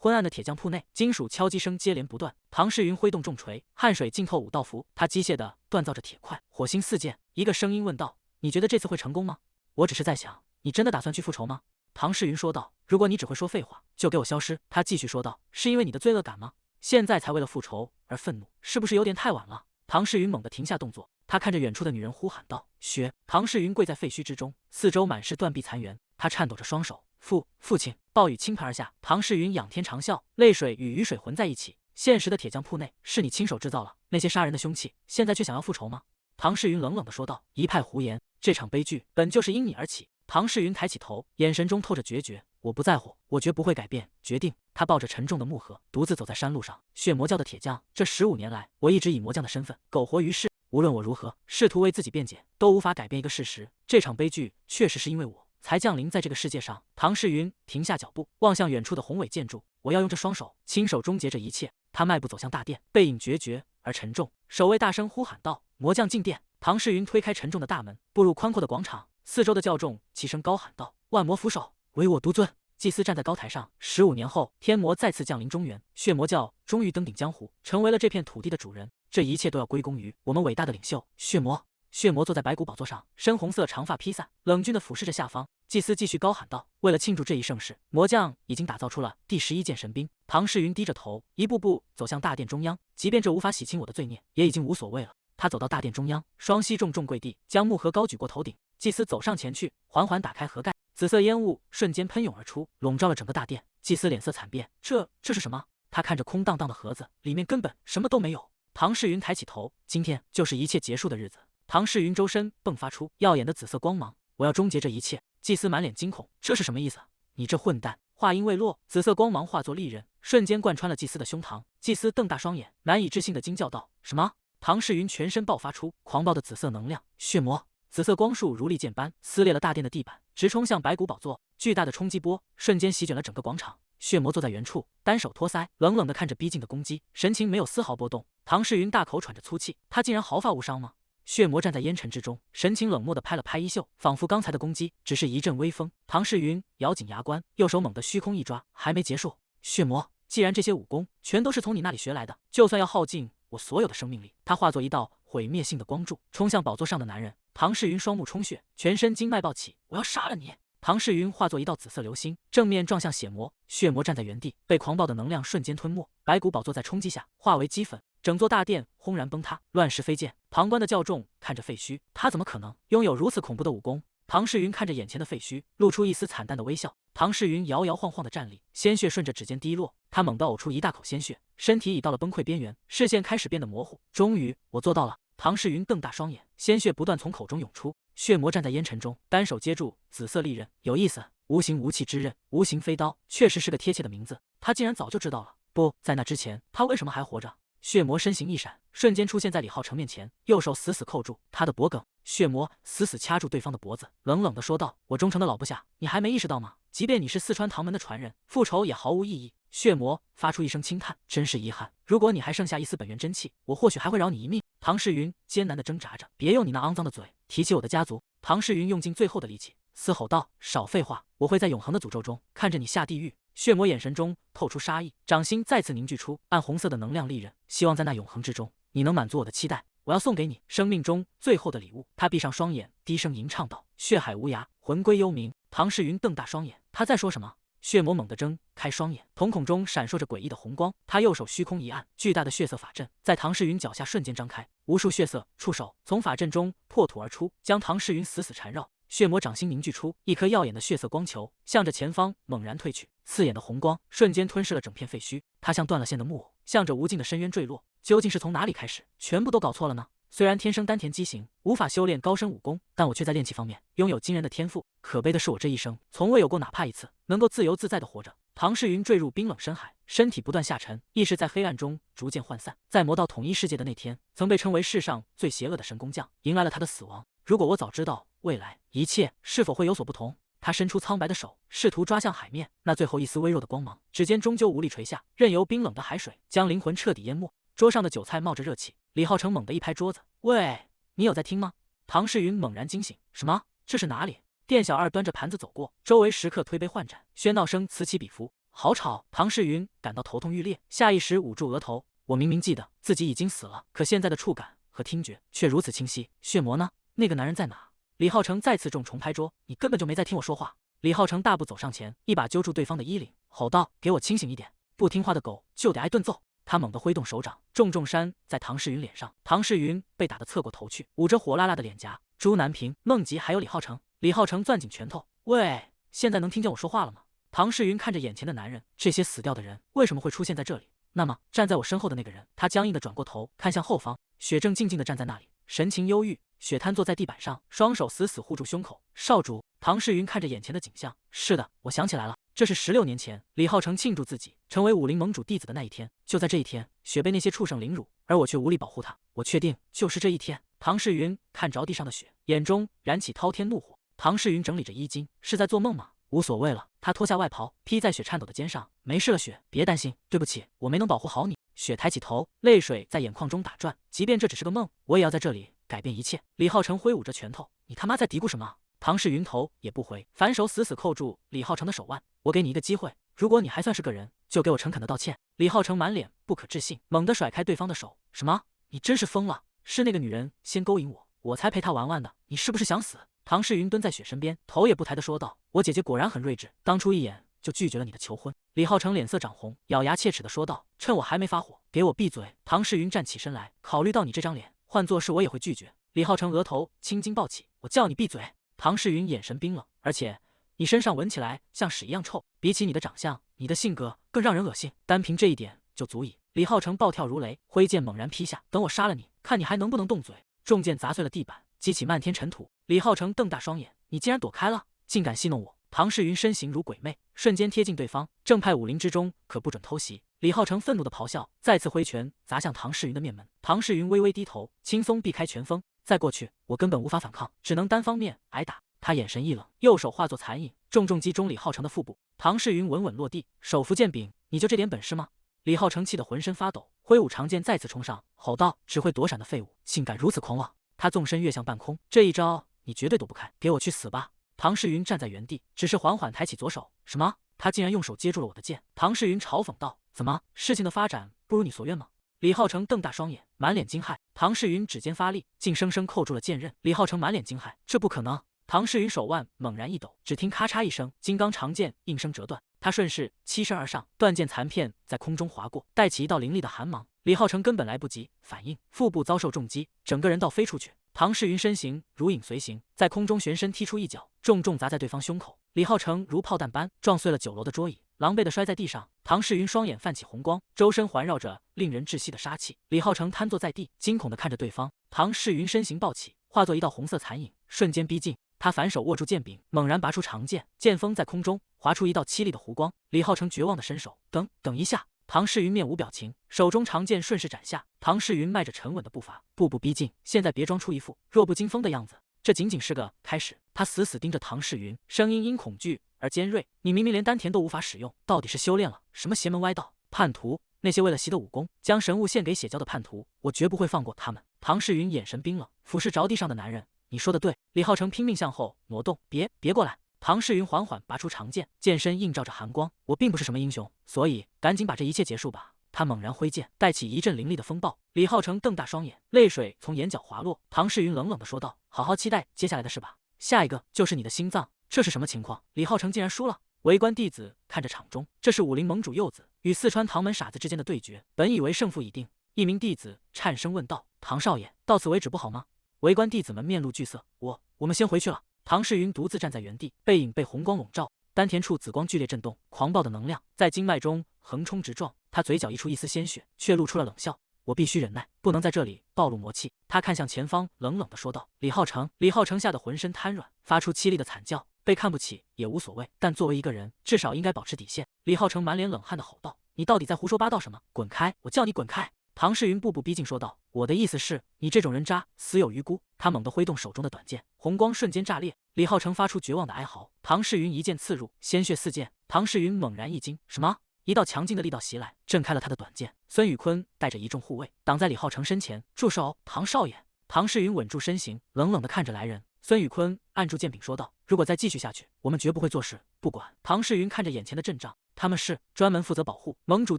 昏暗的鐵匠鋪內，金屬敲擊聲接連不斷。唐世雲揮動重錘，汗水浸透武道服，他機械地鍛造着鐵塊，火星四濺。一個聲音問道：“你覺得這次會成功嗎？”我只是在想，你真的打算去復仇嗎？唐世雲說道：“如果你只會說廢話，就給我消失。”他繼續說道：“是因為你的罪惡感嗎？現在才為了復仇而憤怒，是不是有點太晚了？”唐世雲猛地停下動作，他看着遠處的女人呼喊道：“薛！”唐世雲跪在廢墟之中，四周滿是斷壁殘垣，他顫抖着雙手。父親！暴雨傾盆而下，唐世雲仰天長嘯，淚水與雨水混在一起。現實的鐵匠鋪內是你親手制造了那些殺人的凶器，現在卻想要復仇嗎？唐世雲冷冷地說道：“一派胡言！這場悲劇本就是因你而起。”唐世雲抬起頭，眼神中透着決絕。我不在乎，我絕不會改變決定。他抱着沉重的木盒，獨自走在山路上。血魔教的鐵匠，這15年來，我一直以魔匠的身份苟活於世。無論我如何試圖為自己辯解，都無法改變一個事實：這場悲劇確實是因為我才降臨在這個世界上。唐世雲停下腳步，望向遠處的宏偉建築。我要用這雙手親手終結這一切。他邁步走向大殿，背影決絕而沉重。守衛大聲呼喊道：“魔匠進殿！”唐世雲推開沉重的大門，步入寬闊的廣場。四周的教眾齊聲高喊道：“萬魔俯首，唯我獨尊！”祭司站在高台上。15年後，天魔再次降臨中原，血魔教終於登頂江湖，成為了這片土地的主人。這一切都要歸功於我們偉大的領袖血魔。血魔坐在白骨寶座上，深紅色長髮披散，冷峻地俯視着下方。祭司繼續高喊道：“為了慶祝這一盛事，魔匠已經打造出了第11件神兵。”唐世雲低着頭，一步步走向大殿中央。即便這無法洗清我的罪孽，也已經無所謂了。他走到大殿中央，雙膝重重跪地，將木盒高舉過頭頂。祭司走上前去，緩緩打開盒蓋，紫色煙霧瞬間噴湧而出，籠罩了整個大殿。祭司臉色慘變，這是什麼？他看着空蕩蕩的盒子，裡面根本什麼都沒有。唐世雲抬起頭，今天就是一切結束的日子。唐世雲周身迸發出耀眼的紫色光芒，我要終結這一切。祭司滿臉驚恐，這是什麼意思？你這混蛋！話音未落，紫色光芒化作利刃，瞬間貫穿了祭司的胸膛。祭司瞪大雙眼，難以置信地驚叫道：“什麼？”唐世雲全身爆發出狂暴的紫色能量，血魔！紫色光束如利劍般撕裂了大殿的地板，直衝向白骨寶座。巨大的衝擊波瞬間席捲了整個廣場。血魔坐在原處，單手托腮，冷冷地看着逼近的攻擊，神情沒有絲毫波動。唐世雲大口喘着粗氣，他竟然毫髮無傷嗎？血魔站在煙塵之中，神情冷漠地拍了拍衣袖，仿佛剛才的攻擊只是一陣微風。唐世雲咬緊牙關，右手猛地虛空一抓，還沒結束。血魔，既然這些武功全都是從你那裡學來的，就算要耗盡我所有的生命力，他化作一道毀滅性的光柱，衝向寶座上的男人。唐世雲雙目充血，全身經脈暴起，我要殺了你！唐世雲化作一道紫色流星，正面撞向血魔。血魔站在原地，被狂暴的能量瞬間吞沒。白骨寶座在衝擊下化為齑粉，整座大殿轟然崩塌，亂石飞濺。旁觀的教眾看着廢墟，他怎麼可能擁有如此恐怖的武功？唐世雲看着眼前的廢墟，露出一絲慘淡的微笑。唐世雲搖搖晃晃地站立，鮮血順着指尖滴落，他猛地嘔出一大口鮮血，身體已到了崩潰邊緣，視線開始變得模糊。終於，我做到了！唐世雲瞪大雙眼，鮮血不斷從口中湧出。血魔站在煙塵中，單手接住紫色利刃，有意思，無形无器之刃，无形飞刀，確實是個貼切的名字。他竟然早就知道了。不在那之前，他為什麼還活着？血魔身形一閃，瞬間出現在李浩成面前，右手死死扣住他的脖頸。血魔死死掐住對方的脖子，冷冷地說道：“我忠誠的老部下，你還沒意識到嗎？即便你是四川唐門的傳人，復仇也毫無意義。”血魔發出一聲輕嘆，真是遺憾，如果你還剩下一絲本源真氣，我或許還會饒你一命。唐世雲艱難地掙扎着，別用你那骯髒的嘴提起我的家族。唐世雲用盡最後的力氣，嘶吼道：“少廢話，我會在永恆的詛咒中看着你下地獄。”血魔眼神中透出殺意，掌心再次凝聚出暗紅色的能量利刃，希望在那永恆之中，你能滿足我的期待。我要送給你生命中最後的禮物。他閉上雙眼，低聲吟唱道：“血海無涯，魂歸幽冥。”唐世雲瞪大雙眼，他在說什麼？血魔猛地睜開雙眼，瞳孔中閃烁着詭異的紅光。他右手虛空一按，巨大的血色法陣在唐世雲腳下瞬間張開，無數血色觸手從法陣中破土而出，將唐世雲死死纏繞。血魔掌心凝聚出一顆耀眼的血色光球，向着前方猛然退去，刺眼的紅光瞬間吞噬了整片廢墟。它像斷了線的木偶，向着無盡的深淵墜落。究竟是從哪裡開始？全部都搞錯了呢？雖然天生丹田畸形，無法修煉高深武功，但我卻在練氣方面擁有驚人的天賦。可悲的是，我這一生從未有過哪怕一次能夠自由自在地活着。唐世雲墜入冰冷深海，身體不斷下沉，意識在黑暗中逐漸渙散。在魔道統一世界的那天，曾被稱為世上最邪惡的神工匠，迎來了他的死亡。如果我早知道未來，一切是否会有所不同？他伸出蒼白的手，試圖抓向海面，那最後一絲微弱的光芒，指尖終究無力垂下，任由冰冷的海水將靈魂徹底淹沒。桌上的酒菜冒着熱氣，李浩成猛地一拍桌子：“喂，你有在聽嗎？”唐世雲猛然驚醒：“什麼？這是哪裡？”店小二端着盤子走過，周圍食客推杯換盞，喧鬧聲此起彼伏。好吵！唐世云感到頭痛欲裂，下意識捂住額頭。我明明記得自己已經死了，可現在的觸感和聽覺卻如此清晰。血魔呢？那個男人在哪？李浩成再次重重拍桌，你根本就沒在聽我說話。李浩成大步走上前，一把揪住對方的衣領，吼道：“給我清醒一點！不聽話的狗就得挨頓揍！”他猛地揮動手掌，重重扇在唐世云臉上。唐世云被打得側過頭去，捂着火辣辣的臉頰。朱南平、孟吉還有李浩成。李浩成攥緊拳頭，喂，現在能聽見我說話了嗎？唐世云看着眼前的男人，這些死掉的人為什麼會出現在這裡？那麼站在我身後的那個人，他僵硬地轉過頭，看向後方，雪正靜靜地站在那裡，神情憂鬱。雪癱坐在地板上，雙手死死護住胸口。少主，唐世云看着眼前的景象，是的，我想起來了，這是16年前李浩成慶祝自己成為武林盟主弟子的那一天。就在這一天，雪被那些畜生凌辱，而我卻無力保護他。我確定就是這一天。唐世云看着地上的雪，眼中燃起滔天怒火。唐世云整理着衣襟，是在做夢嗎？無所謂了，他脫下外袍披在雪顫抖的肩上。沒事了，雪，別擔心。對不起，我沒能保護好你。雪抬起頭，淚水在眼眶中打轉。即便這只是個夢，我也要在這裡改變一切。李浩成揮舞着拳頭，你他媽在嘀咕什麼？唐世云頭也不回，反手死死扣住李浩成的手腕。我給你一個機會，如果你還算是個人，就給我誠懇的道歉。李浩成滿臉不可置信，猛地甩開對方的手。什麼？你真是瘋了？是那個女人先勾引我，我才陪她玩玩的。你是不是想死？唐世云蹲在雪身邊，頭也不抬地說道：“我姐姐果然很睿智，當初一眼就拒絕了你的求婚。”李浩成臉色漲紅，咬牙切齒地說道：“趁我還沒發火，給我閉嘴！”唐世云站起身來，考慮到你這張臉，換作是我也會拒絕。李浩成額頭青筋暴起，我叫你閉嘴！唐世云眼神冰冷，而且你身上聞起來像屎一樣臭，比起你的長相，你的性格更讓人惡心，單憑這一點就足以。李浩成暴跳如雷，揮劍猛然劈下，等我殺了你，看你還能不能動嘴！重劍砸碎了地板，激起漫天塵土。李浩成瞪大雙眼，你竟然躲開了，竟敢戲弄我！唐世云身形如鬼魅，瞬間貼近對方。正派武林之中可不准偷襲！李浩成憤怒的咆哮，再次揮拳砸向唐世云的面門。唐世云微微低頭，輕鬆避開拳鋒。再過去，我根本無法反抗，只能單方面挨打。他眼神一冷，右手化作殘影，重重擊中李浩成的腹部。唐世云穩穩落地，手扶劍柄，你就這點本事嗎？李浩成氣得渾身發抖，揮舞長劍再次衝上，吼道：“只會躲閃的廢物，竟敢如此狂妄！”他縱身躍向半空，這一招你絕對躲不開，給我去死吧！唐世云站在原地，只是緩緩抬起左手。什麼？他竟然用手接住了我的劍！唐世云嘲諷道：“怎麼，事情的發展不如你所願嗎？”李浩成瞪大雙眼，滿臉驚駭。唐世云指尖發力，竟生生扣住了劍刃。李浩成滿臉驚駭，這不可能！唐世云手腕猛然一抖，只聽咔嚓一聲，金剛長劍應聲折斷。他順勢欺身而上，斷劍殘片在空中劃過，帶起一道凌厲的寒芒。李浩成根本來不及反應，腹部遭受重擊，整個人倒飛出去。唐世云身形如影隨形，在空中旋身踢出一腳，重重砸在對方胸口。李浩成如炮彈般撞碎了酒樓的桌椅，狼狽地摔在地上。唐世云雙眼泛起紅光，周身環繞着令人窒息的殺氣。李浩成癱坐在地，驚恐地看着對方。唐世云身形暴起，化作一道紅色殘影，瞬間逼近。他反手握住劍柄，猛然拔出長劍，劍鋒在空中劃出一道淒厲的弧光。李浩成絕望地伸手，等一下！唐世云面無表情，手中長劍順勢斬下。唐世云邁着沉穩的步伐，步步逼近。現在別裝出一副弱不禁風的樣子，這僅僅是個開始。他死死盯着唐世云，聲音因恐懼而尖銳：“你明明連丹田都無法使用，到底是修煉了什麼邪門歪道？叛徒！那些為了習得武功，將神物獻給血蛟的叛徒，我絕不會放過他們！”唐世云眼神冰冷，俯視着地上的男人：“你說的對。”李浩成拼命向後挪動，別過來！唐世云緩緩拔出長劍，劍身映照着寒光。我並不是什麼英雄，所以趕緊把這一切結束吧。他猛然揮劍，帶起一陣凌厲的風暴。李浩成瞪大雙眼，淚水從眼角滑落。唐世云冷冷地說道：“好好期待接下來的事吧，下一個就是你的心臟。”這是什麼情況？李浩成竟然輸了！圍觀弟子看着場中，這是武林盟主柚子與四川唐門傻子之間的對決，本以為勝負已定。一名弟子顫聲問道：“唐少爺，到此為止不好嗎？”圍觀弟子們面露懼色，我們先回去了。唐世云獨自站在原地，背影被紅光籠罩，丹田處紫光劇烈震動，狂暴的能量在經脈中橫衝直撞。他嘴角溢出一絲鮮血，卻露出了冷笑：“我必須忍耐，不能在這裡暴露魔氣。”他看向前方，冷冷地說道：“李浩成！”李浩成嚇得渾身癱軟，發出淒厲的慘叫。被看不起也無所謂，但作為一個人，至少應該保持底線。李浩成滿臉冷汗地吼道：“你到底在胡說八道什麼？滾開！我叫你滾開！”唐世云步步逼近，說道：“我的意思是，你這種人渣，死有餘辜。”他猛地揮動手中的短劍，紅光瞬間炸裂。李浩成發出絕望的哀嚎。唐世云一劍刺入，鮮血四濺。唐世云猛然一驚，什麼？一道強勁的力道襲來，震開了他的短劍。孫宇坤帶着一眾護衛擋在李浩成身前，住手！唐少爺！唐世云穩住身形，冷冷地看着來人。孫宇坤按住劍柄說道：“如果再繼續下去，我們絕不會坐視不管。”唐世云看着眼前的陣仗，他們是專門負責保護盟主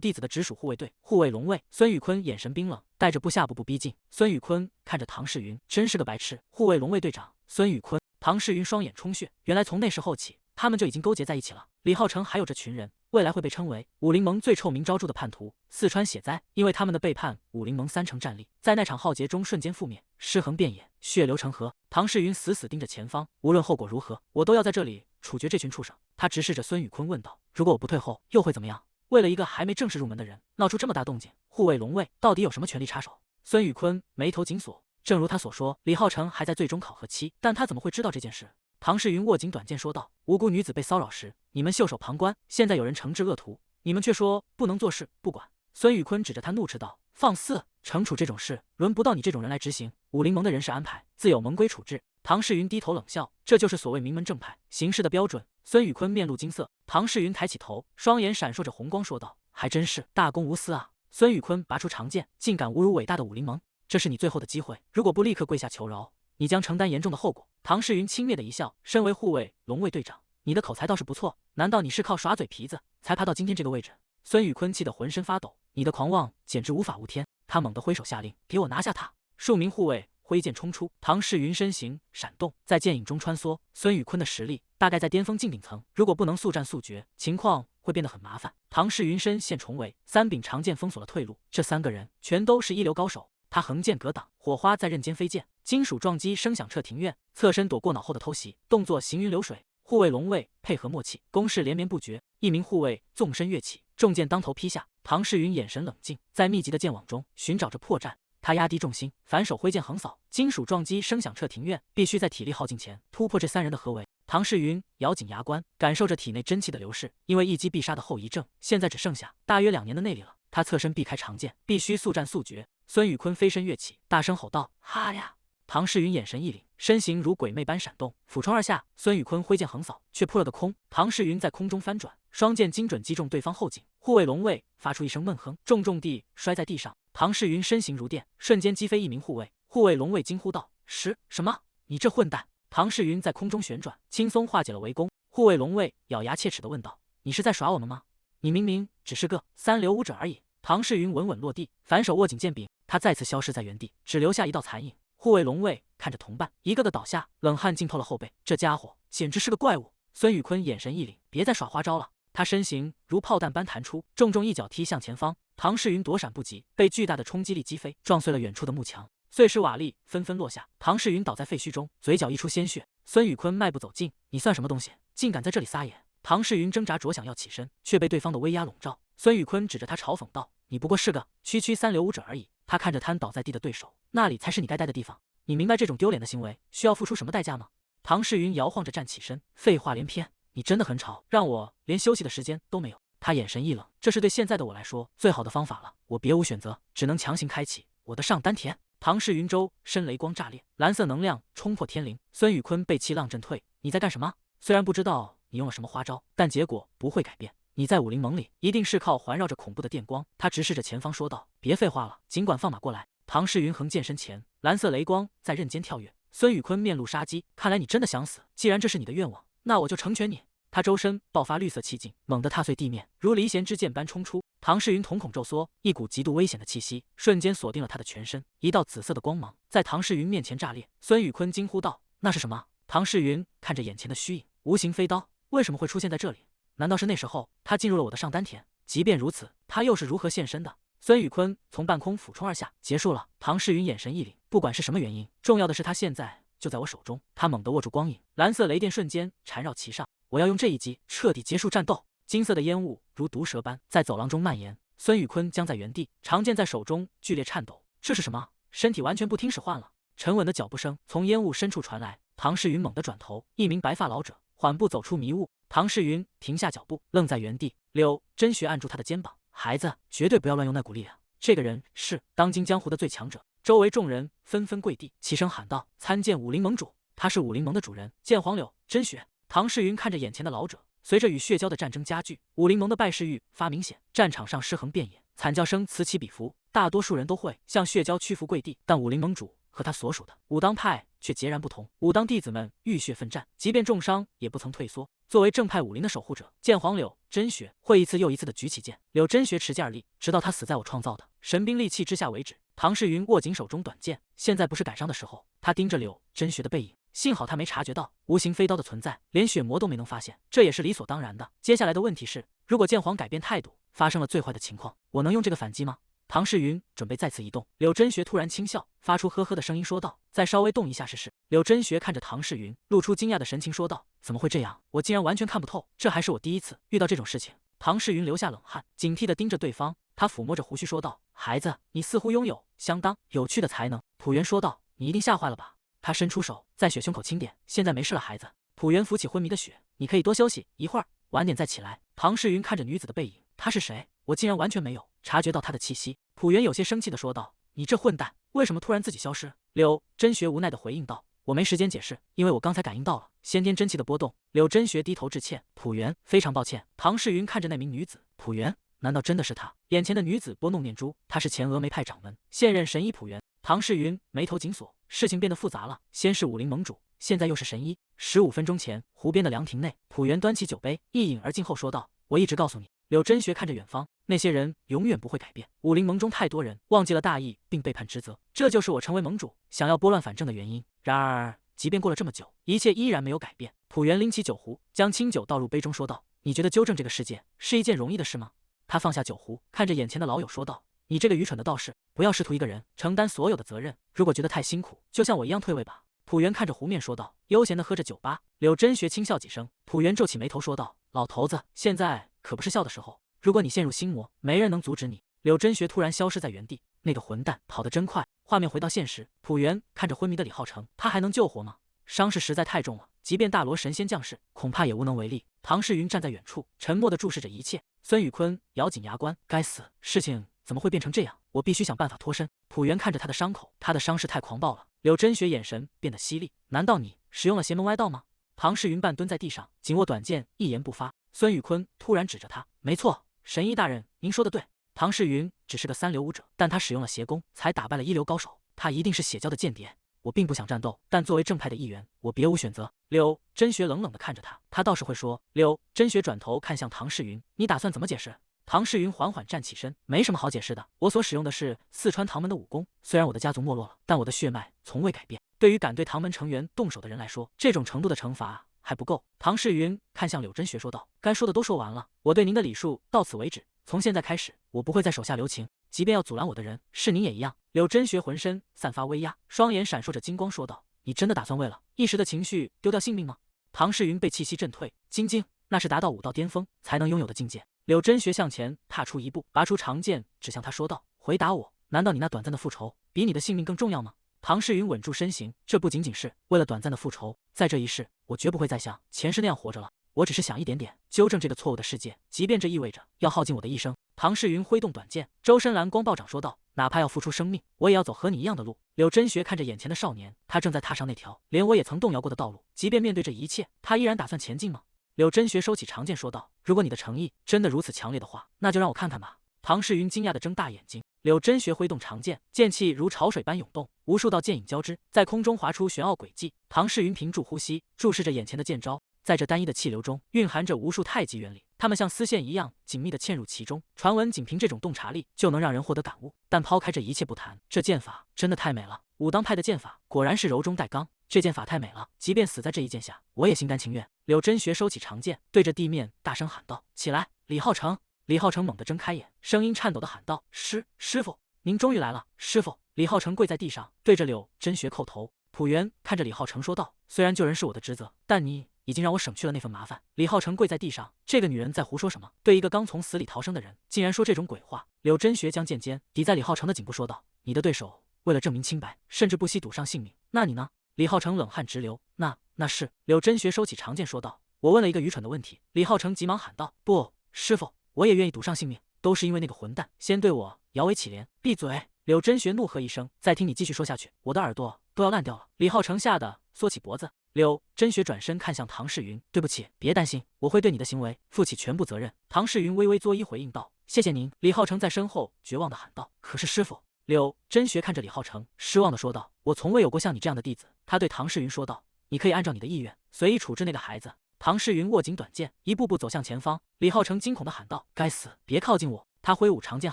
弟子的直屬護衛队，護衛龍卫。孙宇坤眼神冰冷，带着部下步步逼近。孙宇坤看着唐世云，真是个白痴。护卫龙卫队长孙宇坤，唐世云双眼充血，原来从那时候起，他们就已经勾结在一起了。李浩成还有这群人，未来会被称为武林盟最臭名昭著的叛徒，四川血灾。因为他们的背叛，武林盟3成战力在那场浩劫中瞬间覆灭，尸横遍野，血流成河。唐世云死死盯着前方，无论后果如何，我都要在这里处决这群畜生。他直视着孙宇坤问道：如果我不退后，又会怎么樣？为了一個還沒正式入門的人，鬧出這麼大動靜，護衛龍衛到底有什麼權力插手？孫宇坤眉頭緊鎖，正如他所說，李浩成還在最終考核期，但他怎麼會知道這件事？唐世雲握緊短劍說道：無辜女子被騷擾時，你們袖手旁觀，現在有人懲治惡徒，你們卻說不能做事，不管。孫宇坤指着他怒斥道：放肆！懲處這種事，輪不到你這種人來執行，武林盟的人事安排，自有盟規處置。唐世雲低頭冷笑，這就是所謂名門正派行事的標準。孫宇坤面露驚色，唐世雲抬起頭，雙眼閃爍着紅光，說道：還真是大公無私啊！孫宇坤拔出長劍，竟敢侮辱偉大的武林盟，這是你最後的機會，如果不立刻跪下求饒，你將承擔嚴重的後果。唐世雲輕蔑的一笑，身為護衛龍衛隊長，你的口才倒是不錯，難道你是靠耍嘴皮子才爬到今天這個位置？孫宇坤氣得渾身發抖，你的狂妄簡直無法無天。他猛地揮手下令，給我拿下他！數名護衛揮劍衝出，唐世雲身形閃動，在劍影中穿梭。孫宇坤的實力大概在巔峰近頂層，如果不能速戰速決，情況會變得很麻煩。唐世雲身陷重圍，3柄長劍封鎖了退路。這3個人全都是一流高手，他橫劍格擋，火花在刃間飛濺，金屬撞擊聲響徹庭院，側身躲過腦後的偷襲，動作行雲流水。護衛龍衛配合默契，攻勢連綿不絕。一名護衛縱身躍起，重劍當頭劈下。唐世雲眼神冷靜，在密集的劍網中尋找着破綻。他壓低重心，反手揮劍橫掃，金屬撞擊聲響徹庭院。必須在體力耗盡前突破這3人的合圍。唐世雲咬緊牙關，感受着體內真氣的流逝。因為一擊必殺的後遺症，現在只剩下大約2年的內力了。他側身避開長劍，必須速戰速決。孫宇坤飛身躍起，大聲吼道：哈呀！唐世雲眼神一凛，身形如鬼魅般閃動，俯衝而下。孫宇坤揮劍橫掃，卻撲了個空。唐世雲在空中翻轉，雙劍精準擊中對方後頸。護衛龍衛發出一聲悶哼，重重地摔在地上。唐世雲身形如電，瞬間擊飛一名護衛。護衛龍衛驚呼道：什麼？你這混蛋！唐世雲在空中旋轉，輕鬆化解了圍攻。護衛龍衛咬牙切齒地問道：你是在耍我們嗎？你明明只是個三流武者而已。唐世雲穩穩落地，反手握緊劍柄，他再次消失在原地，只留下一道殘影。護衛龍衛看着同伴一個個倒下，冷汗浸透了後背，這家伙簡直是個怪物。孫宇坤眼神一凛，別再耍花招了。他身形如炮彈般彈出，重重一腳踢向前方。唐世雲躲閃不及，被巨大的衝擊力擊飛，撞碎了遠處的幕牆，碎石瓦礫紛紛落下。唐世雲倒在廢墟中，嘴角溢出鮮血。孫宇坤邁步走近，你算什麼東西，竟敢在這裡撒野？唐世雲掙扎着想要起身，卻被對方的威壓籠罩。孫宇坤指着他嘲諷道：你不過是個區區三流武者而已。他看着癱倒在地的對手，那裡才是你該待的地方。你明白這種丟臉的行為需要付出什麼代價嗎？唐世雲搖晃着站起身，廢話連篇，你真的很吵，讓我連休息的時間都沒有。他眼神一冷，這是對現在的我來說最好的方法了，我別無選擇，只能強行開啟我的上丹田。唐世雲周身雷光炸裂，藍色能量衝破天靈。孫宇坤被氣浪震退，你在幹什麼？雖然不知道你用了什麼花招，但結果不會改變。你在武林盟裡一定是靠環繞着恐怖的電光。他直視着前方說道：別廢話了，儘管放馬過來。唐世雲橫劍身前，藍色雷光在刃間跳躍。孫宇坤面露殺機，看來你真的想死，既然這是你的願望，那我就成全你。他周身爆發綠色氣勁，猛地踏碎地面，如離弦之箭般衝出。唐世雲瞳孔驟縮，一股極度危險的氣息瞬間鎖定了他的全身，一道紫色的光芒在唐世雲面前炸裂。孫宇坤驚呼道：那是什麼？唐世雲看着眼前的虛影，無形飛刀為什麼會出現在這裡？難道是那時候他進入了我的上丹田？即便如此，他又是如何現身的？孫宇坤從半空俯衝而下，結束了。唐世雲眼神一凛，不管是什麼原因，重要的是他現在就在我手中。他猛地握住光影，藍色雷電瞬間纏繞其上。我要用這一擊徹底結束戰鬥。金色的煙霧如毒蛇般在走廊中蔓延。孫宇坤僵在原地，長劍在手中劇烈顫抖。這是什麼？身體完全不聽使喚了。沉穩的腳步聲從煙霧深處傳來。唐世雲猛地轉頭，一名白髮老者緩步走出迷霧。唐世雲停下腳步，愣在原地。柳真學按住他的肩膀，孩子，絕對不要亂用那股力量。這個人是當今江湖的最強者。周圍眾人紛紛跪地，齊聲喊道：參見武林盟主。他是武林盟的主人，劍黃柳真學。唐世雲看着眼前的老者，隨着與血蛟的戰爭加劇，武林盟的敗勢愈發明顯，戰場上屍橫遍野，慘叫聲此起彼伏。大多數人都會向血蛟屈服跪地，但武林盟主和他所屬的武當派卻截然不同。武當弟子們浴血奮戰，即便重傷也不曾退縮。作為正派武林的守護者，劍皇柳真雪會一次又一次地舉起劍。柳真雪持劍而立，直到他死在我創造的神兵利器之下為止。唐世云握緊手中短剑，现在不是感傷的時候。他盯着柳真雪的背影，幸好他沒察覺到無形飛刀的存在，連血魔都沒能發現，這也是理所當然的。接下來的問題是，如果劍皇改變態度，發生了最壞的情況，我能用這個反擊嗎？唐世云準備再次移動，柳真雪突然輕笑，發出呵呵的聲音說道：“再稍微動一下試試。”柳真雪看着唐世云，露出驚訝的神情說道：“怎麼會這樣？我竟然完全看不透，這還是我第一次遇到這種事情。”唐世云流下冷汗，警惕地盯着對方，他撫摸着鬍鬚說道：“孩子，你似乎擁有相當有趣的才能。”朴元說道：“你一定嚇壞了吧？”他伸出手，在雪胸口輕點，現在沒事了，孩子。朴元扶起昏迷的雪，你可以多休息一會兒，晚點再起來。唐世云看着女子的背影，她是誰？我竟然完全沒有察覺到她的氣息。朴元有些生氣地說道：“你這混蛋，為什麼突然自己消失？”柳真雪無奈地回應道：“我沒時間解釋，因為我剛才感應到了先天真氣的波動。”柳真雪低頭致歉：“朴元，非常抱歉。”唐世云看着那名女子，朴元，難道真的是她？眼前的女子撥弄念珠，她是前峨眉派掌門，現任神医朴元。唐世云眉頭緊鎖，事情變得複雜了，先是武林盟主，現在又是神醫。15分鐘前，湖邊的涼亭內，朴元端起酒杯，一飲而盡後說道：“我一直告訴你。”柳真雪看着遠方，那些人永遠不會改變。武林盟中太多人忘記了大義，並背叛職責，這就是我成為盟主，想要撥亂反正的原因。然而，即便過了這麼久，一切依然沒有改變。朴元拎起酒壺，將清酒倒入杯中，說道：“你覺得糾正這個世界是一件容易的事嗎？”他放下酒壺，看着眼前的老友說道：“你這個愚蠢的道士，不要試圖一個人承擔所有的責任。如果覺得太辛苦，就像我一樣退位吧。”朴元看着湖面說道，悠閒地喝着酒吧。柳真雪輕笑幾聲，朴元皺起眉頭說道：“老頭子，現在可不是笑的時候。如果你陷入心魔，沒人能阻止你。”柳真雪突然消失在原地，那個混蛋跑得真快。畫面回到現實，朴元看着昏迷的李浩成，他還能救活嗎？傷勢實在太重了，即便大羅神仙降世，恐怕也無能為力。唐世云站在遠處，沉默地注視着一切。孫宇坤咬緊牙關，該死，事情怎麼會變成這樣？我必須想辦法脫身。朴元看着他的傷口，他的傷勢太狂暴了。柳真雪眼神變得犀利，難道你使用了邪門歪道嗎？唐世云半蹲在地上，緊握短劍，一言不發。孫宇坤突然指着他，沒錯，神醫大人，您說的對。唐世云只是個三流武者，但他使用了邪功，才打敗了一流高手。他一定是邪教的間諜。我並不想戰鬥，但作為正派的一員，我別無選擇。柳真雪冷冷地看着他，他倒是會說。柳真雪轉頭看向唐世云，你打算怎麼解釋？唐世云緩緩站起身，沒什麼好解釋的，我所使用的是四川唐門的武功，雖然我的家族沒落了，但我的血脈從未改變。對於敢對唐門成員動手的人來說，這種程度的懲罰還不夠。唐世云看向柳真雪說道：“該說的都說完了，我對您的禮數到此為止。從現在開始，我不會再手下留情，即便要阻攔我的人是您也一樣。”柳真雪渾身散發威壓，雙眼閃爍着金光，說道：“你真的打算為了一時的情緒丟掉性命嗎？”唐世云被氣息震退，晶晶，那是達到武道巔峰才能擁有的境界。柳真雪向前踏出一步，拔出長劍指向他，說道：“回答我，難道你那短暫的復仇比你的性命更重要嗎？”唐世云穩住身形，這不僅僅是為了短暫的復仇，在這一世，我絕不會再像前世那樣活着了。我只是想一點點糾正這個錯誤的世界，即便這意味着要耗盡我的一生。唐世云揮動短劍，周身藍光暴漲，說道：“哪怕要付出生命，我也要走和你一樣的路。”柳真雪看着眼前的少年，他正在踏上那條連我也曾動搖過的道路，即便面對這一切，他依然打算前進嗎？柳真雪收起長劍說道：“如果你的誠意真的如此強烈的話，那就讓我看看吧。”唐世云驚訝地睜大眼睛。柳真雪揮動長劍，劍氣如潮水般湧動，無數道劍影交織，在空中劃出玄奧軌跡。唐世云屏住呼吸，注視着眼前的劍招，在這單一的氣流中蘊含着無數太極原理，它們像絲線一樣緊密地嵌入其中。傳聞僅憑這種洞察力就能讓人獲得感悟，但拋開這一切不談，這劍法真的太美了。武當派的劍法果然是柔中帶剛，這劍法太美了，即便死在這一劍下，我也心甘情願。柳真雪收起長劍，對着地面大聲喊道：“起來，李浩成！”李浩成猛地睜開眼，聲音顫抖地喊道：“師傅，您終於來了，師傅！”李浩成跪在地上，對着柳真雪叩頭。朴元看着李浩成說道：“雖然救人是我的職責，但你已經讓我省去了那份麻煩。”李浩成跪在地上，這個女人在胡說什麼？對一個剛從死裡逃生的人，竟然說這種鬼話！柳真雪將劍尖抵在李浩成的頸部，說道：“你的對手為了證明清白，甚至不惜賭上性命，那你呢？”李浩成冷汗直流。那是。柳真雪收起長劍說道：“我問了一個愚蠢的問題。”李浩成急忙喊道：“不，師傅，我也願意賭上性命，都是因為那個混蛋先對我搖尾乞憐。”閉嘴！柳真雪怒喝一聲，再聽你繼續說下去，我的耳朵都要爛掉了。李浩成嚇得縮起脖子。柳真雪轉身看向唐世云：“對不起，別擔心，我會對你的行為負起全部責任。”唐世云微微作揖回應道：“謝謝您。”李浩成在身後絕望地喊道：“可是師傅！”柳真雪看着李浩成，失望地說道：“我從未有過像你這樣的弟子，他對唐世雲說道：“你可以按照你的意願隨意處置那個孩子。”唐世雲握緊短劍，一步步走向前方。李浩成驚恐地喊道：“该死，別靠近我！”他揮舞長劍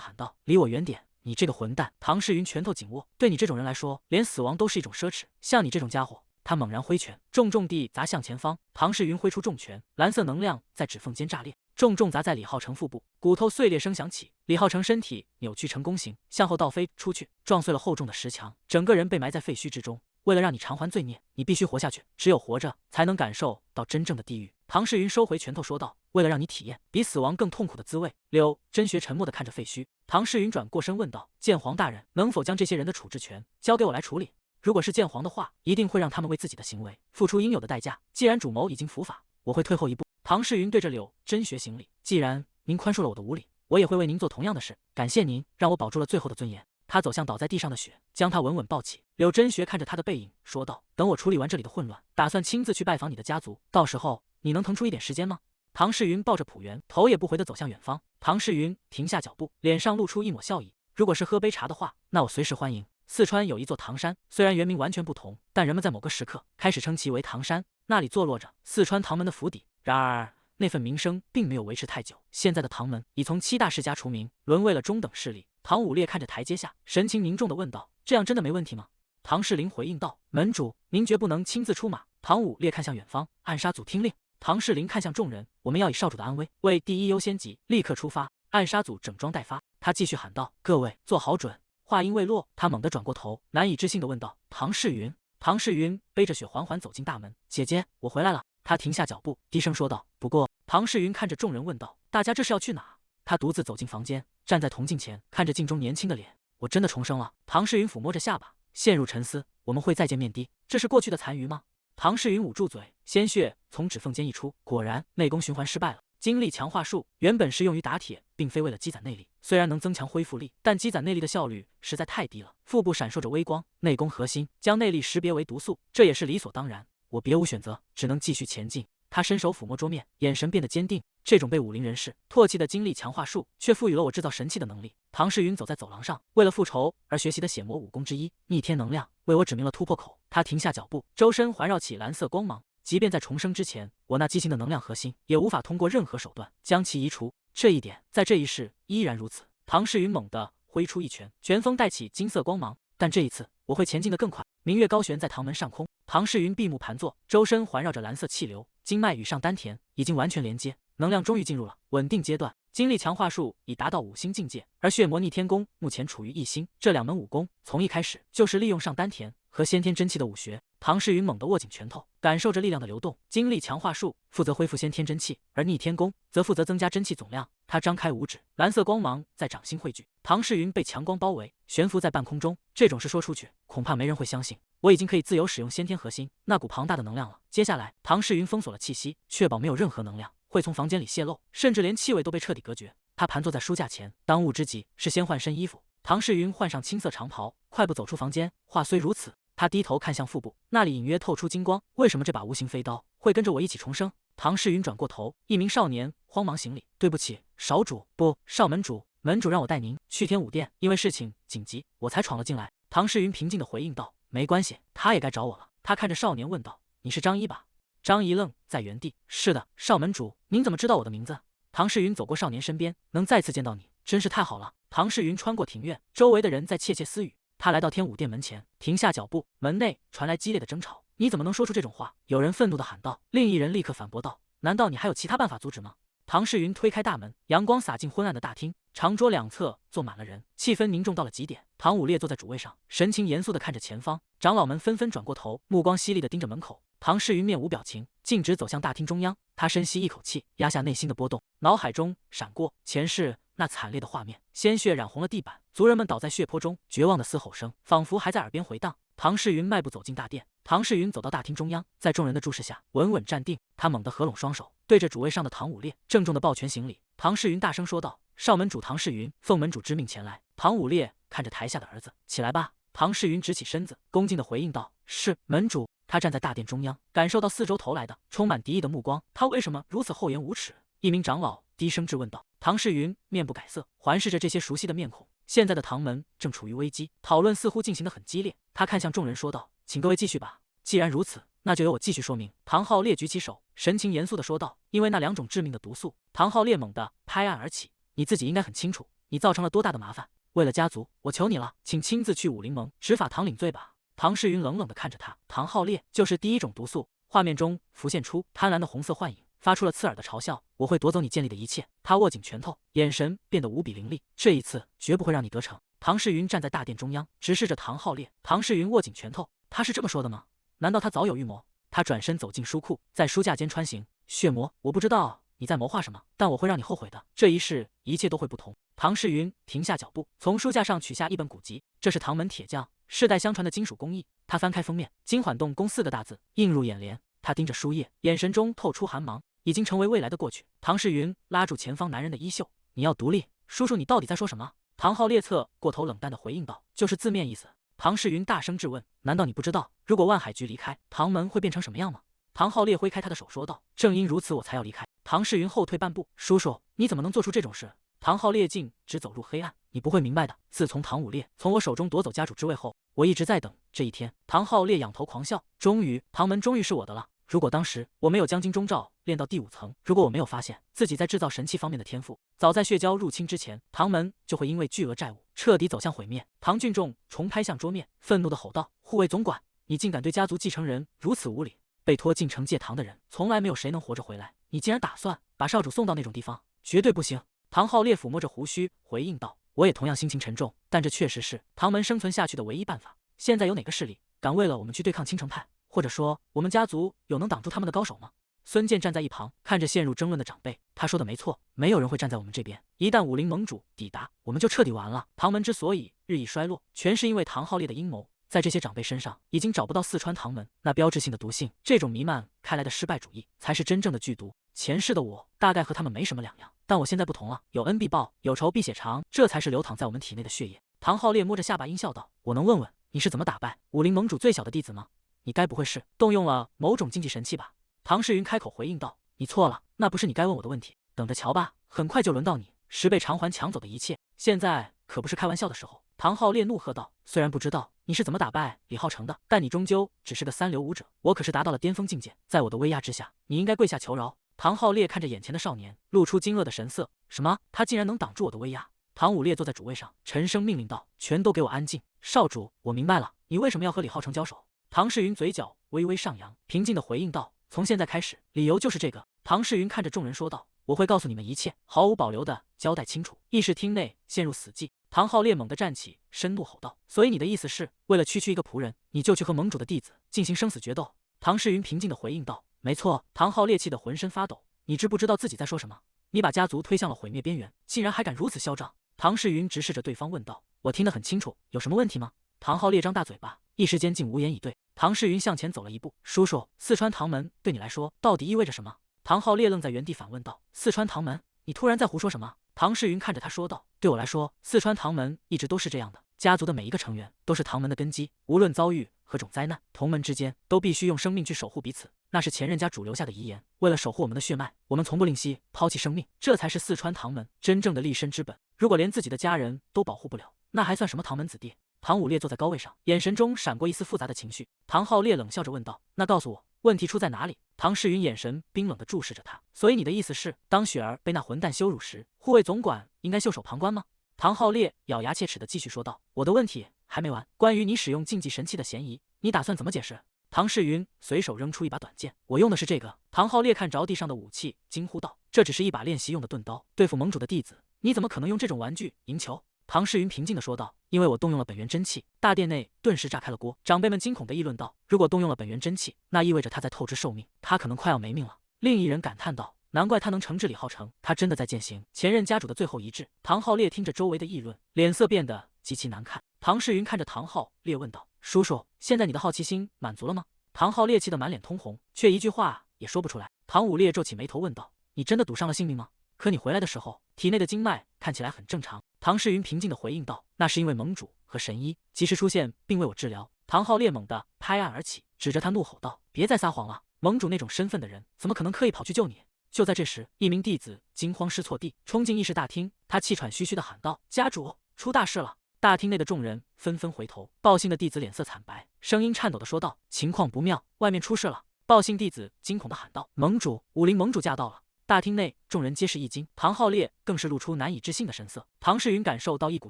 喊道：“離我遠點！你這個混蛋！”唐世雲拳頭緊握，對你這種人來說，連死亡都是一種奢侈。像你這種家伙，他猛然揮拳，重重地砸向前方。唐世雲揮出重拳，藍色能量在指縫間炸裂，重重砸在李浩成腹部，骨頭碎裂聲響起。李浩成身體扭曲成弓形，向後倒飛出去，撞碎了厚重的石牆，整個人被埋在廢墟之中。為了讓你償還罪孽，你必須活下去，只有活着才能感受到真正的地獄。唐世雲收回拳頭說道：“为了讓你體驗比死亡更痛苦的滋味。”柳真學沉默地看着廢墟。唐世雲轉過身問道：“劍皇大人，能否將這些人的處置權交給我來處理？如果是劍皇的話，一定會讓他們為自己的行為付出應有的代價。既然主謀已經伏法，我會退後一步。”唐世雲對着柳真學行禮：“既然您寬恕了我的無禮，我也會為您做同樣的事。感謝您，讓我保住了最後的尊嚴。”他走向倒在地上的雪，將他穩穩抱起。柳真學看着他的背影，說道：“等我處理完這裡的混亂，打算親自去拜訪你的家族。到時候你能騰出一點時間嗎？”唐世雲抱着朴元，頭也不回地走向遠方。唐世雲停下腳步，臉上露出一抹笑意：“如果是喝杯茶的話，那我隨時歡迎。”四川有一座唐山，雖然原名完全不同，但人們在某個時刻開始稱其為唐山。那裡坐落着四川唐門的府邸。然而那份名聲並沒有維持太久。現在的唐門已從7大世家除名，淪為了中等勢力。唐武烈看着台階下，神情凝重地問道：“這樣真的沒問題嗎？”唐世林回應道：“門主，您絕不能親自出馬。”唐武烈看向遠方，暗殺組聽令。唐世林看向眾人：“我們要以少主的安危為第一優先級，立刻出發。”暗殺組整裝待發。他繼續喊道：“各位做好準！”話音未落，他猛地轉過頭，難以置信地問道：“唐世雲？”唐世雲背着雪緩緩走進大門：“姐姐，我回來了。”他停下腳步，低聲說道：“不過……”唐世雲看着众人問道：“大家這是要去哪？”他獨自走進房間，站在銅鏡前，看着鏡中年輕的臉：“我真的重生了。”唐世雲撫摸着下巴，陷入沉思：“我們會再見面的？這是過去的殘餘嗎？”唐世雲捂住嘴，鮮血從指縫間溢出，果然內功循環失敗了。精力強化術原本是用於打鐵，並非為了積攢內力，雖然能增強恢復力，但積攢內力的效率實在太低了。腹部閃烁着微光，內功核心將內力識別為毒素，這也是理所當然。我別無選擇，只能繼續前進。他伸手撫摸桌面，眼神變得堅定。這種被武林人士唾棄的精力強化術，卻賦予了我制造神器的能力。唐世雲走在走廊上，為了復仇而學習的血魔武功之一逆天能量，為我指明了突破口。他停下腳步，周身環繞起藍色光芒。即便在重生之前，我那畸形的能量核心也無法通過任何手段將其移除。這一點在這一世依然如此。唐世雲猛地揮出一拳，拳鋒帶起金色光芒。但這一次，我會前進得更快。明月高懸在唐門上空，唐世雲閉目盤坐，周身環繞着藍色氣流，經脈與上丹田已經完全連接，能量終於進入了穩定階段。精力強化術已達到5星境界，而血魔逆天功目前處於1星。這兩門武功從一開始就是利用上丹田和先天真氣的武學。唐世雲猛地握緊拳頭，感受着力量的流動。精力強化術負責恢復先天真氣，而逆天功則負責增加真氣總量。他張開五指，藍色光芒在掌心匯聚。唐世雲被強光包圍，懸浮在半空中。這種事說出去，恐怕沒人會相信。我已經可以自由使用先天核心那股龐大的能量了。接下來，唐世雲封鎖了氣息，確保沒有任何能量會從房間裡洩漏，甚至連氣味都被徹底隔絕。他盤坐在書架前，當務之急是先換身衣服。唐世雲換上青色長袍，快步走出房間。話雖如此，他低頭看向腹部，那裡隱約透出金光。為什麼這把無形飛刀會跟着我一起重生？唐世雲轉過頭，一名少年慌忙行禮：“對不起，少主，不，少門主，門主讓我帶您去天武殿，因為事情緊急，我才闖了進來。”唐世雲平靜地回應道：“沒關係，他也該找我了。”他看着少年問道：“你是張一吧？”張一愣在原地：“是的，少門主，您怎麼知道我的名字？”唐世雲走過少年身邊：“能再次見到你，真是太好了。”唐世雲穿過庭院，周圍的人在竊竊私語。他來到天武殿門前，停下腳步，門內傳來激烈的爭吵：“你怎麼能說出這種話？”有人憤怒地喊道。另一人立刻反駁道：“難道你還有其他辦法阻止嗎？”唐世雲推開大門，陽光灑進昏暗的大廳，長桌兩側坐滿了人，氣氛凝重到了極點。唐武烈坐在主位上，神情嚴肅地看着前方，長老們紛紛轉過頭，目光犀利地盯着門口。唐世雲面無表情，徑直走向大廳中央。他深吸一口氣，壓下內心的波動，腦海中閃過前世那慘烈的畫面，鮮血染紅了地板，族人們倒在血泊中，絕望的嘶吼聲仿佛還在耳邊回蕩。唐世雲邁步走進大殿。唐世雲走到大廳中央，在眾人的注視下穩穩站定。他猛地合攏雙手，對着主位上的唐武烈鄭重地抱拳行禮。唐世雲大聲說道：“少門主唐世雲，奉門主之命前來。”唐武烈看着台下的兒子：“起來吧。”唐世雲直起身子，恭敬地回應道：“是，門主。”他站在大殿中央，感受到四周投來的充滿敌意的目光。他為什麼如此厚颜無恥？一名長老低聲質問道。唐世雲面不改色，環視着這些熟悉的面孔。現在的唐門正處於危機，討論似乎進行得很激烈。他看向眾人說道：“請各位繼續吧。”既然如此，那就由我繼續說明。唐浩烈舉起手，神情嚴肅地說道：“因為那2種致命的毒素。”唐浩烈猛地拍案而起：“你自己應該很清楚，你造成了多大的麻煩。為了家族，我求你了，請親自去武林盟執法堂領罪吧。”唐世雲冷冷地看着他：“唐浩烈就是第1種毒素。”畫面中浮現出貪婪的紅色幻影，發出了刺耳的嘲笑：“我會奪走你建立的一切。”他握緊拳頭，眼神變得無比凌厲：“這一次絕不會讓你得逞。”唐世雲站在大殿中央，直視着唐浩烈。唐世雲握緊拳頭：“他是這麼說的嗎？難道他早有預謀？”他轉身走進書庫，在書架間穿行。血魔，我不知道你在謀劃什麼，但我會讓你後悔的。這一世，一切都會不同。唐世雲停下腳步，從書架上取下一本古籍，這是唐門鐵匠世代相傳的金屬工藝。他翻開封面，金緩洞宮4個大字映入眼簾。他盯着書頁，眼神中透出寒芒。已經成為未來的過去。唐世雲拉住前方男人的衣袖：“你要獨立，叔叔，你到底在說什麼？”唐浩烈側過頭，冷淡地回應道：“就是字面意思。”唐世雲大聲質問：“難道你不知道，如果萬海局離開，唐門會變成什麼樣嗎？”唐浩烈揮開他的手說道：“正因如此，我才要離開。”唐世雲後退半步：“叔叔，你怎麼能做出這種事？”唐浩烈徑直走入黑暗：“你不會明白的。自從唐武烈從我手中奪走家主之位後，我一直在等這一天。”唐浩烈仰頭狂笑：“終於，唐門終於是我的了。如果當時我沒有將金鐘罩練到第5層，如果我沒有發現自己在制造神器方面的天賦，早在血蛟入侵之前，唐門就會因為巨額債務徹底走向毀滅。”唐俊仲重拍向桌面，憤怒地吼道：“護衛總管，你竟敢對家族繼承人如此無禮！被拖進懲戒堂的人，從來沒有誰能活着回來。你竟然打算把少主送到那種地方，絕對不行！”唐浩烈撫摸着鬍鬚回應道：“我也同樣心情沉重，但這確實是唐門生存下去的唯一辦法。現在有哪個勢力敢為了我們去對抗青城派？或者說，我們家族有能擋住他們的高手嗎？”孫健站在一旁，看着陷入爭論的長輩，他說的沒錯，沒有人會站在我們這邊。一旦武林盟主抵達，我們就徹底完了。唐門之所以日益衰落，全是因為唐浩烈的陰謀。在這些長輩身上，已經找不到四川唐門那標誌性的毒性，這種彌漫開來的失敗主義，才是真正的劇毒。前世的我大概和他們沒什麼兩樣，但我現在不同了，有恩必報，有仇必血償，這才是流淌在我們體內的血液。唐浩烈摸着下巴陰笑道：“我能問問你是怎麼打敗武林盟主最小的弟子嗎？你該不會是動用了某種禁忌神器吧？”唐世雲開口回應道：“你錯了，那不是你該問我的問題。等着瞧吧，很快就輪到你10倍償還搶走的一切。現在可不是開玩笑的时候。”唐浩烈怒喝道：“雖然不知道你是怎麼打敗李浩成的，但你終究只是個三流武者，我可是達到了巔峰境界，在我的威壓之下，你應該跪下求饒。”唐浩烈看着眼前的少年，露出驚愕的神色：“什麼？他竟然能擋住我的威壓？”唐武烈坐在主位上，沉聲命令道：“全都給我安靜！少主，我明白了，你為什麼要和李浩成交手？”唐世雲嘴角微微上揚，平靜地回應道：“從現在開始，理由就是這個。”唐世雲看着众人說道：“我會告訴你們一切，毫無保留地交代清楚。”議事廳內陷入死寂。唐浩烈猛地站起，深怒吼道：“所以你的意思是，為了區區一個僕人，你就去和盟主的弟子進行生死決鬥？”唐世雲平靜地回應道：“沒錯。”唐浩烈氣得渾身發抖：“你知不知道自己在說什麼？你把家族推向了毀滅邊緣，竟然還敢如此囂張！”唐世雲直視着對方問道：“我聽得很清楚，有什麼問題嗎？”唐浩烈張大嘴巴，一時間竟無言以對。唐世雲向前走了一步：“叔叔，四川唐門對你來說到底意味着什麼？”唐浩烈愣在原地反問道：“四川唐門？你突然在胡說什麼？”唐世雲看着他說道：“对我來說，四川唐門一直都是這樣的，家族的每一個成員都是唐門的根基，無論遭遇何種災難，同門之間都必須用生命去守護彼此，那是前任家主留下的遺言。為了守護我們的血脈，我們從不吝惜拋棄生命，這才是四川唐門真正的立身之本。如果連自己的家人都保護不了，那還算什麼唐門子弟？”唐武烈坐在高位上，眼神中閃過一絲複雜的情緒。唐浩烈冷笑着問道：“那告訴我，問題出在哪裡？”唐世雲眼神冰冷地注視着他：“所以你的意思是，當雪兒被那混蛋羞辱時，護衛總管應該袖手旁觀嗎？”唐浩烈咬牙切齒地繼續說道：“我的問題還沒完，關於你使用禁忌神器的嫌疑，你打算怎麼解釋？”唐世雲隨手扔出一把短劍：“我用的是這個。”唐浩烈看着地上的武器，驚呼道：“這只是一把練習用的盾刀，對付盟主的弟子，你怎麼可能用這種玩具贏球？”唐世雲平靜地說道：“因為我動用了本源真氣。”大殿內頓時炸開了鍋，長輩們驚恐地議論道：“如果動用了本源真氣，那意味着他在透支壽命，他可能快要沒命了。”另一人感嘆道：“難怪他能懲治李浩成，他真的在踐行前任家主的最後遺志。”唐浩烈聽着周圍的議論，臉色變得極其難看。唐世雲看着唐浩烈問道：“叔叔，現在你的好奇心滿足了嗎？”唐浩烈氣得滿臉通紅，卻一句話也說不出來。唐武烈皺起眉頭問道：“你真的賭上了性命嗎？可你回來的時候，體內的經脈看起來很正常。”唐世雲平靜地回應道：“那是因為盟主和神醫及時出現，並為我治療。”唐浩烈猛地拍案而起，指着他怒吼道：“別再撒謊了！盟主那種身份的人，怎麼可能刻意跑去救你？”就在這時，一名弟子驚慌失措地衝進議事大廳，他氣喘吁吁地喊道：“家主，出大事了！”大廳內的眾人紛紛回頭，報信的弟子臉色慘白，聲音顫抖地說道：“情況不妙，外面出事了！”報信弟子驚恐地喊道：“盟主，武林盟主驾到了！”大廳內众人皆是一驚，唐浩烈更是露出难以置信的神色。唐世云感受到一股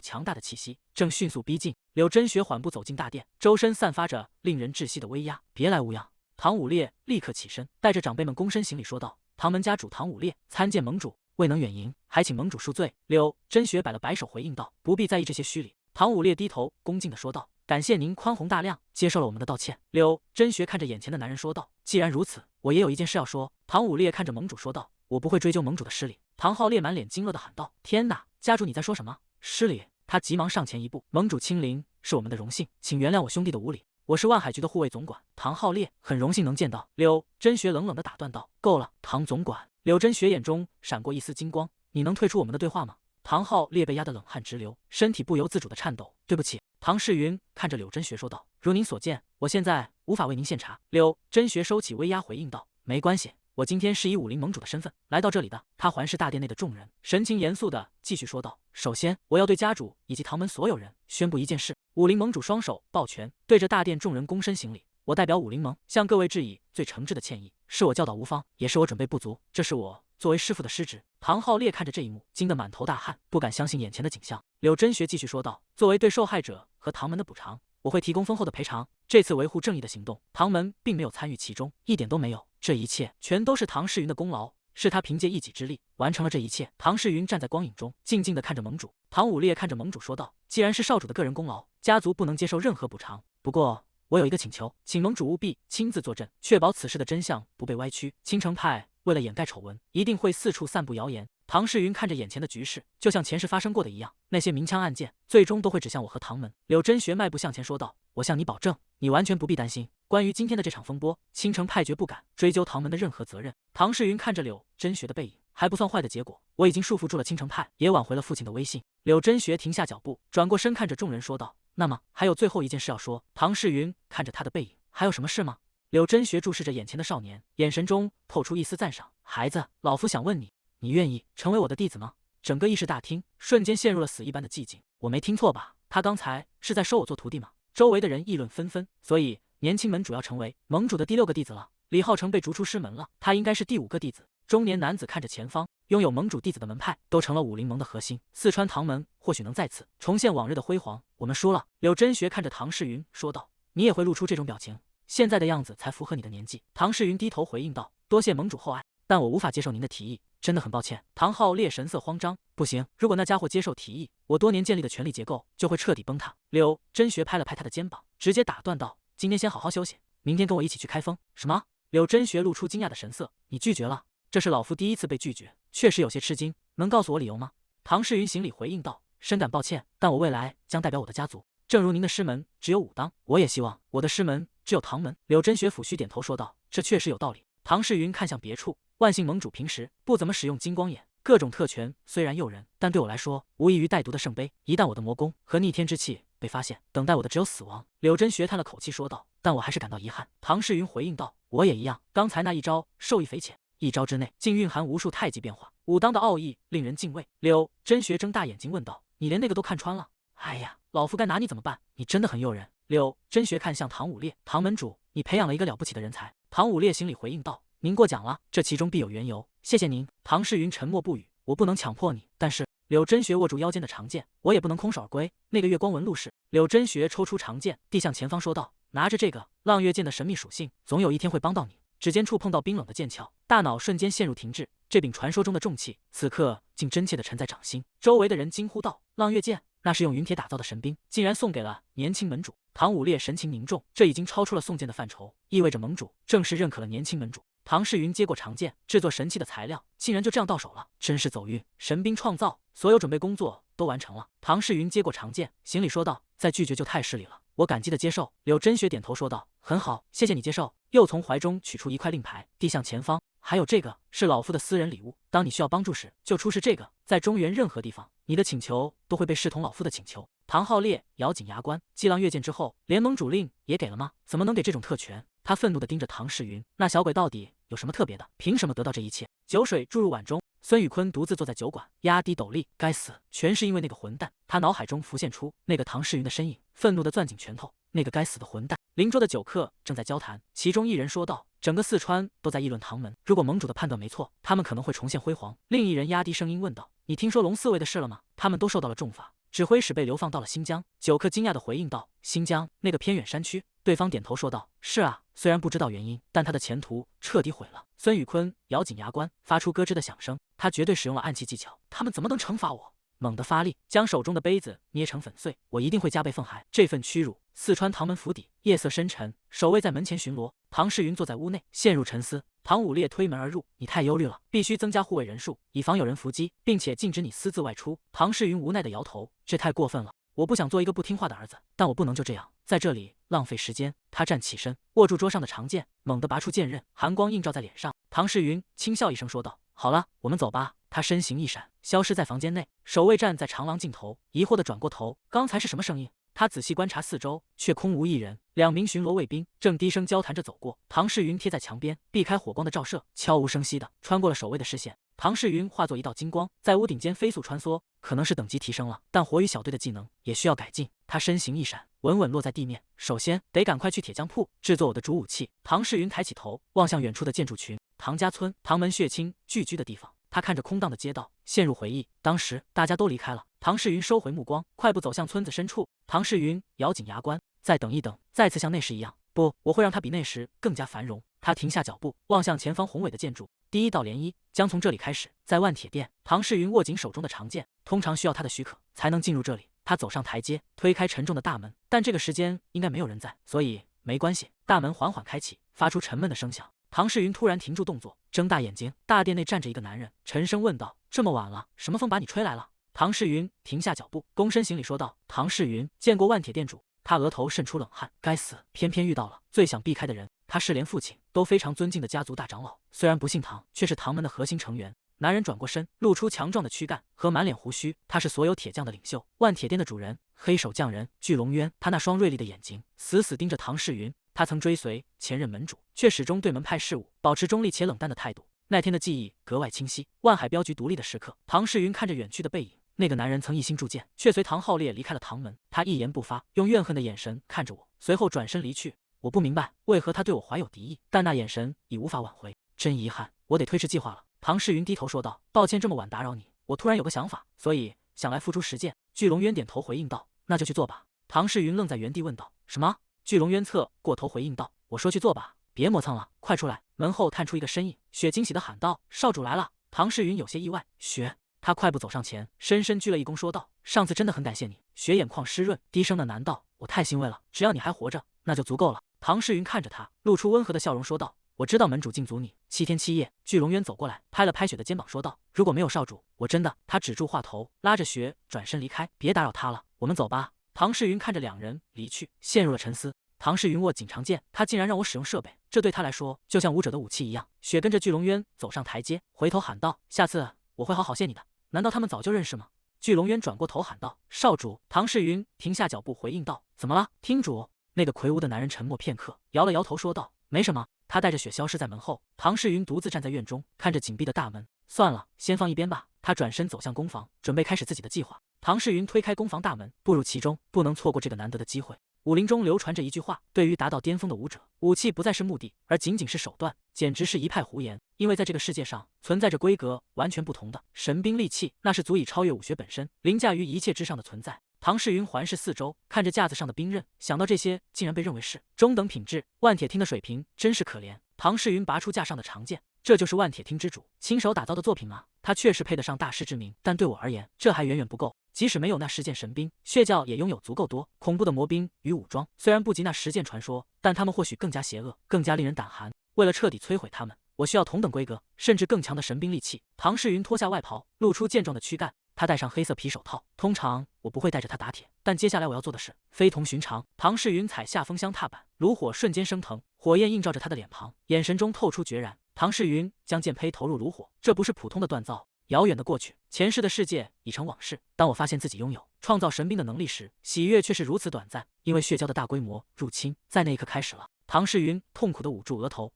强大的气息正迅速逼近，柳真雪缓步走进大殿，周身散發着令人窒息的威压。别来无恙！唐武烈立刻起身，带着长輩們躬身行禮說道：“唐门家主唐武烈參見盟主，未能遠迎，還請盟主恕罪。”柳真雪擺了擺手回應道：“不必在意這些虛禮。”唐武烈低頭恭敬地說道：“感謝您寬宏大量，接受了我們的道歉。”柳真雪看着眼前的男人說道：“既然如此，我也有一件事要說。”唐武烈看着盟主說道：“我不會追究盟主的失禮。”唐浩烈滿臉驚愕地喊道：“天哪，家主你在說什麼？失禮？”他急忙上前一步：“盟主親臨是我們的榮幸，請原諒我兄弟的無禮。我是萬海局的護衛總管唐浩烈，很榮幸能見到。”柳真雪冷冷地打斷道：“夠了，唐總管！”柳真雪眼中閃過一絲金光：“你能退出我們的對話嗎？”唐浩烈被壓得冷汗直流，身體不由自主地顫抖。“对不起。”唐世云看着柳真雪說道：“如您所見，我現在無法為您獻茶。”柳真雪收起威壓回應道：“沒關係，我今天是以武林盟主的身份來到這裡的。”他環視大殿內的眾人，神情嚴肅地繼續說道：“首先，我要對家主以及唐門所有人宣布一件事。”武林盟主雙手抱拳，对着大殿眾人躬身行禮：“我代表武林盟向各位致以最誠摯的歉意，是我教導無方，也是我準備不足，這是我作為師父的失職。”唐浩烈看着這一幕，驚得滿頭大汗，不敢相信眼前的景象。柳真雪繼續說道：“作為對受害者和唐門的補償，我會提供豐厚的賠償。這次維護正義的行動，唐門並沒有參與其中，一點都沒有。這一切全都是唐世云的功勞，是他憑借一己之力完成了這一切。”唐世云站在光影中，靜靜地看着盟主。唐武烈看着盟主說道：“既然是少主的個人功勞，家族不能接受任何補償。不過，我有一個請求，請盟主務必親自坐鎮，確保此事的真相不被歪曲。青城派為了掩蓋醜聞，一定會四處散布謠言。”唐世云看着眼前的局勢，就像前世發生過的一樣，那些明槍暗箭最終都會指向我和唐門。柳真雪邁步向前說道：“我向你保證，你完全不必擔心。關於今天的這場風波，青城派絕不敢追究唐門的任何責任。”唐世云看着柳真雪的背影，還不算壞的結果，我已經束縛住了青城派，也挽回了父親的威信。柳真雪停下腳步，轉過身看着眾人說道：“那麼還有最後一件事要說。”唐世云看着他的背影，還有什麼事嗎？柳真雪注視着眼前的少年，眼神中透出一絲讚賞：“孩子，老夫想問你，你願意成為我的弟子吗？”整個议事大廳瞬間陷入了死一般的寂靜。我沒聽錯吧？他剛才是在收我做徒弟嗎？周圍的人議論紛紛。所以年輕門主要成為盟主的第6個弟子了。李浩成被逐出師門了，他應該是第5個弟子。中年男子看着前方，擁有盟主弟子的门派都成了武林盟的核心。四川唐門或許能再次重現往日的輝煌。我們輸了。柳真雪看着唐世云說道：“你也會露出這種表情？現在的樣子才符合你的年紀。”唐世云低頭回應道：“多謝盟主厚愛，但我無法接受您的提議，真的很抱歉。”唐浩烈神色慌張：“不行，如果那家伙接受提議，我多年建立的權力結構就會徹底崩塌。”柳真雪拍了拍他的肩膀，直接打斷道：“今天先好好休息，明天跟我一起去開封。”什麼？柳真雪露出驚訝的神色：“你拒絕了？這是老夫第一次被拒絕，確實有些吃驚，能告訴我理由嗎？”唐世云行禮回應道：“深感抱歉，但我未來將代表我的家族。正如您的師門只有武當，我也希望我的師門只有唐門。”柳真雪撫鬚點頭說道：“這確實有道理。”唐世云看向別處：“萬幸盟主平時不怎麼使用金光眼，各種特權雖然誘人，但對我來說無異於帶毒的聖杯。一旦我的魔功和逆天之氣被發現，等待我的只有死亡。”柳真雪嘆了口氣說道：“但我還是感到遺憾。”唐世云回應道：“我也一樣。剛才那一招受益匪淺，一招之內竟蘊含無數太極變化，武當的奧義令人敬畏。”柳真雪睜大眼睛問道：“你連那個都看穿了？哎呀，老夫該拿你怎麼辦？你真的很誘人。”柳真雪看向唐武烈：“唐門主，你培養了一個了不起的人才。”唐武烈行禮回應道：“您過獎了，這其中必有緣由，謝謝您。”唐世云沉默不語：“我不能強迫你，但是……”柳真雪握住腰間的長劍：“我也不能空手而歸。那個月光紋路是……”柳真雪抽出長劍，遞向前方說道：“拿着這個浪月劍的神秘屬性，總有一天會幫到你。”指尖觸碰到冰冷的劍鞘，大腦瞬間陷入停滯。這柄傳說中的重器，此刻竟真切地沉在掌心。周圍的人驚呼道：“浪月劍，那是用雲鐵打造的神兵，竟然送給了年輕門主！”唐武烈神情凝重，這已經超出了送劍的範疇，意味着盟主正式認可了年輕門主。唐世云接過長劍，制作神器的材料竟然就這樣到手了，真是走運！神兵創造，所有準備工作都完成了。唐世云接過長劍，行禮說道：“再拒絕就太失禮了，我感激地接受。”柳真雪點頭說道：“很好，謝謝你接受。”又從懷中取出一塊令牌，遞向前方：“還有這個是老夫的私人禮物，當你需要幫助時，就出示這個。在中原任何地方，你的請求都會被視同老夫的請求。”唐浩烈咬緊牙關，繼浪月劍之後，連盟主令也給了嗎？怎麼能給這種特權？他憤怒地盯着唐世云，那小鬼到底有什麼特別的？憑什麼得到這一切？酒水注入碗中，孫宇坤獨自坐在酒館，壓低斗笠。該死，全是因為那個混蛋！他腦海中浮現出那個唐世云的身影，憤怒地攥緊拳頭。那個該死的混蛋！鄰桌的酒客正在交談，其中一人說道：“整個四川都在議論唐門，如果盟主的判斷沒錯，他們可能會重現輝煌。”另一人壓低聲音問道：“你聽說龍四衛的事了嗎？他們都受到了重罰，指揮使被流放到了新疆。”酒客驚訝地回應道：“新疆那個偏遠山區？”對方點頭說道：“是啊，雖然不知道原因，但他的前途徹底毀了。”孫宇坤咬緊牙關，發出咯吱的響聲，他絕對使用了暗器技巧，他們怎麼能懲罰我？猛地發力，將手中的杯子捏成粉碎。我一定會加倍奉還這份屈辱。四川唐门府邸，夜色深沉，守衛在門前巡邏。唐世雲坐在屋內，陷入沉思。唐武烈推門而入：“你太憂慮了，必須增加護衛人數，以防有人伏擊，並且禁止你私自外出。”唐世雲無奈地搖頭：“這太過分了，我不想做一個不聽話的兒子，但我不能就這樣在這裡浪費時間。”他站起身，握住桌上的長劍，猛地拔出劍刃，寒光映照在臉上。唐世雲輕笑一聲說道：“好了，我們走吧。”他身形一閃，消失在房間內。守衛站在長廊盡頭，疑惑地轉過頭：“剛才是什麼聲音？”他仔細觀察四周，卻空無一人。2名巡邏衛兵正低聲交談着走過。唐世雲貼在牆邊，避開火光的照射，悄無聲息地穿過了守衛的視線。唐世雲化作一道金光，在屋頂間飛速穿梭。可能是等級提升了，但火羽小队的技能也需要改進。他身形一閃，穩穩落在地面。首先得趕快去鐵匠鋪制作我的主武器。唐世雲抬起頭，望向遠處的建築群，唐家村，唐門血親聚居的地方。他看着空蕩的街道，陷入回憶。當時大家都離開了。唐世雲收回目光，快步走向村子深處。唐世雲咬緊牙關，再等一等，再次像那時一樣。不，我會讓他比那時更加繁榮。他停下腳步，望向前方宏偉的建築。第一道漣漪將從這裡開始，在萬鐵殿。唐世雲握緊手中的長劍，通常需要他的許可才能進入這裡。他走上台階，推開沉重的大門，但這個時間應該沒有人在，所以沒關係。大門緩緩開啟，發出沉悶的聲響。唐世雲突然停住動作，睜大眼睛。大殿內站着一個男人，沉聲問道：“這麼晚了，什麼風把你吹來了？”唐世雲停下腳步，躬身行禮說道：“唐世雲見過萬鐵殿主。”他額頭滲出冷汗，該死，偏偏遇到了最想避開的人。他是連父親都非常尊敬的家族大長老，雖然不姓唐，卻是唐門的核心成員。男人轉過身，露出強壯的軀幹和滿臉鬍鬚。他是所有鐵匠的領袖，萬鐵殿的主人，黑手匠人巨龍淵。他那雙銳利的眼睛死死盯着唐世雲。他曾追隨前任門主，卻始終對門派事務保持中立且冷淡的態度。那天的記憶格外清晰。萬海鏢局獨立的時刻，唐世雲看着遠去的背影。那個男人曾一心鑄劍，卻隨唐浩烈離開了唐門。他一言不發，用怨恨的眼神看着我，隨後轉身離去。我不明白為何他對我懷有敵意，但那眼神已無法挽回。真遺憾，我得推遲計劃了。唐世雲低頭說道：“抱歉這麼晚打擾你，我突然有個想法，所以想來付出實踐。”巨龍淵點頭回應道：“那就去做吧。”唐世雲愣在原地問道：“什麼？”巨龍淵側過頭回應道：“我說去做吧，別磨蹭了，快出來。”門後探出一個身影，雪驚喜地喊道：“少主來了！”唐世雲有些意外，雪。他快步走上前，深深鞠了一躬，說道：“上次真的很感謝你。”雪眼眶濕潤，低聲的喃道：“我太欣慰了，只要你還活着，那就足夠了。”唐世雲看着他，露出溫和的笑容，說道：“我知道門主禁足你7天7夜。”巨龍淵走過來，拍了拍雪的肩膀，說道：“如果沒有少主，我真的……”他止住話頭，拉着雪轉身離開。“別打擾他了，我們走吧。”唐世雲看着兩人離去，陷入了沉思。唐世雲握緊長劍，他竟然讓我使用設備，這對他來說就像武者的武器一樣。雪跟着巨龍淵走上台階，回頭喊道：“下次我會好好謝你的。”難道他們早就認識嗎？巨龍淵轉過頭喊道：“少主！”唐世雲停下腳步回應道：“怎麼了，廳主？”那個魁梧的男人沉默片刻，搖了搖頭說道：“沒什麼。”他帶着雪消失在門後。唐世雲獨自站在院中，看着緊閉的大門。算了，先放一邊吧。他轉身走向工房，準備開始自己的計劃。唐世雲推開工房大門，步入其中，不能錯過這個難得的機會。武林中流傳着一句話，對於達到巔峰的武者，武器不再是目的，而僅僅是手段，簡直是一派胡言。因為在這個世界上存在着規格完全不同的神兵利器，那是足以超越武學本身，凌駕於一切之上的存在。唐世雲環視四周，看着架子上的兵刃，想到這些竟然被認為是中等品質，萬鐵廳的水平真是可憐。唐世雲拔出架上的長劍，這就是萬鐵廳之主親手打造的作品嗎？他確實配得上大師之名，但對我而言，這還遠遠不夠。即使沒有那10件神兵，血教也擁有足夠多恐怖的魔兵與武裝，雖然不及那10件傳說，但他們或許更加邪惡，更加令人膽寒。為了徹底摧毀他們，我需要同等規格甚至更強的神兵利器。唐世雲脫下外袍，露出健壯的軀幹，他戴上黑色皮手套。通常我不會帶着他打鐵，但接下來我要做的事非同尋常。唐世雲踩下風箱踏板，爐火瞬間升騰，火焰映照着他的臉龐，眼神中透出決然。唐世雲將劍胚投入爐火，這不是普通的鍛造。遙遠的過去，前世的世界已成往事。當我發現自己擁有創造神兵的能力時，喜悅卻是如此短暫。因為血蛟的大規模入侵，在那一刻開始了。唐世雲痛苦地捂住額頭。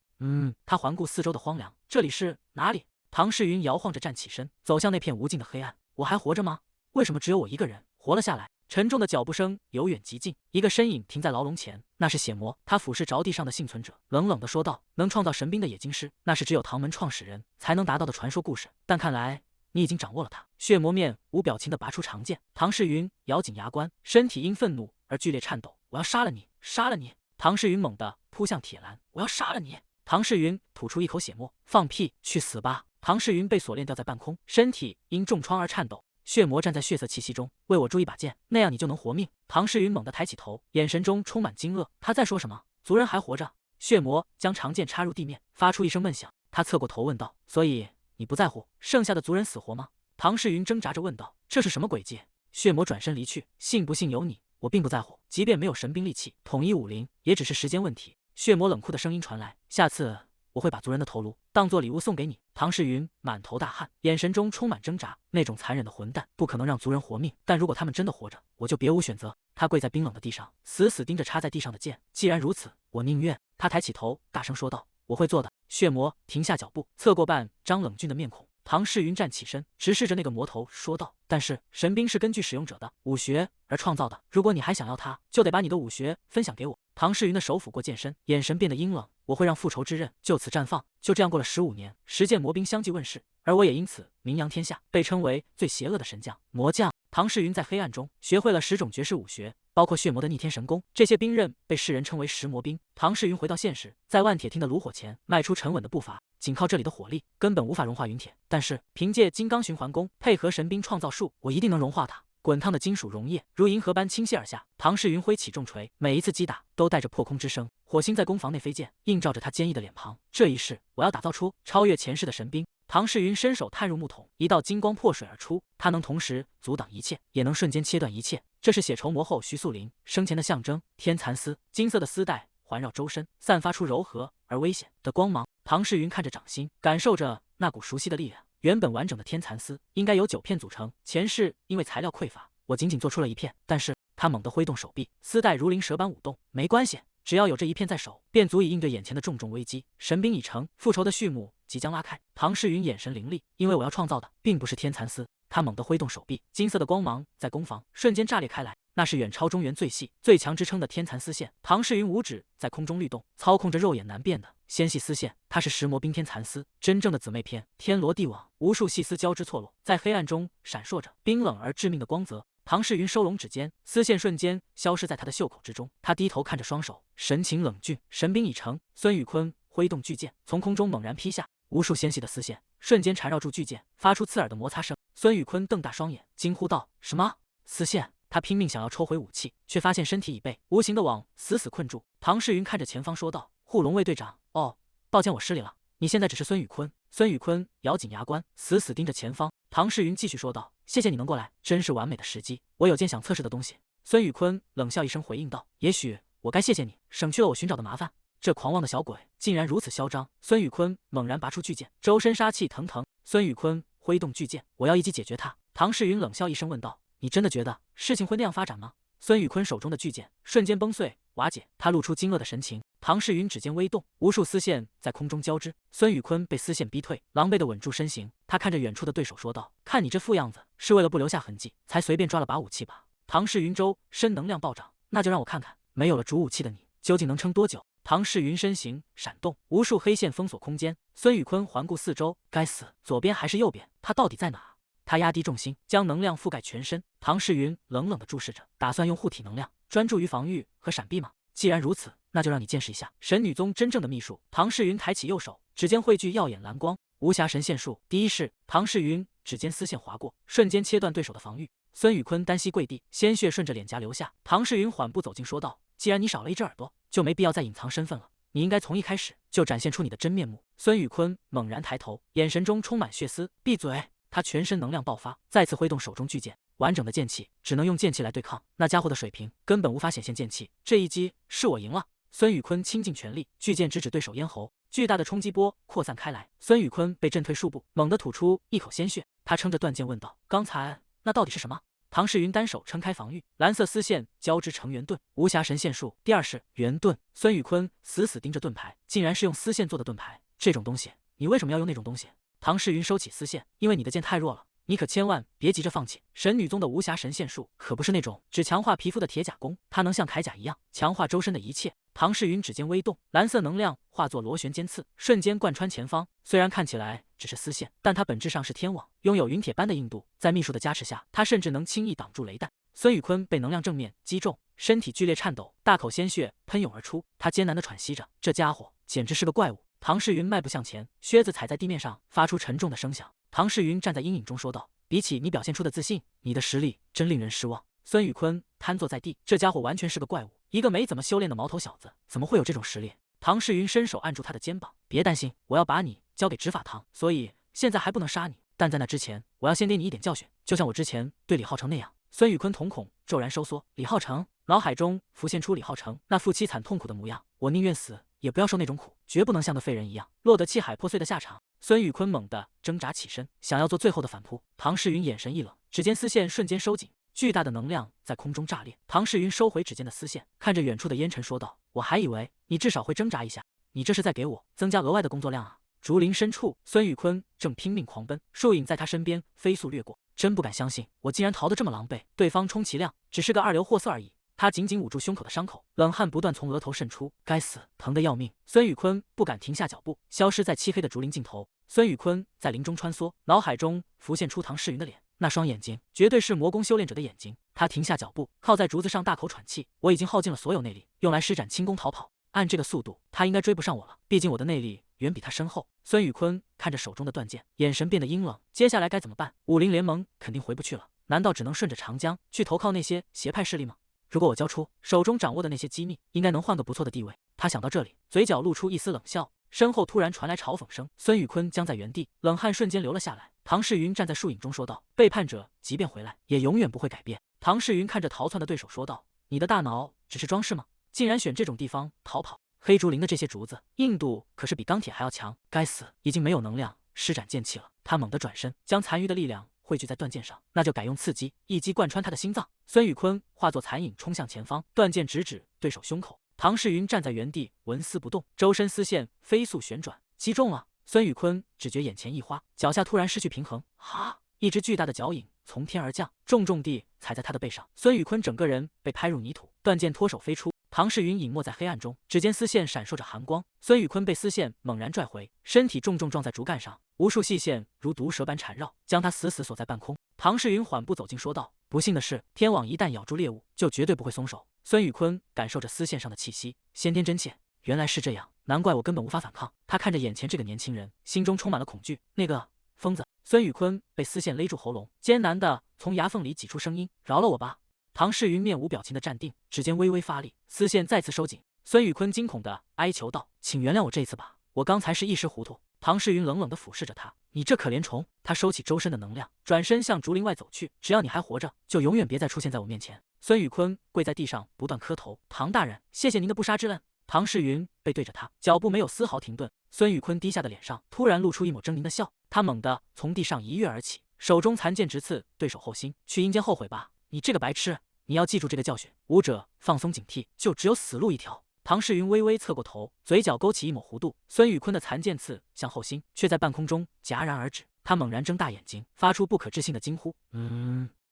他環顧四周的荒涼，這裡是哪裡？唐世雲搖晃着站起身，走向那片無盡的黑暗。我還活着嗎？為什麼只有我一個人活了下來？沉重的腳步聲由遠及近，一個身影停在牢籠前，那是血魔。他俯視着地上的幸存者，冷冷地說道：“能創造神兵的冶金師，那是只有唐門創始人才能達到的傳說故事。但看來你已經掌握了它。”血魔面无表情地拔出长劍。唐世云咬緊牙關，身體因憤怒而剧烈顫抖。“我要殺了你，殺了你！”唐世云猛地撲向鐵欄。“我要殺了你！”唐世云吐出一口血沫。“放屁，去死吧！”唐世云被锁链吊在半空，身體因重創而顫抖。血魔站在血色氣息中，“为我铸一把劍，那樣你就能活命。”唐世云猛地抬起頭，眼神中充滿驚愕。他在說什麼？族人還活着？血魔將長劍插入地面，發出一聲悶響。他側過頭問道：“所以你不在乎剩下的族人死活嗎？”唐世云掙扎着問道：“這是什麼詭計？”血魔轉身離去，“信不信由你，我並不在乎。即便沒有神兵利器統一武林，也只是時間問題。”血魔冷酷的聲音傳來：“下次我會把族人的頭顱當作禮物送給你。”唐世云滿頭大汗，眼神中充滿掙扎。那種殘忍的混蛋不可能讓族人活命，但如果他們真的活着，我就別無選擇。他跪在冰冷的地上，死死盯着插在地上的劍。“既然如此，我寧願……”他抬起頭，大聲說道：“我會做的。”血魔停下腳步，側過半張冷峻的面孔。唐世云站起身，直視着那個魔頭，說道：“但是神兵是根據使用者的武學而創造的，如果你還想要它，就得把你的武學分享給我。”唐世云的手撫過劍身，眼神變得陰冷。“我會讓復仇之刃就此綻放。”就這樣過了15年，10件魔兵相繼問世，而我也因此名揚天下，被稱為最邪惡的神將魔將。唐世云在黑暗中學會了10種絕世武學，包括血魔的逆天神功。這些兵刃被世人稱為10魔兵。唐世云回到现實，在萬鐵廳的爐火前邁出沉穩的步伐，僅靠這裡的火力根本無法融化隕鐵，但是憑借金剛循環功配合神兵創造術，我一定能融化它。滾燙的金屬溶液如銀河般傾瀉而下，唐世云揮起重錘，每一次擊打都帶着破空之聲，火星在攻防內飛濺，映照着他堅毅的臉龐。這一世，我要打造出超越前世的神兵。唐世云伸手探入木桶，一道金光破水而出，他能同時阻擋一切，也能瞬間切斷一切。這是血仇魔後徐素林生前的象徵——天蠶絲。金色的絲帶環繞周身，散發出柔和而危險的光芒。唐世云看着掌心，感受着那股熟悉的力量。原本完整的天蠶絲應該由9片組成，前世因為材料匱乏，我僅僅做出了1片。但是他猛地揮動手臂，絲帶如靈蛇般舞動。沒關係，只要有這1片在手，便足以應對眼前的重重危機。神兵已成，復仇的序幕即將拉開。唐世云眼神凌厲，因為我要創造的並不是天蠶絲。他猛地揮動手臂，金色的光芒在攻防瞬間炸裂開來，那是遠超中原最細最強之稱的天蠶絲線。唐世云五指在空中律動，操控着肉眼難辨的纖細絲線。它是10魔兵天蠶絲，真正的姊妹篇，天羅地網，無數細絲交織錯落，在黑暗中閃爍着冰冷而致命的光澤。唐世云收攏指尖，絲線瞬間消失在他的袖口之中。他低頭看着雙手，神情冷峻。神兵已成，孫宇坤揮動巨劍，從空中猛然劈下，無數纖細的絲線瞬間纏繞住巨劍，發出刺耳的摩擦聲。孫宇坤瞪大雙眼，驚呼道：“什麼絲線？”他拼命想要抽回武器，卻發現身體已被無形的網死死困住。唐世云看着前方說道：“護龍衛隊長，哦，抱歉，我失禮了。你現在只是孫宇坤。”孫宇坤咬緊牙關，死死盯着前方。唐世云繼續說道：“謝謝你能過來，真是完美的時機。我有件想測試的東西。”孫宇坤冷笑一聲回應道：“也許我該謝謝你，省去了我尋找的麻煩。”這狂妄的小鬼竟然如此囂張！孫宇坤猛然拔出巨劍，周身殺氣騰騰。孫宇坤揮動巨劍，我要一擊解決他。唐世云冷笑一聲問道：“你真的覺得事情會那樣發展嗎？”孫宇坤手中的巨劍瞬間崩碎瓦解，他露出驚愕的神情。唐世云指尖微動，無數絲線在空中交織。孫宇坤被絲線逼退，狼狽地穩住身形。他看着遠處的對手說道：“看你這副樣子，是為了不留下痕跡，才隨便抓了把武器吧？”唐世云周身能量暴漲，那就讓我看看，沒有了主武器的你究竟能撐多久。唐世云身形閃動，無數黑線封鎖空間。孫宇坤環顧四周，該死，左邊還是右邊？他到底在哪？他壓低重心，將能量覆蓋全身。唐世云冷冷地注視着，打算用護體能量專注於防禦和閃避嗎？既然如此，那就讓你見識一下神女宗真正的秘術。唐世云抬起右手，指尖匯聚耀眼藍光，無暇神線術第一式。唐世云指尖絲線劃過，瞬間切斷對手的防禦。孫宇坤單膝跪地，鮮血順着臉頰流下。唐世云緩步走近，說道：“既然你少了一隻耳朵，就沒必要再隱藏身份了。你應該從一開始就展現出你的真面目。”孫宇坤猛然抬頭，眼神中充滿血絲。閉嘴！他全身能量爆發，再次揮動手中巨劍。完整的劍氣只能用劍氣來對抗，那家伙的水平根本無法顯現劍氣。這一擊是我贏了。孫宇坤傾盡全力，巨劍直指對手咽喉，巨大的衝擊波擴散開來。孫宇坤被震退數步，猛地吐出一口鮮血。他撐着斷劍問道：“剛才那到底是什麼？”唐世云單手撐開防禦，藍色絲線交織成圓盾，無暇神線術第二式圓盾。孫宇坤死死盯着盾牌，竟然是用絲線做的盾牌。這種東西，你為什麼要用那種東西？唐世云收起絲線，因為你的劍太弱了，你可千萬別急着放棄。神女宗的無暇神仙術可不是那種只強化皮膚的鐵甲功，它能像鎧甲一樣強化周身的一切。唐詩雲指尖微動，藍色能量化作螺旋尖刺，瞬間貫穿前方。虽然看起來只是絲線，但它本質上是天網，擁有雲鐵般的硬度。在秘術的加持下，它甚至能輕易擋住雷彈。孫宇坤被能量正面擊中，身體劇烈顫抖，大口鮮血噴湧而出。他艱難地喘息着，這家伙簡直是個怪物。唐詩雲邁步向前，靴子踩在地面上，發出沉重的聲響。唐詩雲站在陰影中說道：“比起你表現出的自信，你的實力真令人失望。”孫宇坤癱坐在地，這家伙完全是個怪物，一個沒怎麼修煉的毛頭小子，怎麼會有這種實力？唐詩雲伸手按住他的肩膀：“別擔心，我要把你交給執法堂，所以現在還不能殺你，但在那之前，我要先給你一點教訓，就像我之前對李浩成那樣。”孫宇坤瞳孔驟然收縮，李浩成，腦海中浮現出李浩成那副淒慘痛苦的模樣。我寧願死，也不要受那種苦，絕不能像個廢人一樣，落得氣海破碎的下場。孫宇坤猛地掙扎起身，想要做最後的反撲。唐詩雲眼神一冷，指尖絲線瞬間收緊，巨大的能量在空中炸裂。唐詩雲收回指尖的絲線，看着遠處的煙塵說道：“我還以為你至少會掙扎一下，你這是在給我增加額外的工作量啊！”竹林深處，孫宇坤正拼命狂奔，樹影在他身邊飛速掠過。真不敢相信，我竟然逃得這麼狼狽。對方充其量只是個二流貨色而已。他緊緊捂住胸口的傷口，冷汗不斷從額頭滲出。該死，疼得要命！孫宇坤不敢停下腳步，消失在漆黑的竹林盡頭。孫宇坤在林中穿梭，腦海中浮現出唐詩雲的臉，那雙眼睛絕對是魔宮修煉者的眼睛。他停下腳步，靠在竹子上大口喘氣。我已經耗盡了所有內力，用來施展輕功逃跑。按這個速度，他應該追不上我了。畢竟我的內力遠比他深厚。孫宇坤看着手中的斷劍，眼神變得陰冷。接下來該怎麼辦？武林聯盟肯定回不去了，難道只能順着長江去投靠那些邪派勢力嗎？如果我交出手中掌握的那些機密，應該能換個不錯的地位。他想到這裡，嘴角露出一絲冷笑，身後突然傳來嘲諷聲。孫宇坤僵在原地，冷汗瞬間流了下來。唐詩雲站在樹影中說道：“背叛者即便回來，也永遠不會改变。”唐詩雲看着逃竄的對手說道：“你的大腦只是裝飾嗎？竟然選這種地方逃跑！黑竹林的這些竹子硬度可是比鋼鐵還要強。該死，已經沒有能量施展劍氣了。”他猛地轉身，將殘餘的力量匯聚在斷劍上，那就改用刺擊，一擊貫穿他的心臟。孫宇坤化作殘影衝向前方，斷劍直指對手胸口。唐詩雲站在原地紋絲不動，周身絲線飛速旋轉，擊中了。孫宇坤只覺眼前一花，腳下突然失去平衡，哈！一隻巨大的腳影從天而降，重重地踩在他的背上。孫宇坤整個人被拍入泥土，斷劍脫手飛出。唐詩雲隱沒在黑暗中，指尖絲線閃爍着寒光。孫宇坤被絲線猛然拽回，身體重重撞在竹竿上，無數細線如毒蛇般纏繞，將他死死鎖在半空。唐詩雲緩步走近，說道：“不幸的是，天網一旦咬住獵物，就絕對不會鬆手。”孫宇坤感受着絲線上的氣息，先天真切，原來是這樣，難怪我根本無法反抗。他看着眼前這個年輕人，心中充滿了恐懼。那個瘋子！孫宇坤被絲線勒住喉嚨，艱難地從牙縫裡擠出聲音：“饒了我吧！”唐詩雲面無表情的站定，指尖微微發力，絲線再次收緊。孫宇坤驚恐地哀求道：“請原諒我這一次吧，我剛才是一時糊塗。”唐詩雲冷冷地俯視着他：“你這可憐蟲！”他收起周身的能量，轉身向竹林外走去。只要你還活着，就永遠別再出現在我面前。孫宇坤跪在地上不斷磕頭：“唐大人，謝謝您的不殺之恩。”唐詩雲背對着他，腳步沒有絲毫停頓。孫宇坤低下的臉上突然露出一抹猙獰的笑，他猛地從地上一躍而起，手中殘劍直刺對手後心：“去陰間後悔吧，你這個白痴！你要記住這個教訓，武者放鬆警惕，就只有死路一條。”唐詩雲微微側過頭，嘴角勾起一抹弧度。孫宇坤的殘劍刺向後心，卻在半空中戛然而止。他猛然睜大眼睛，發出不可置信的驚呼：“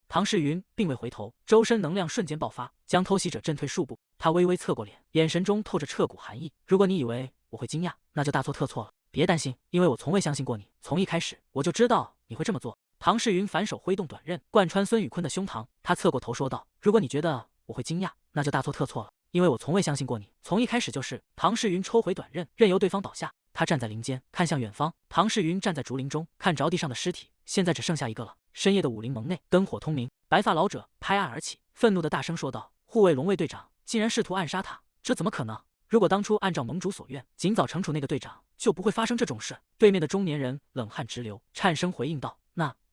唐詩雲並未回頭，周身能量瞬間爆發，將偷襲者震退數步。他微微側過臉，眼神中透着徹骨寒意：“如果你以為我會驚訝，那就大錯特錯了。別擔心，因為我從未相信過你，從一開始我就知道你會這麼做。”唐詩雲反手揮動短刃，貫穿孫宇坤的胸膛。他側過頭說道：“如果你覺得我會驚訝，那就大錯特錯了，因為我從未相信過你，從一開始就是。”唐詩雲抽回短刃，任由對方倒下。他站在林間，看向遠方。唐詩雲站在竹林中，看着地上的屍體，現在只剩下一個了。深夜的武林盟內，燈火通明。白髮老者拍案而起，憤怒的大聲說道：“護衛龍衛隊長竟然試圖暗殺他，這怎麼可能？如果當初按照盟主所願，盡早懲處那個隊長，就不會發生這種事。”對面的中年人冷汗直流，顫聲回應道：“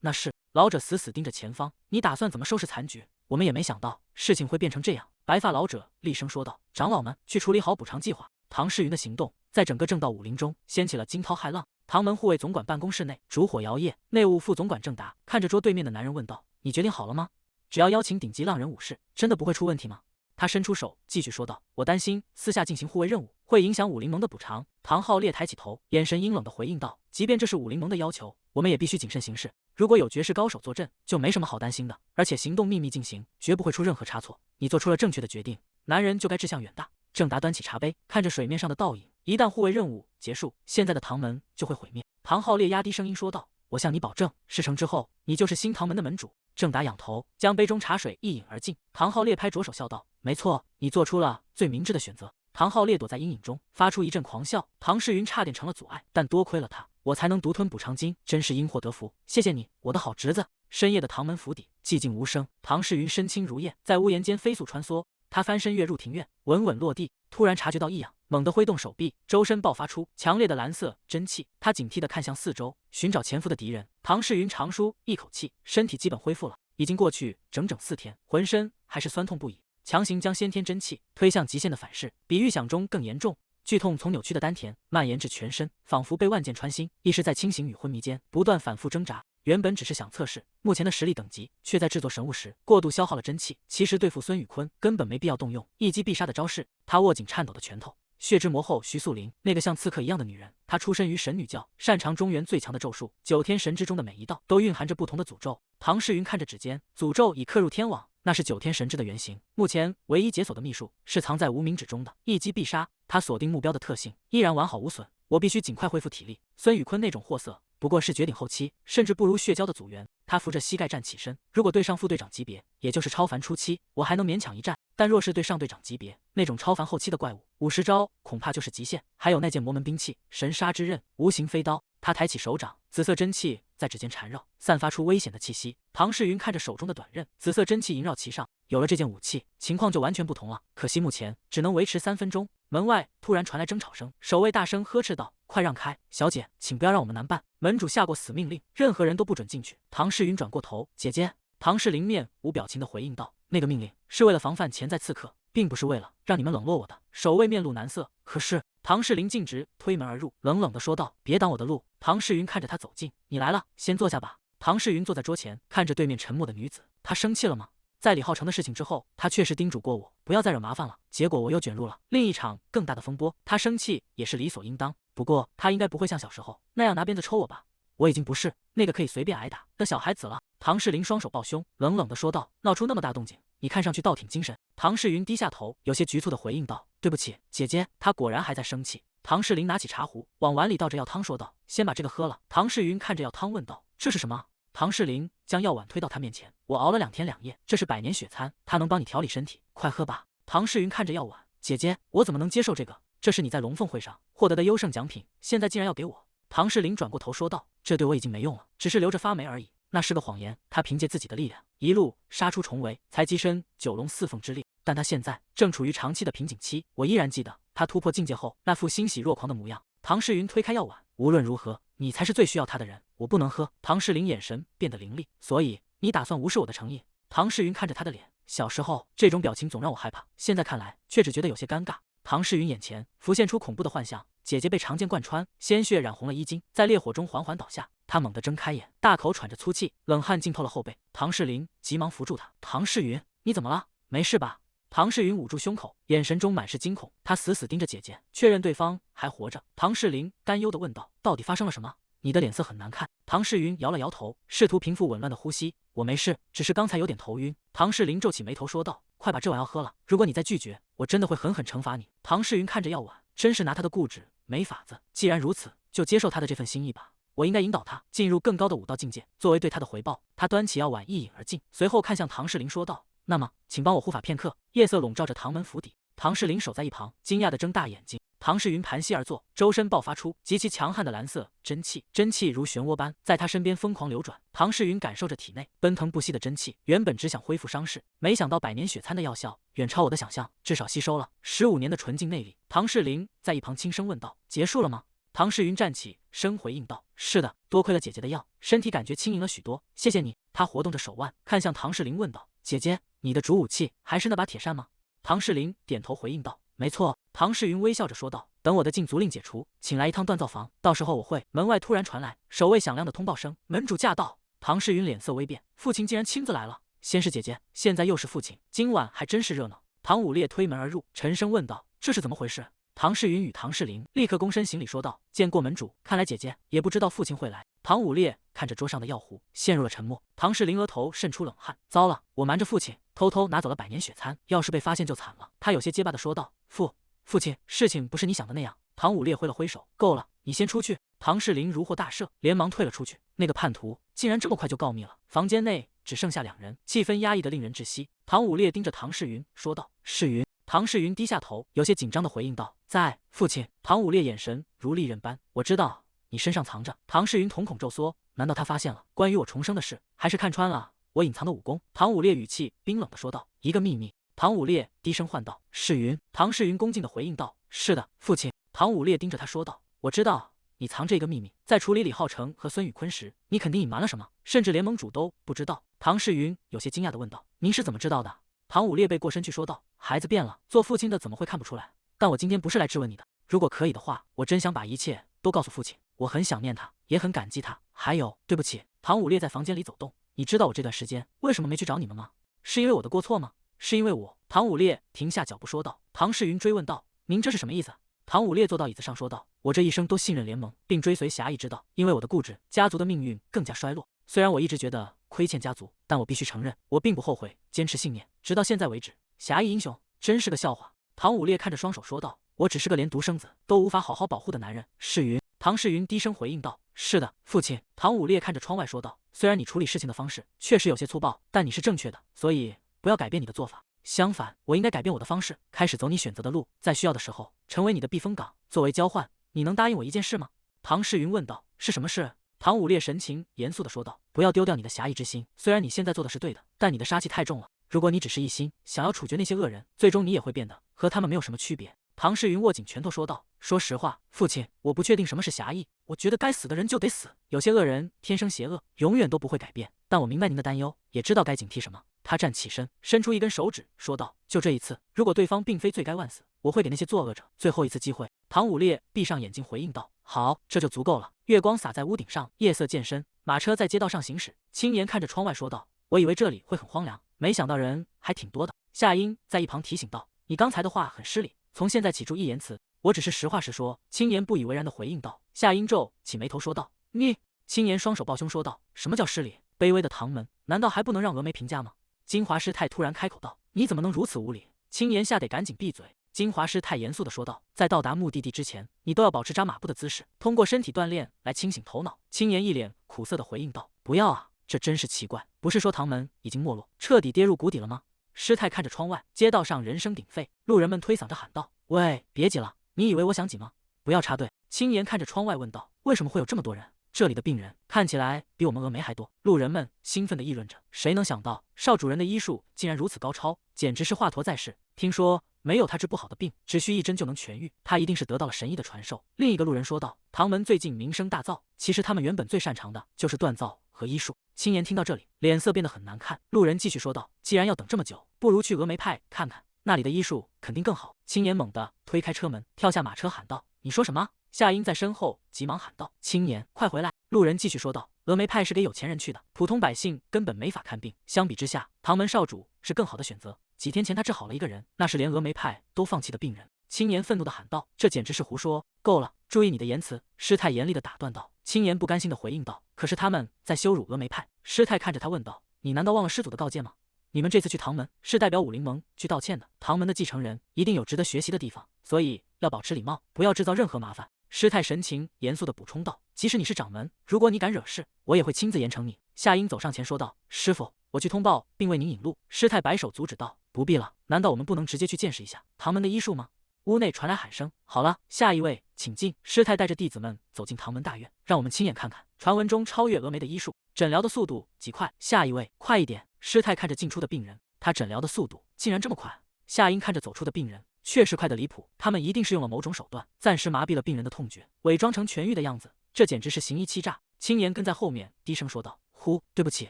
那是。”老者死死盯着前方：“你打算怎麼收拾殘局？我們也沒想到事情會變成這樣。”白髮老者厲聲說道：“長老們去處理好補償計劃。”唐詩雲的行動在整個正道武林中掀起了驚濤駭浪。唐門護衛總管辦公室內，燭火搖曳，內務副總管鄭達看着桌對面的男人問道：“你決定好了嗎？只要邀請頂級浪人武士，真的不會出問題嗎？”他伸出手繼續說道：“我擔心私下進行護衛任務會影響武林盟的補償。”唐昊烈抬起頭，眼神陰冷地回應道：“即便這是武林盟的要求，我們也必須謹慎行事。如果有絕世高手坐鎮，就沒什麼好擔心的。而且行動秘密進行，絕不會出任何差錯。你做出了正確的決定，男人就該志向遠大。正達端起茶杯，看着水面上的倒影。一旦護衛任務結束，現在的唐門就會毀滅。唐浩烈壓低聲音說道：“我向你保證，事成之後，你就是新唐門的門主。”正達仰頭，將杯中茶水一飲而盡。唐浩烈拍着手笑道：“沒錯，你做出了最明智的選擇。”唐浩烈躲在陰影中，發出一陣狂笑。唐世雲差點成了阻礙，但多虧了他，我才能獨吞補償金，真是因禍得福。謝謝你，我的好侄子。深夜的唐門府邸，寂靜無聲。唐世雲身輕如燕，在屋檐間飛速穿梭。他翻身躍入庭院，穩穩落地，突然察覺到異樣，猛地揮動手臂，周身爆發出強烈的藍色真氣。他警惕地看向四周，尋找潛伏的敵人。唐世雲長舒一口氣，身體基本恢復了。已經過去整整4天，渾身還是酸痛不已。強行將先天真氣推向極限的反噬，比預想中更嚴重。劇痛從扭曲的丹田蔓延至全身，仿佛被萬箭穿心。意識在清醒與昏迷間不斷反覆掙扎。原本只是想測試目前的實力等級，卻在制作神物時過度消耗了真氣。其實對付孫宇坤根本沒必要動用一擊必殺的招式。他握緊顫抖的拳頭。血之魔後徐素玲，那個像刺客一樣的女人，她出身於神女教，擅長中原最強的咒術，9天神之中的每一道都蘊含着不同的詛咒。唐世雲看着指尖，詛咒已刻入天網，那是9天神之的原型。目前唯一解鎖的秘術是藏在无名指中的一擊必杀。他鎖定目標的特性依然完好無損，我必須盡快恢復體力。孫宇坤那種貨色不過是絕頂後期，甚至不如血蛟的組員。他扶着膝蓋站起身，如果對上副隊長級別，也就是超凡初期，我還能勉強一戰。但若是對上队長級別那種超凡後期的怪物，50招恐怕就是極限。還有那件魔門兵器神殺之刃，無形飛刀。他抬起手掌，紫色真氣在指尖纏繞，散發出危險的氣息。唐世雲看着手中的短刃，紫色真氣縈繞其上。有了這件武器，情況就完全不同了。可惜目前只能維持3分鐘。門外突然傳來爭吵聲，守衛大聲呵斥道：“快讓開！小姐，請不要讓我們難辦。門主下過死命令，任何人都不准進去。”唐世雲轉過頭：“姐姐。”唐世林面無表情地回應道：“那個命令是為了防範潛在刺客，並不是為了讓你們冷落我的。”守衛面露難色。可是唐世林徑直推門而入，冷冷地說道：“別擋我的路。”唐世雲看着他走近：“你來了，先坐下吧。”唐世雲坐在桌前，看着对面沉默的女子，他生氣了嗎？在李浩成的事情之後，他確實叮囑過我不要再惹麻煩了，結果我又捲入了另一場更大的風波。他生氣也是理所應當，不過他應該不會像小時候那樣拿鞭子抽我吧？我已經不是那個可以隨便挨打的小孩子了。唐世林雙手抱胸，冷冷地說道：“鬧出那麼大動靜，你看上去倒挺精神。”唐世雲低下頭，有些局促地回應道：“对不起，姐姐。”他果然還在生氣。唐世林拿起茶壺，往碗裡倒着药湯，說道：“先把這個喝了。”唐世雲看着藥湯問道：“這是什麼？”唐世林將藥碗推到他面前：“我熬了2天2夜，這是100年血餐，它能幫你調理身體，快喝吧。”唐世雲看着藥碗：“姐姐，我怎麼能接受這個？這是你在龍鳳會上獲得的優勝獎品，現在竟然要給我？”唐世林轉過頭說道：“這對我已經沒用了，只是留着發霉而已。那是個謊言。他憑借自己的力量，一路殺出重圍，才躋身9龍4鳳之列。但他現在正處於長期的瓶頸期。我依然記得他突破境界後那副欣喜若狂的模樣。”唐世雲推開藥碗：“無論如何，你才是最需要他的人，我不能喝。”唐世林眼神變得凌厲：“所以你打算无視我的誠意？”唐世雲看着他的臉，小時候這種表情總讓我害怕，現在看來卻只覺得有些尷尬。唐世雲眼前浮現出恐怖的幻象，姐姐被長劍貫穿，鮮血染紅了衣襟，在烈火中緩緩倒下。他猛地睜開眼，大口喘着粗氣，冷汗浸透了後背。唐世林急忙扶住他：“唐世雲，你怎麼了？沒事吧？”唐世雲捂住胸口，眼神中滿是驚恐。他死死盯着姐姐，確認對方還活着。唐世林擔憂地問道：“到底發生了什麼？你的臉色很難看。”唐世雲搖了搖頭，試圖平復紊亂的呼吸：“我沒事，只是剛才有點頭暈。”唐世林皺起眉頭說道：“快把這碗藥喝了，如果你再拒絕，我真的會狠狠懲罰你。”唐世雲看着藥碗，真是拿他的固執沒法子。既然如此，就接受他的這份心意吧。我應該引導他進入更高的武道境界，作為對他的回報。他端起藥碗一飲而盡，隨後看向唐世林說道：“那麼，請幫我護法片刻。”夜色籠罩着唐門府邸，唐世林守在一旁，驚訝地睜大眼睛。唐世雲盤膝而坐，周身爆發出極其強悍的藍色真氣，真氣如漩渦般在他身邊瘋狂流轉。唐世雲感受着體內奔騰不息的真氣，原本只想恢復傷勢，沒想到100年血餐的藥效遠超我的想象，至少吸收了15年的純淨內力。唐世林在一旁輕聲問道：“結束了嗎？”唐世雲站起身回應道：“是的，多虧了姐姐的藥，身體感覺輕盈了許多，謝謝你。”他活動着手腕，看向唐世林問道：“姐姐，你的主武器還是那把鐵扇嗎？”唐世林點頭回應道：“沒錯。”唐世雲微笑着說道：“等我的禁足令解除，請來一趟鍛造房，到時候我會……”門外突然傳來守衛響亮的通報聲：“門主駕到！”唐世雲臉色微變，父親竟然親自來了，先是姐姐，現在又是父親，今晚還真是熱鬧。唐武烈推門而入，沉聲問道：“這是怎麼回事？”唐世雲與唐世林立刻躬身行禮說道：“見過門主，看來姐姐也不知道父親會來。”唐武烈看着桌上的藥壶，陷入了沉默。唐世林額頭滲出冷汗，糟了，我瞞着父親，偷偷拿走了百年血餐，要是被发现就慘了。他有些結巴的說道：“父親，事情不是你想的那樣。”唐武烈揮了揮手：“夠了，你先出去。”唐世林如获大赦，連忙退了出去。那個叛徒竟然这麼快就告密了。房間內只剩下2人，氣氛壓抑得令人窒息。唐武烈盯着唐世云說道：“世云。”唐世云低下頭，有些緊張地回應道：“在，父親。”唐武烈眼神如利刃般：“我知道你身上藏着。”唐世云瞳孔骤縮，難道他發現了關於我重生的事，還是看穿了我隱藏的武功？唐武烈語氣冰冷地說道：“一個秘密。”唐武烈低聲喚道：“世云。”唐世云恭敬地回應道：“是的，父親。”唐武烈盯着他說道：“我知道你藏着一個秘密，在處理李浩成和孫宇坤時，你肯定隱瞞了什麼，甚至連盟主都不知道。”唐世云有些驚訝地問道：“您是怎麼知道的？”唐武烈背過身去說道：“孩子變了，做父親的怎麼會看不出來？但我今天不是來質問你的，如果可以的話，我真想把一切都告訴父親。我很想念他，也很感激他。還有，對不起。”唐武烈在房間裡走動。“你知道我這段時間為什麼沒去找你們嗎？是因為我的過錯嗎？是因為我……”唐武烈停下腳步說道。唐世云追問道：“您這是什麼意思？”唐武烈坐到椅子上說道：“我這一生都信任聯盟，並追隨俠義之道，因為我的固執，家族的命運更加衰落。雖然我一直覺得虧欠家族，但我必須承認，我並不後悔堅持信念，直到現在為止。俠義英雄真是個笑話。”唐武烈看着雙手說道：“我只是個連獨生子都無法好好保護的男人。”世云。唐世云低聲回應道：“是的，父親。”唐武烈看着窗外說道：“雖然你處理事情的方式確實有些粗暴，但你是正確的，所以不要改變你的做法。相反，我應該改變我的方式，開始走你選擇的路，在需要的時候成為你的避風港。作為交換，你能答應我一件事嗎？”唐世云問道。“是什麼事？”唐武烈神情嚴肅地說道：“不要丟掉你的俠義之心。雖然你現在做的是對的，但你的殺氣太重了。如果你只是一心想要處決那些惡人，最終你也會變得和他們沒有什麼區別。”唐世云握緊拳頭說道：“說實話，父親，我不確定什麼是俠義。我覺得該死的人就得死，有些惡人天生邪惡，永遠都不會改變。但我明白您的擔憂，也知道該警惕什麼。”他站起身，伸出一根手指，說道：“就這一次，如果對方並非罪該萬死，我會給那些作惡者最後一次機會。”唐武烈閉上眼睛回應道：“好，這就足夠了。”月光灑在屋頂上，夜色漸深，馬車在街道上行駛。青年看着窗外說道：“我以為這裡會很荒涼，沒想到人還挺多的。”夏英在一旁提醒道：“你剛才的話很失禮，從現在起注意言辭。”“我只是實話實說。”青年不以為然地回應道。夏英皺起眉頭說道：“你……”青年雙手抱胸說道：“什麼叫失禮？卑微的唐門，難道還不能讓峨眉評價嗎？”金華師太突然開口道：“你怎麼能如此無禮？”青年嚇得趕緊閉嘴。金華師太嚴肅地說道：“在到達目的地之前，你都要保持扎馬步的姿勢，通過身體鍛鍊來清醒頭腦。”青年一臉苦澀地回應道：“不要啊，這真是奇怪。不是說唐門已經沒落，徹底跌入谷底了嗎？”師太看着窗外，街道上人聲鼎沸，路人們推搡着喊道：“喂，別擠了，你以為我想擠嗎？不要插隊。”青年看着窗外問道：“為什麼會有這麼多人？這裡的病人看起來比我們峨眉還多。”路人們興奮地議論着，誰能想到少主人的醫術竟然如此高超，簡直是華佗在世。聽說沒有他治不好的病，只需一針就能痊癒，他一定是得到了神醫的傳授。另一個路人說道：“唐門最近名聲大噪，其實他們原本最擅長的就是鍛造和醫術。”青年聽到這裡，臉色變得很難看。路人繼續說道：“既然要等這麼久，不如去峨眉派看看，那裡的醫術肯定更好。”青年猛地推開車門，跳下馬車喊道：“你說什麼？”夏英在身後急忙喊道：“青年，快回來！”路人繼續說道：“峨眉派是給有錢人去的，普通百姓根本沒法看病。相比之下，唐門少主是更好的選擇。幾天前他治好了一個人，那是連峨眉派都放棄的病人。”青年憤怒地喊道：“這簡直是胡說！夠了，注意你的言辭！”師太嚴厲地打斷道。青年不甘心地回應道：“可是他們在羞辱峨眉派。”師太看着他問道：“你難道忘了師祖的告誡嗎？你們這次去唐門是代表武林盟去道歉的，唐門的繼承人一定有值得學習的地方，所以要保持禮貌，不要制造任何麻煩。”師太神情嚴肅地補充道：“即使你是掌門，如果你敢惹事，我也會親自嚴懲你。”夏英走上前說道：“師傅，我去通報並為您引路。”師太擺手阻止道：“不必了，難道我們不能直接去見識一下唐門的醫術嗎？”屋內傳來喊聲：“好了，下一位，請進。”師太帶着弟子們走進唐門大院，讓我們親眼看看傳聞中超越峨眉的醫術，診療的速度極快。下一位，快一點！師太看着進出的病人，他診療的速度竟然這麼快。夏英看着走出的病人，確實快得離譜，他們一定是用了某種手段，暫時麻痹了病人的痛覺，偽裝成痊癒的樣子，這簡直是行醫欺詐。青年跟在後面低聲說道：“呼，對不起。”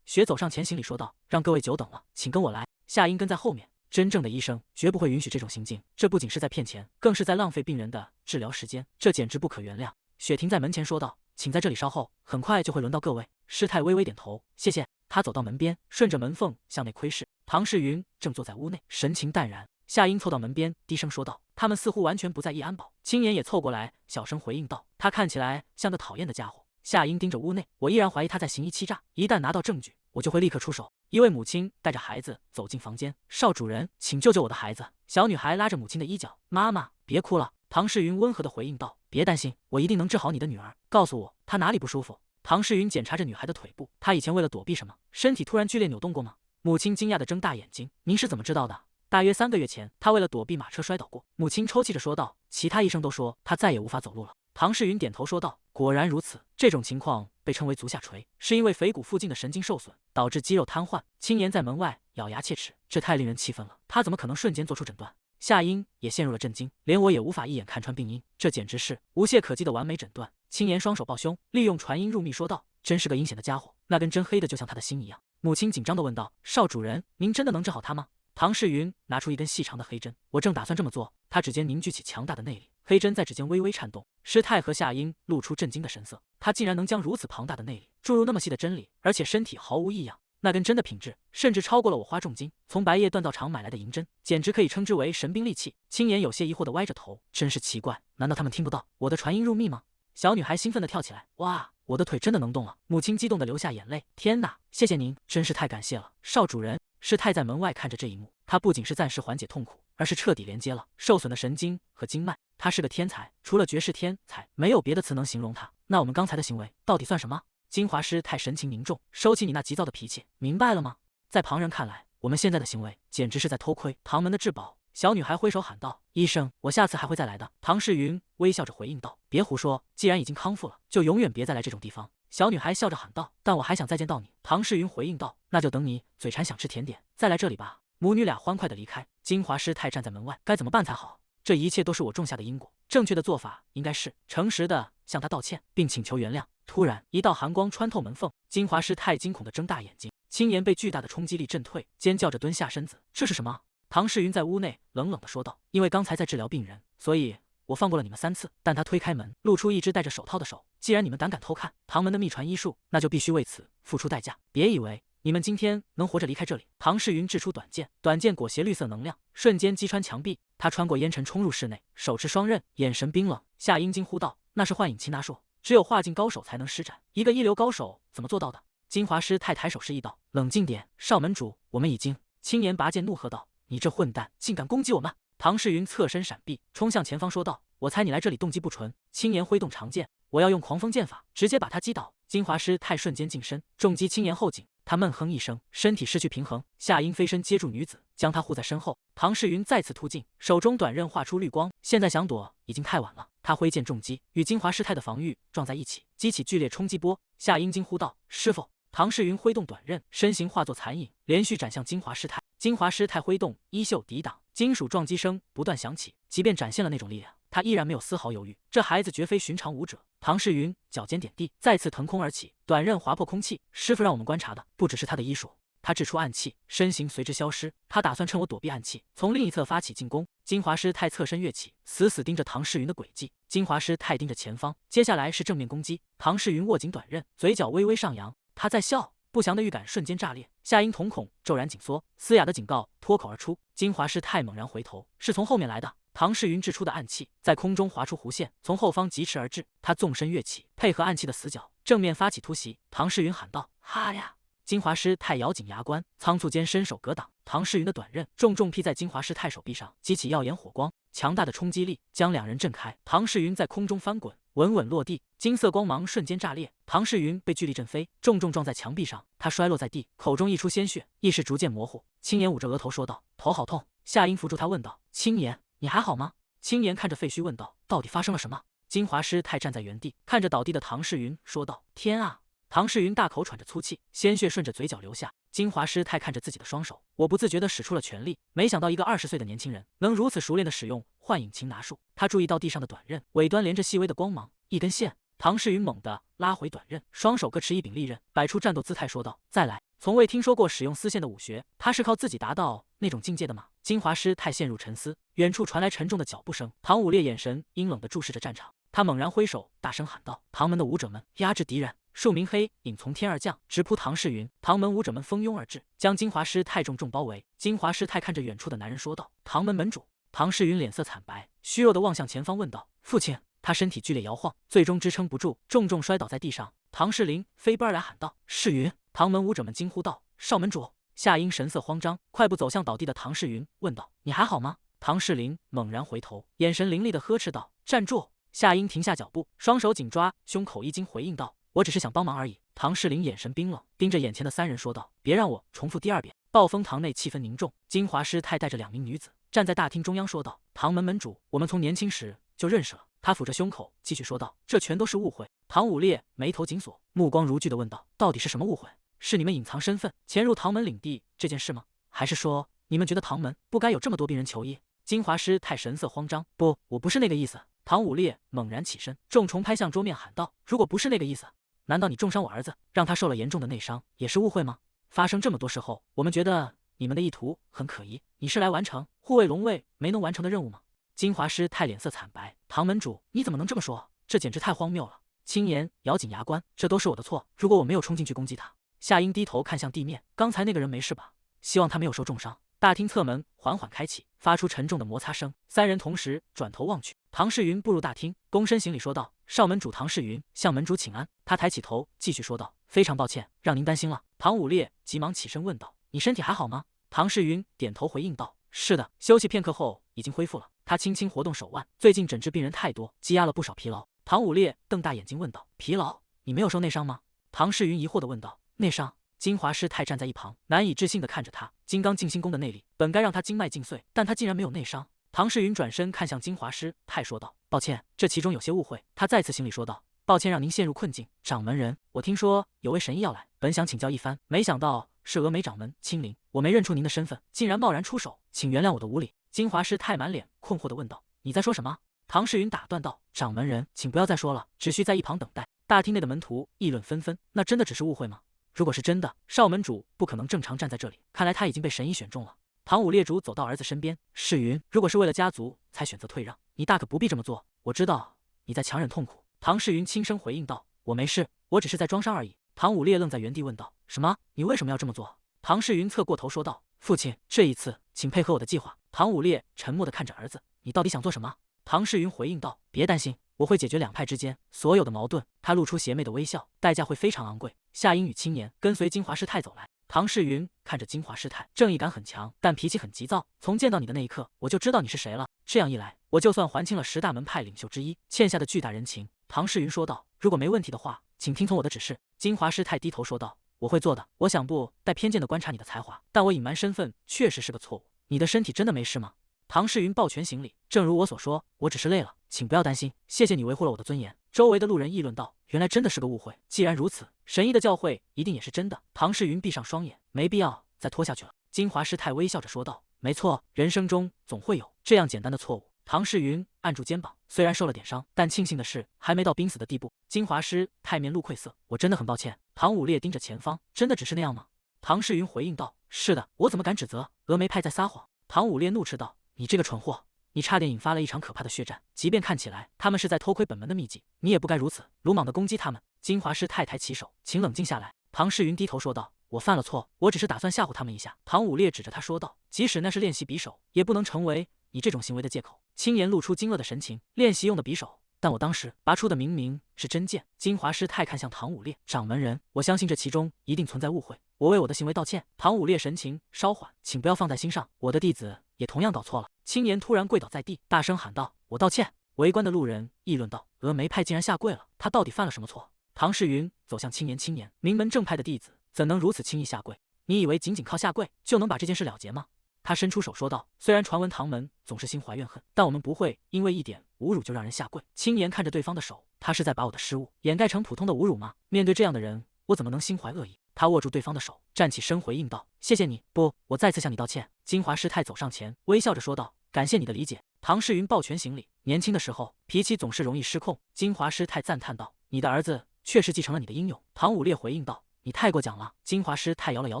雪走上前行禮說道：“讓各位久等了，請跟我來。”夏英跟在後面。真正的醫生絕不會允許這種行徑，這不僅是在騙錢，更是在浪費病人的治療時間，這簡直不可原諒。雪停在門前說道：“請在這裡稍後，很快就會輪到各位。”師太微微點頭，謝謝。他走到門邊，順着門縫向內窺視。唐世雲正坐在屋內，神情淡然。夏英湊到門邊，低聲說道：“他們似乎完全不在意安保。”青年也湊過來，小聲回應道：“他看起來像個討厭的家伙。”夏英盯着屋內，我依然懷疑他在行医欺詐，一旦拿到證據，我就會立刻出手。一位母親帶着孩子走進房間，少主人，請救救我的孩子。小女孩拉着母親的衣角，媽媽，別哭了。唐世雲溫和地回應道，別擔心，我一定能治好你的女兒。告訴我，她哪裡不舒服？唐世雲檢查着女孩的腿部，她以前为了躲避什麼，身體突然劇烈扭動過嗎？母親驚訝地睜大眼睛，您是怎麼知道的？大約3個月前，她為了躲避馬車摔倒過。母親抽泣着說道，其他醫生都說她再也無法走路了。唐世雲點頭說道，果然如此，這種情況被稱為足下垂，是因為腓骨附近的神經受損，導致肌肉癱瘓。青年在門外咬牙切齒，這太令人氣憤了，他怎麼可能瞬間做出診斷？夏英也陷入了震驚，連我也無法一眼看穿病因，這簡直是無懈可擊的完美診斷。青年雙手抱胸，利用傳音入密說道，真是個陰險的家伙，那根針黑的就像他的心一樣。母親緊張地問道，少主人，您真的能治好他嗎？唐世雲拿出一根細長的黑針，我正打算這麼做，他指尖凝聚起強大的內力，黑針在指尖微微顫動。師太和夏英露出震驚的神色，他竟然能將如此龐大的內力注入那麼細的針裡，而且身體毫無異樣。那根針的品質甚至超過了我花重金從白葉鍛造廠買來的銀針，簡直可以稱之為神兵利器。青年有些疑惑地歪着頭，真是奇怪，難道他们聽不到我的傳音入密嗎？小女孩興奮地跳起來，哇，我的腿真的能動了！母親激動地流下眼淚，天哪，謝謝您，真是太感謝了，少主人。師太在門外看着這一幕，他不僅是暫時緩解痛苦，而是徹底連接了受損的神經和經脈。他是個天才，除了絕世天才，沒有別的詞能形容他。那我們剛才的行為到底算什麼？金華師太神情凝重，收起你那急躁的脾氣，明白了嗎？在旁人看來，我們現在的行為簡直是在偷窺唐门的至寶。小女孩揮手喊道，醫生，我下次還會再來的。唐世雲微笑着回應道，別胡說，既然已經康復了，就永遠別再來這種地方。小女孩笑着喊道，但我還想再見到你。唐世雲回應道，那就等你嘴饞想吃甜點再來這裡吧。母女倆歡快地離開。金華師太站在門外，該怎麼辦才好？這一切都是我種下的因果，正確的做法應該是誠實地向他道歉，並請求原諒。突然，一道寒光穿透門縫，金華師太驚恐地睜大眼睛，青年被巨大的衝擊力震退，尖叫着蹲下身子。這是什麼？唐世雲在屋內冷冷地說道，因為剛才在治療病人，所以我放過了你們3次。但他推開門，露出一隻戴着手套的手。既然你們膽敢偷看唐門的秘傳醫術，那就必須為此付出代價。別以為你們今天能活着離開這裡。唐世雲掷出短劍，短劍裹挾綠色能量，瞬間擊穿牆壁。他穿過煙塵衝入室內，手持雙刃，眼神冰冷。夏英驚呼道，那是幻影擒拿術，只有化境高手才能施展，一個一流高手怎麼做到的？金華師太抬手示意道，冷靜點，少門主，我們已經。青年拔劍怒喝道，你這混蛋竟敢攻擊我們！唐世雲側身閃避，衝向前方說道，我猜你來這裡動機不純。青年揮動長劍，我要用狂風劍法直接把他擊倒。金華師太瞬間近身，重擊青年後頸，他悶哼一聲，身體失去平衡。夏英飛身接住女子，將她護在身後。唐世雲再次突進，手中短刃畫出綠光，現在想躲已經太晚了。他揮劍重擊，與金華師太的防禦撞在一起，激起劇烈衝擊波。夏英驚呼道，師傅！唐世雲揮動短刃，身形化作殘影，連續斬向金華師太。金華師太揮動衣袖抵擋，金屬撞擊聲不斷響起。即便展現了那種力量，他依然沒有絲毫猶豫。這孩子絕非尋常武者。唐世雲腳尖點地，再次騰空而起，短刃劃破空氣。師傅讓我們觀察的不只是他的醫術，他祭出暗器，身形隨之消失。他打算趁我躲避暗器，從另一側發起進攻。金華師太側身躍起，死死盯着唐世雲的軌跡。金華師太盯着前方，接下來是正面攻擊。唐世雲握緊短刃，嘴角微微上揚，他在笑。不祥的預感瞬間炸裂，夏英瞳孔驟然緊縮，嘶啞的警告脫口而出。金華師太猛然回頭，是從後面來的。唐世雲祭出的暗器在空中劃出弧線，從後方疾馳而至。他縱身躍起，配合暗器的死角，正面發起突襲。唐世雲喊道：“哈呀！”金華師太咬緊牙關，倉促間伸手格擋。唐世雲的短刃重重劈在金華師太手臂上，激起耀眼火光，強大的衝擊力將兩人震開。唐世雲在空中翻滾，穩穩落地，金色光芒瞬間炸裂。唐世雲被巨力震飛，重重撞在牆壁上，他摔落在地，口中溢出鮮血，意識逐漸模糊。青年捂着額頭說道：“頭好痛。”夏英扶住他問道：“青年，你還好嗎？”青年看着廢墟問道：“到底發生了什麼？”金華師太站在原地，看着倒地的唐世雲說道：“天啊！”唐世雲大口喘着粗氣，鮮血順着嘴角流下。金華師太看着自己的雙手，我不自覺地使出了全力。沒想到一個20歲的年輕人能如此熟練地使用幻影擒拿術。他注意到地上的短刃尾端連着細微的光芒，一根線。唐世雲猛地拉回短刃，雙手各持一柄利刃，擺出戰鬥姿態說道：“再來。”從未聽說過使用絲線的武學，他是靠自己達到那種境界的嗎？金華師太陷入沉思，遠處傳來沉重的腳步聲。唐武烈眼神陰冷地注視着戰場，他猛然揮手，大聲喊道：“唐門的武者們，壓制敵人！”數名黑影從天而降，直撲唐世雲。唐門武者們蜂擁而至，將金華師太重重包圍。金華師太看着遠處的男人說道：“唐門門主。”唐世雲臉色慘白，虛弱地望向前方問道：“父親，他身體劇烈搖晃，最終支撐不住，重重摔倒在地上。唐世林飞奔而来喊道：“世云！”唐门武者们驚呼道：“少门主！”夏英神色慌张，快步走向倒地的唐世云，問道：“你還好嗎？”唐世林猛然回頭，眼神凌厲地呵斥道：“站住！”夏英停下腳步，雙手緊抓胸口，一驚回應道：“我只是想幫忙而已。”唐世林眼神冰冷，盯着眼前的三人說道：“別讓我重複第二遍。”暴風堂內氣氛凝重，金華師太帶着2名女子站在大廳中央，說道：“唐門門主，我們從年輕時就認識了。”他撫着胸口，繼續說道：“這全都是誤會。”唐武烈眉頭緊鎖，目光如炬地問道：“到底是什麼誤會？是你們隱藏身份，潛入唐門領地這件事嗎？還是說你們覺得唐門不該有這麼多病人求醫？”金華師太神色慌張：“不，我不是那個意思。”唐武烈猛然起身，重重拍向桌面，喊道：“如果不是那個意思，難道你重傷我兒子，讓他受了嚴重的內傷，也是誤會嗎？發生這麼多事後，我們覺得你們的意圖很可疑。你是來完成護衛龍衛沒能完成的任務嗎？”金華師太臉色慘白：“唐門主，你怎麼能這麼說？這簡直太荒謬了！”青年咬緊牙關：“這都是我的錯，如果我沒有衝進去攻擊他。”夏英低頭看向地面，剛才那個人沒事吧？希望他沒有受重傷。大廳側門緩緩開啟，發出沉重的摩擦聲。三人同時轉頭望去，唐世雲步入大廳，躬身行禮說道：“少門主唐世雲，向門主請安。”他抬起頭，繼續說道：“非常抱歉，讓您擔心了。”唐武烈急忙起身問道：“你身體還好嗎？”唐世雲點頭回應道：“是的，休息片刻後已經恢復了。”他輕輕活動手腕，最近診治病人太多，積壓了不少疲勞。唐武烈瞪大眼睛問道：“疲勞？你沒有受內傷嗎？”唐世雲疑惑地問道：“內傷？”金華師太站在一旁，難以置信地看着他。金剛靜心功的內力本該讓他經脈盡碎，但他竟然沒有內傷。唐世雲轉身看向金華師太說道：“抱歉，這其中有些誤會。”他再次行禮說道：“抱歉讓您陷入困境。掌門人，我聽說有位神醫要來，本想請教一番，沒想到是峨眉掌門青靈，我沒認出您的身份，竟然貿然出手，請原諒我的無禮。”金華師太滿臉困惑地問道：“你在說什麼？”唐世雲打斷道：“掌門人，請不要再說了，只需在一旁等待。”大廳內的門徒議論紛紛，那真的只是誤會嗎？如果是真的，少門主不可能正常站在這裡，看來他已經被神醫選中了。唐武烈主走到兒子身邊：“世雲，如果是為了家族才選擇退讓，你大可不必這麼做。我知道你在強忍痛苦。”唐世雲輕聲回應道：“我沒事，我只是在裝傷而已。”唐武烈愣在原地問道：“什麼？你為什麼要這麼做？”唐世雲側過頭說道：“父親，這一次請配合我的計劃。”唐武烈沉默地看着兒子：“你到底想做什麼？”唐世雲回應道：“別擔心，我會解決兩派之間所有的矛盾。”他露出邪魅的微笑：“代價會非常昂貴。”夏英與青年跟隨金華師太走來。唐世雲看着金華師太，正義感很強，但脾氣很急躁。從見到你的那一刻，我就知道你是誰了。這樣一來，我就算還清了10大門派領袖之一欠下的巨大人情。”唐世雲說道：“如果沒問題的話，請聽從我的指示。”金華師太低頭說道：“我會做的。我想不帶偏見地觀察你的才華，但我隱瞞身份確實是個錯誤。你的身體真的沒事嗎？”唐世雲抱拳行禮：“正如我所說，我只是累了，請不要擔心。謝謝你維護了我的尊嚴。”周圍的路人議論道：“原來真的是個誤會。既然如此，神醫的教誨一定也是真的。”唐世雲閉上雙眼，沒必要再拖下去了。金華師太微笑着說道：“沒錯，人生中總會有這樣簡單的錯誤。”唐世雲按住肩膀，雖然受了點傷，但慶幸的是還沒到瀕死的地步。金華師太面露愧色：“我真的很抱歉。”唐武烈盯着前方：“真的只是那樣嗎？”唐世雲回應道：“是的，我怎麼敢指責峨眉派在撒謊？”唐武烈怒斥道：“你這個蠢貨！你差點引發了一場可怕的血戰，即便看起來他們是在偷窺本門的秘籍，你也不該如此魯莽地攻擊他們。”金華師太抬起手：“請冷靜下來。”唐世雲低頭說道：“我犯了錯，我只是打算嚇唬他們一下。”唐武烈指着他說道：“即使那是練習匕首，也不能成為你這種行為的借口。”青年露出驚愕的神情：“練習用的匕首？但我當時拔出的明明是真劍。”金華師太看向唐武烈：“掌門人，我相信這其中一定存在誤會，我為我的行為道歉。”唐武烈神情稍緩：“請不要放在心上，我的弟子也同樣搞錯了。”青年突然跪倒在地，大聲喊道：“我道歉！”圍觀的路人議論道：“峨眉派竟然下跪了，他到底犯了什麼錯？”唐世雲走向青年：“青年，名門正派的弟子怎能如此輕易下跪？你以為僅僅靠下跪就能把這件事了結嗎？”他伸出手說道：“雖然傳聞唐門總是心懷怨恨，但我們不會因為一點侮辱就讓人下跪。”青年看着對方的手，他是在把我的失誤掩蓋成普通的侮辱嗎？面對這樣的人，我怎麼能心懷惡意？他握住對方的手，站起身回應道：“謝謝你，不，我再次向你道歉。”金華師太走上前，微笑着說道：“感謝你的理解。”唐世雲抱拳行禮：“年輕的時候脾氣總是容易失控。”金華師太讚嘆道：“你的兒子確實繼承了你的英勇。”唐武烈回應道：“你太過獎了。”金華師太搖了搖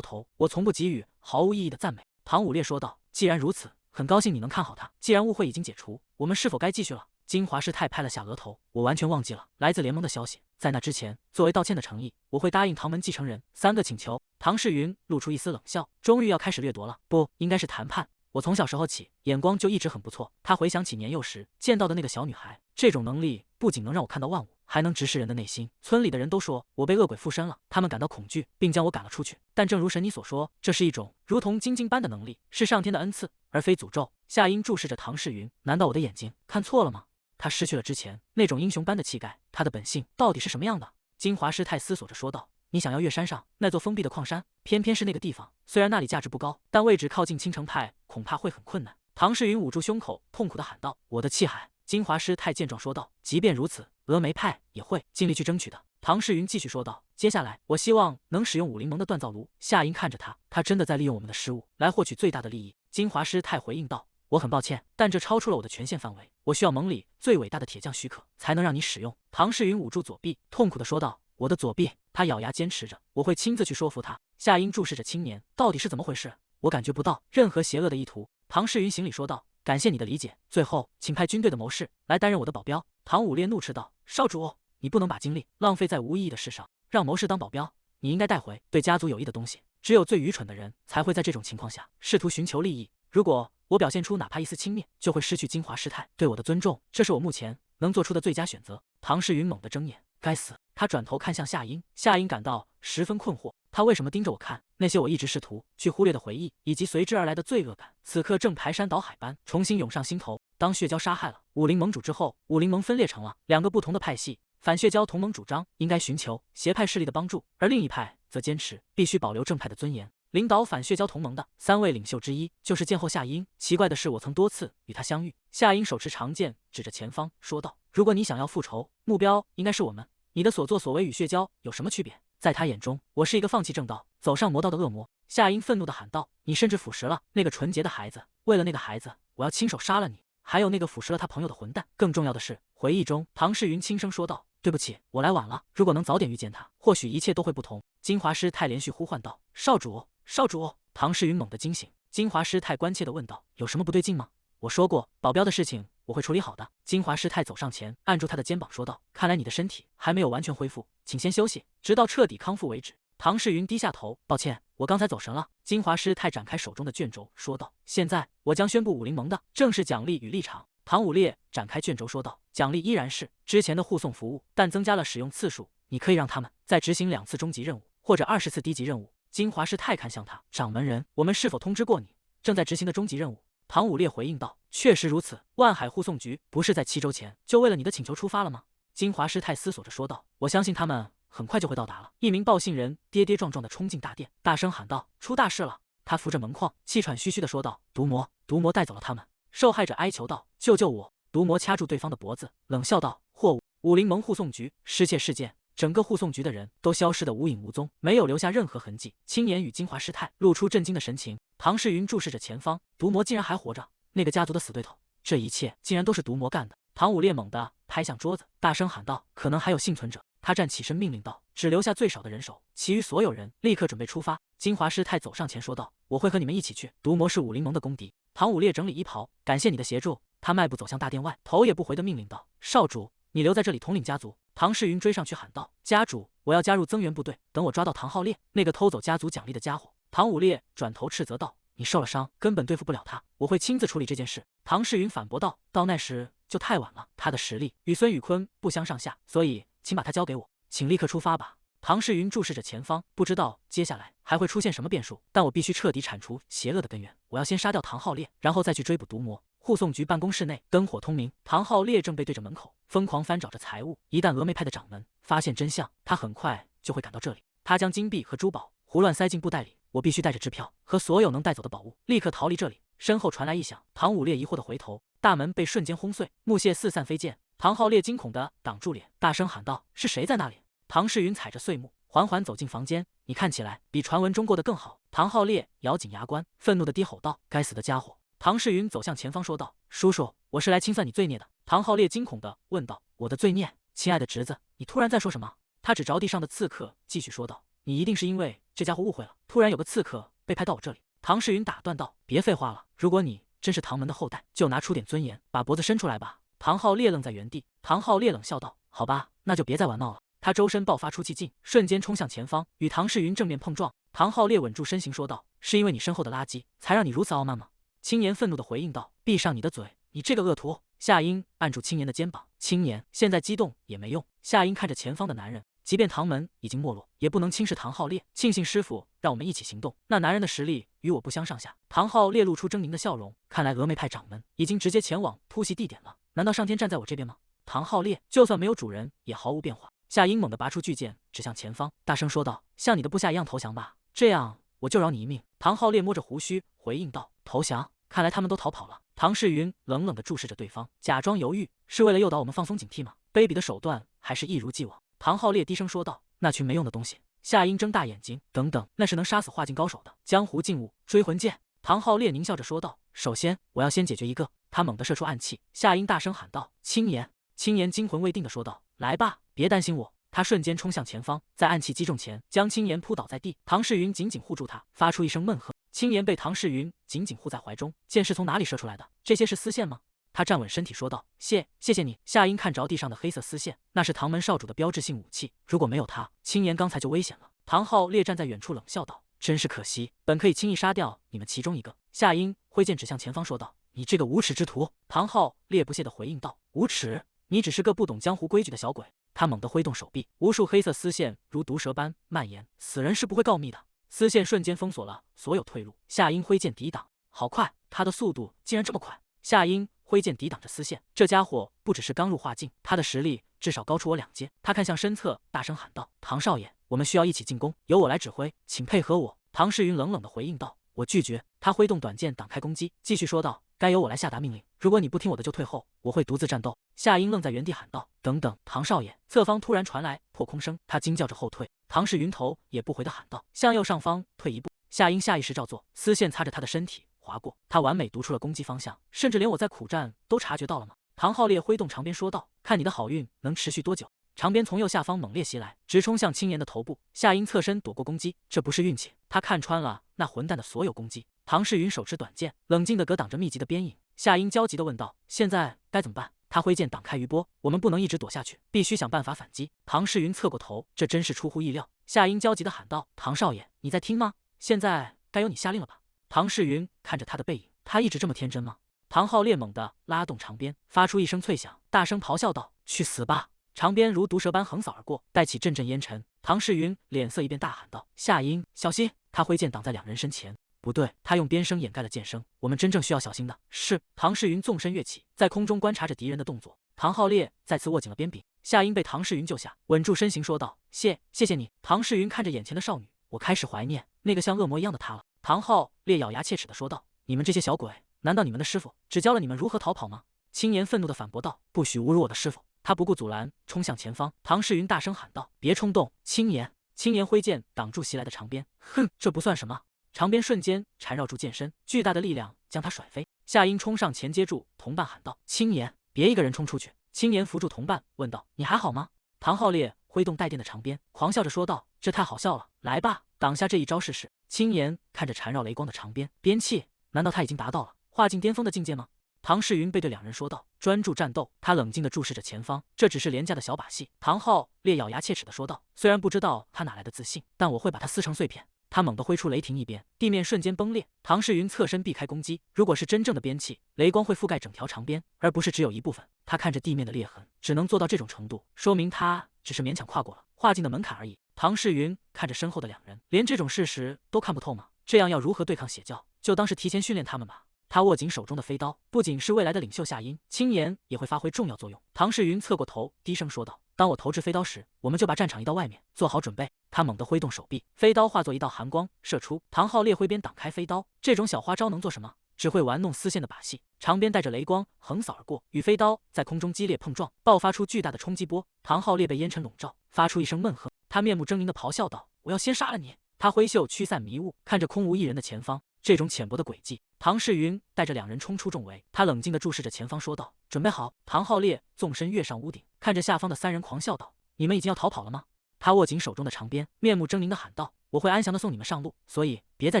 頭：“我從不給予毫無意義的讚美。”唐武烈說道：“既然如此，很高興你能看好他。既然誤會已經解除，我們是否該繼續了？”金華師太拍了下額頭：“我完全忘記了來自聯盟的消息。在那之前，作為道歉的誠意，我會答應唐門繼承人3個請求。”唐世雲露出一絲冷笑：“終於要開始掠奪了？不，應該是談判。我從小時候起，眼光就一直很不錯。”他回想起年幼時見到的那個小女孩，這種能力不僅能讓我看到萬物，還能直視人的內心。村裡的人都說我被惡鬼附身了，他們感到恐懼，並將我趕了出去。但正如神你所說，這是一種如同精金般的能力，是上天的恩賜，而非诅咒。夏英注视着唐世云，难道我的眼睛看錯了嗎？他失去了之前那種英雄般的气概，他的本性到底是什麼樣的？金華師太思索着說道：你想要越山上那座封閉的礦山，偏偏是那個地方。虽然那裡價值不高，但位置靠近青城派，恐怕會很困難。唐世云捂住胸口，痛苦地喊道：我的氣海！金華師太见狀說道：即便如此，峨眉派也會盡力去爭取的。唐世云繼續說道：接下來我希望能使用武靈盟的鍛造爐。夏英看着他真的在利用我們的失誤來獲取最大的利益。金華師太回應道：我很抱歉，但這超出了我的權限範圍，我需要盟裡最偉大的鐵匠許可，才能讓你使用。唐世云捂住左臂，痛苦地說道：我的左臂！他咬牙堅持着，我會親自去說服他。夏英注視着青年，到底是怎麼回事？我感覺不到任何邪惡的意圖。唐世云行禮說道：感謝你的理解，最後請派軍隊的謀士來擔任我的保鏢。唐武烈怒斥道：少主，你不能把精力浪費在無意義的事上，讓謀士當保鏢，你應該帶回對家族有益的東西。只有最愚蠢的人才會在這種情況下試圖尋求利益。如果我表現出哪怕一絲輕蔑，就會失去金華師太對我的尊重，這是我目前能做出的最佳選擇。唐世云猛地睜眼，該死！他轉頭看向夏英，夏英感到十分困惑，他為什麼盯着我看？那些我一直試圖去忽略的回憶，以及隨之而來的罪惡感，此刻正排山倒海般重新湧上心頭。當血蛟殺害了武靈盟主之後，武靈盟分裂成了2個不同的派系。反血蛟同盟主張應該尋求邪派勢力的幫助，而另一派則堅持必須保留正派的尊嚴。領導反血蛟同盟的3位領袖之一就是劍後夏英。奇怪的是，我曾多次與他相遇。夏英手持長劍，指着前方說道：如果你想要復仇，目標應該是我們。你的所作所為與血蛟有什麼區別？在他眼中，我是一個放棄正道、走上魔道的惡魔。夏英憤怒地喊道：你甚至腐蝕了那個純潔的孩子，為了那個孩子，我要親手殺了你，還有那個腐蝕了他朋友的混蛋。更重要的是，回憶中唐世云輕聲說道：對不起，我來晚了，如果能早點遇見他，或許一切都會不同。金華師太連續呼喚道：少主，少主！唐世云猛地驚醒，金華師太關切地問道：有什麼不對勁嗎？我說過，保鏢的事情我會處理好的。金華師太走上前，按住他的肩膀說道：看來你的身體還沒有完全恢復，請先休息，直到徹底康復為止。唐世云低下頭，抱歉，我剛才走神了。金華師太展開手中的卷軸，說道：現在我將宣布武靈盟的正式獎勵與立場。唐武烈展開卷軸說道：獎勵依然是之前的護送服務，但增加了使用次數，你可以讓他們再執行2次終極任務，或者20次低級任務。金華師太看向他，掌門人，我們是否通知過你正在執行的終極任務？唐武烈回應道：確實如此，萬海護送局不是在7周前就為了你的請求出發了嗎？金華師太思索着說道：我相信他們很快就會到達了。一名報信人跌跌撞撞地衝進大殿，大聲喊道：出大事了！他扶着門框，氣喘吁吁地說道：毒魔，毒魔帶走了他們。受害者哀求道：救救我！毒魔掐住對方的脖子，冷笑道：禍物！武靈盟護送局失竊事件，整個護送局的人都消失得無影無蹤，沒有留下任何痕跡。青年與金華師太露出震驚的神情。唐世云注視着前方，毒魔竟然還活着，那個家族的死對頭，這一切竟然都是毒魔幹的。唐武烈猛地拍向桌子，大聲喊道：可能還有幸存者。他站起身命令道：只留下最少的人手，其餘所有人立刻準備出發。金華師太走上前說道：我會和你們一起去，毒魔是武靈盟的公敵。唐武烈整理衣袍，感謝你的協助。他邁步走向大殿外，頭也不回地命令道：少主，你留在这裡統領家族。唐世云追上去喊道：家主，我要加入增援部隊，等我抓到唐浩烈，那個偷走家族獎勵的家伙。唐武烈轉頭斥責道：你受了傷，根本對付不了他，我會親自處理這件事。唐世云反駁道：到那時就太晚了，他的實力與孫宇坤不相上下，所以請把他交給我，請立刻出發吧。唐世云注視着前方，不知道接下來還會出現什麼變數，但我必須徹底鏟除邪惡的根源。我要先殺掉唐浩烈，然後再去追捕毒魔。護送局辦公室內燈火通明，唐浩烈正背對着門口，瘋狂翻找着財物。一旦峨眉派的掌門發現真相，他很快就會趕到這裡。他將金幣和珠寶胡亂塞進布袋裡，我必須帶着支票和所有能帶走的寶物，立刻逃離這裡。身後傳來異響，唐武烈疑惑地回頭，大門被瞬間轟碎，木屑四散飛濺。唐浩烈驚恐地擋住臉，大聲喊道：是誰在那裡？唐世云踩着碎木緩緩走進房間，你看起來比傳聞中過得更好。唐浩烈咬緊牙關，憤怒地低吼道：該死的家伙！唐世云走向前方說道：叔叔，我是來清算你罪孽的。唐浩烈驚恐地問道：我的罪孽？親愛的侄子，你突然在說什麼？他指着地上的刺客，繼續說道：你一定是因為這家伙誤會了，突然有個刺客被派到我這裡。唐世云打斷道：別廢話了，如果你真是唐門的後代，就拿出點尊嚴，把脖子伸出來吧。唐浩烈愣在原地，唐浩烈冷笑道：好吧，那就別再玩鬧了。他周身爆發出氣勁，瞬間衝向前方，與唐世云正面碰撞。唐浩烈穩住身形說道：是因為你身後的垃圾才讓你如此傲慢嗎？青年憤怒地回應道：閉上你的嘴，你這個惡徒！夏英按住青年的肩膀，青年現在激动也没用。夏英看着前方的男人，即便唐门已经没落，也不能轻视唐浩烈。庆幸師傅讓我們一起行動，那男人的實力與我不相上下。唐浩烈露出狰狞的笑容，看來峨眉派掌門已經直接前往突襲地點了。難道上天站在我這邊嗎？唐浩烈就算沒有主人，也毫无變化。夏英猛地拔出巨劍，指向前方，大聲說道：“像你的部下一樣投降吧，這樣我就饒你一命。”唐浩烈摸着鬍鬚回應道：“投降？看來他們都逃跑了。”唐世雲冷冷地注視着對方，假裝猶豫，是為了誘導我們放鬆警惕嗎？卑鄙的手段還是一如既往。唐浩烈低聲說道：“那群沒用的東西。”夏英睜大眼睛，等等，那是能殺死化境高手的江湖禁物追魂剑。唐浩烈獰笑着说道：“首先，我要先解決一个。”他猛地射出暗器。夏英大声喊道：“青岩！”青岩惊魂未定地說道：“來吧，別擔心我。”他瞬間衝向前方，在暗器擊中前，將青岩撲倒在地。唐世雲緊緊護住他，發出一聲悶喝。青岩被唐世雲緊緊護在懷中。劍是從哪裡射出來的？這些是絲線嗎？他站穩身體說道：“謝謝你。”夏英看着地上的黑色絲線，那是唐門少主的標誌性武器，如果沒有他，青岩剛才就危險了。唐浩烈站在遠處冷笑道：“真是可惜，本可以輕易殺掉你們其中一個。”夏英揮劍指向前方說道：“你這個無恥之徒！”唐浩烈不屑地回應道：“無恥？你只是個不懂江湖規矩的小鬼。”他猛地揮動手臂，無數黑色絲線如毒蛇般蔓延。死人是不會告密的。絲線瞬間封鎖了所有退路。夏英揮劍抵擋，好快，他的速度竟然這麼快！夏英揮劍抵擋着絲線，這家伙不只是剛入化境，他的實力至少高出我2階。他看向身側，大聲喊道：“唐少爺，我們需要一起進攻，由我來指揮，請配合我。”唐世雲冷冷地回應道：“我拒絕。”他揮動短劍擋開攻擊，繼續說道：“該由我來下達命令，如果你不聽我的就退後，我會獨自戰鬥。”夏英愣在原地喊道：“等等，唐少爺！”側方突然傳來破空聲，他驚叫着後退。唐世雲頭也不回地喊道：“向右上方退一步。”夏英下意識照做，絲線擦着他的身體劃過，他完美讀出了攻擊方向，甚至連我在苦戰都察覺到了嗎？唐浩烈揮動長鞭說道：“看你的好運能持續多久。”長鞭從右下方猛烈襲來，直衝向青岩的頭部。夏英側身躲過攻擊，這不是運氣，他看穿了那混蛋的所有攻擊。唐世雲手持短劍，冷靜地格擋着密集的鞭影。夏英焦急地問道：“現在該怎麼辦？”他揮劍擋開餘波，我們不能一直躲下去，必須想辦法反擊。唐世雲側過頭，這真是出乎意料。夏英焦急地喊道：“唐少爺，你在聽嗎？現在該由你下令了吧？”唐世雲看着他的背影，他一直這麼天真嗎？唐浩烈猛地拉動長鞭，發出一聲脆響，大聲咆哮道：“去死吧！”長鞭如毒蛇般橫掃而過，帶起陣陣煙塵。唐世雲臉色一變，大喊道：“夏英，小心！”他揮劍擋在兩人身前。不對，他用鞭聲掩蓋了劍聲。我們真正需要小心的是……唐世雲縱身躍起，在空中觀察着敵人的動作。唐浩烈再次握緊了鞭柄。夏英被唐世雲救下，穩住身形說道：“謝謝你。”唐世雲看着眼前的少女，我開始懷念那個像惡魔一樣的她了。唐浩烈咬牙切齒地說道：“你們這些小鬼，難道你們的師傅只教了你們如何逃跑嗎？”青年憤怒地反駁道：“不許侮辱我的師傅！”他不顧阻攔，衝向前方。唐世雲大聲喊道：“別衝動，青年！”青年揮劍擋住襲來的長鞭。哼，這不算什麼。長鞭瞬間纏繞住劍身，巨大的力量將他甩飛。夏英衝上前接住同伴，喊道：“青年，別一個人衝出去！”青年扶住同伴，問道：“你還好嗎？”唐浩烈揮動帶電的長鞭，狂笑着說道：“這太好笑了，來吧，擋下這一招試試。”青年看着纏繞雷光的長鞭，鞭氣，難道他已經達到了化境巔峰的境界嗎？唐世雲背對兩人說道：“專注戰鬥。”他冷靜地注視着前方，這只是廉價的小把戲。唐浩烈咬牙切齒地說道：“雖然不知道他哪來的自信，但我會把他撕成碎片。”他猛地揮出雷霆一鞭，地面瞬間崩裂。唐世雲側身避開攻擊。如果是真正的鞭氣，雷光會覆蓋整條長鞭，而不是只有一部分。他看着地面的裂痕，只能做到這種程度，說明他只是勉強跨過了化境的門檻而已。唐世雲看着身後的兩人，連這種事實都看不透嗎？這樣要如何對抗邪教？就當是提前訓練他們吧。他握緊手中的飛刀，不僅是未來的領袖夏英，青年也會發揮重要作用。唐世雲側過頭，低聲說道：“當我投擲飛刀時，我們就把戰場移到外面，做好準備。”他猛地揮動手臂，飛刀化作一道寒光射出。唐浩烈揮鞭擋開飛刀，這種小花招能做什麼？只會玩弄絲線的把戲。長鞭帶着雷光橫掃而過，與飛刀在空中激烈碰撞，爆發出巨大的衝擊波。唐浩烈被煙塵籠罩，發出一聲悶喝，他面目猙獰地咆哮道：“我要先殺了你！”他揮袖驅散迷霧，看着空無一人的前方，這種淺薄的詭計。唐世雲帶着兩人衝出重圍，他冷靜地注視着前方，說道：“準備好！”唐浩烈縱身躍上屋頂，看着下方的三人狂笑道：“你們已經要逃跑了嗎？”他握緊手中的長鞭，面目猙獰地喊道：“我會安詳地送你們上路，所以別再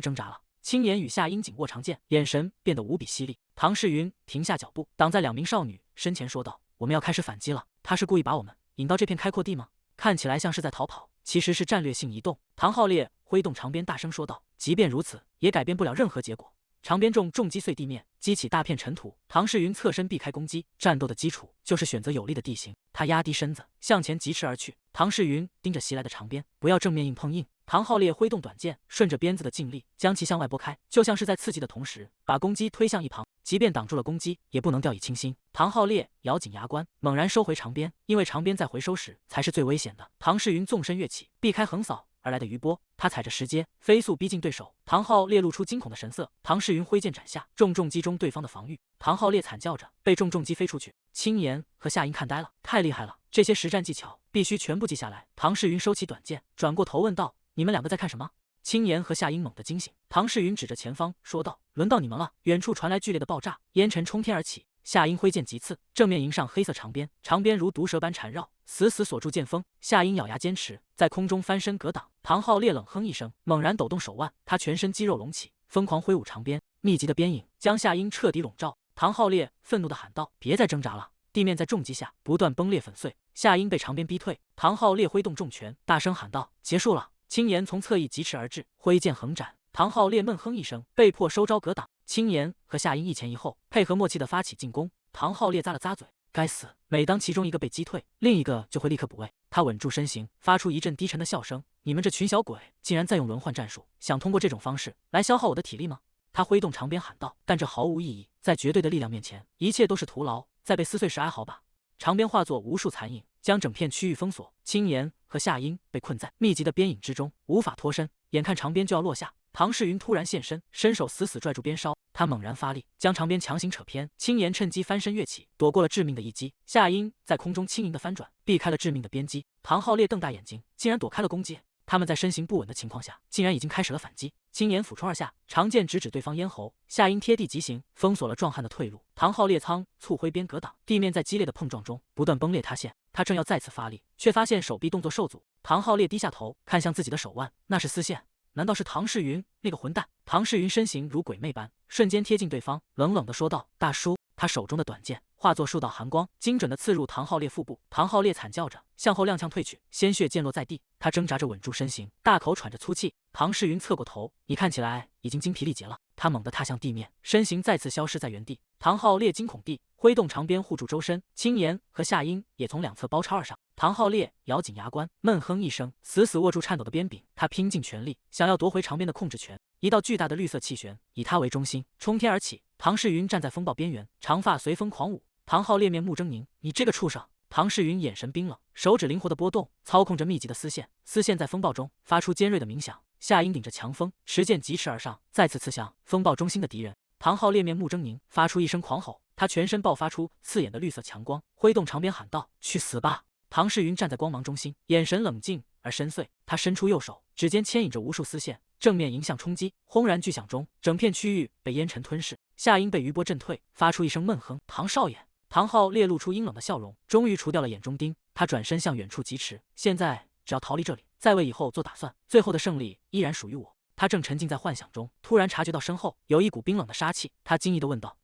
掙扎了。”青年與夏英緊握長劍，眼神變得無比犀利。唐世雲停下腳步，擋在兩名少女身前，說道：“我們要開始反擊了。他是故意把我們引到這片開闊地嗎？看起來像是在逃跑，其實是戰略性移動。”唐浩烈揮動長鞭，大聲說道：“即便如此，也改變不了任何結果。”長鞭重擊碎地面，激起大片塵土。唐世雲側身避開攻擊，戰鬥的基礎就是選擇有利的地形。他壓低身子，向前疾馳而去。唐世雲盯着襲來的長鞭，不要正面硬碰硬。唐浩烈揮動短劍，順着鞭子的勁力將其向外撥開，就像是在刺激的同時把攻击推向一旁。即便擋住了攻擊，也不能掉以輕心。唐浩烈咬緊牙關，猛然收回長鞭，因為長鞭在回收時才是最危險的。唐世雲縱身躍起，避開橫掃而來的餘波，他踩着石階飛速逼近對手。唐浩烈露出驚恐的神色，唐世雲揮劍斬下，重擊中對方的防禦。唐浩烈慘叫着，被重擊飛出去。青岩和夏英看呆了，太厲害了，這些實戰技巧必須全部記下來。唐世雲收起短剑，轉過頭問道：“你們兩個在看什麼？”青岩和夏英猛地驚醒，唐世雲指着前方說道：“輪到你們了！”遠處傳來劇烈的爆炸，煙塵衝天而起。夏英揮劍急刺，正面迎上黑色長鞭，長鞭如毒蛇般纏繞，死死鎖住劍鋒。夏英咬牙堅持，在空中翻身格擋。唐浩烈冷哼一聲，猛然抖動手腕，他全身肌肉隆起，瘋狂揮舞長鞭，密集的鞭影將夏英徹底籠罩。唐浩烈憤怒地喊道：“別再掙扎了！”地面在重擊下不斷崩裂粉碎，夏英被長鞭逼退。唐浩烈揮動重拳，大聲喊道：“結束了！”青岩從側翼疾馳而至，揮劍橫斬。唐浩烈悶哼一聲，被迫收招格擋。青岩和夏英一前一後，配合默契地發起進攻。唐浩烈咂了咂嘴，該死！每當其中一個被擊退，另一個就會立刻補位。他穩住身形，發出一陣低沉的笑聲：“你們這群小鬼，竟然在用輪換戰術，想通過這種方式來消耗我的體力嗎？”他揮動長鞭喊道：“但這毫無意義，在絕對的力量面前，一切都是徒勞。在被撕碎時哀嚎吧！”長鞭化作無數殘影，將整片區域封鎖。青岩和夏英被困在密集的鞭影之中，無法脫身。眼看長鞭就要落下，唐世雲突然現身，伸手死死拽住鞭梢。他猛然發力，將長鞭強行扯偏。青岩趁機翻身躍起，躲过了致命的一擊。夏英在空中輕盈的翻轉，避開了致命的鞭擊。唐浩烈瞪大眼睛，竟然躲開了攻擊。他們在身形不穩的情況下，竟然已經開始了反擊。青岩俯衝而下，長劍直指對方咽喉。夏英貼地急行，封鎖了壯漢的退路。唐浩烈倉促揮鞭格擋，地面在激烈的碰撞中不斷崩裂塌陷。他正要再次發力，卻發現手臂動作受阻。唐浩烈低下頭，看向自己的手腕，那是絲線。難道是唐世雲那個混蛋？唐世雲身形如鬼魅般，瞬間貼近對方，冷冷地說道：“大叔。”他手中的短劍化作數道寒光，精準地刺入唐浩烈腹部。唐浩烈慘叫着向後踉蹌退去，鮮血濺落在地。他掙扎着穩住身形，大口喘着粗氣。唐世雲側過頭：“你看起來已經精疲力竭了。”他猛地踏向地面，身形再次消失在原地。唐浩烈驚恐地揮動長鞭護住周身，青岩和夏英也從兩側包抄而上。唐浩烈咬緊牙關，悶哼一聲，死死握住顫抖的鞭柄。他拼盡全力，想要奪回長鞭的控制权。一道巨大的綠色氣旋以他為中心衝天而起。唐世雲站在風暴邊緣，長髮隨風狂舞。唐浩烈面目猙獰：“你這個畜生！”唐世雲眼神冰冷，手指靈活地撥動，操控着密集的絲線。絲線在風暴中發出尖銳的鳴響。夏英頂着強風，持劍疾馳而上，再次刺向風暴中心的敵人。唐浩烈面目猙獰，發出一聲狂吼，他全身爆發出刺眼的綠色強光，揮動長鞭喊道：“去死吧！”唐世雲站在光芒中心，眼神冷靜而深邃。他伸出右手，指尖牽引着無數絲線，正面迎向衝擊。轟然巨響中，整片區域被煙塵吞噬。夏英被餘波震退，發出一聲悶哼：“唐少爺！”唐浩烈露出陰冷的笑容，終於除掉了眼中釘。他轉身向遠處疾馳，現在只要逃離這裡，再為以後做打算。最後的勝利依然屬於我。他正沉浸在幻想中，突然察覺到身後有一股冰冷的殺氣。他驚異地問道：“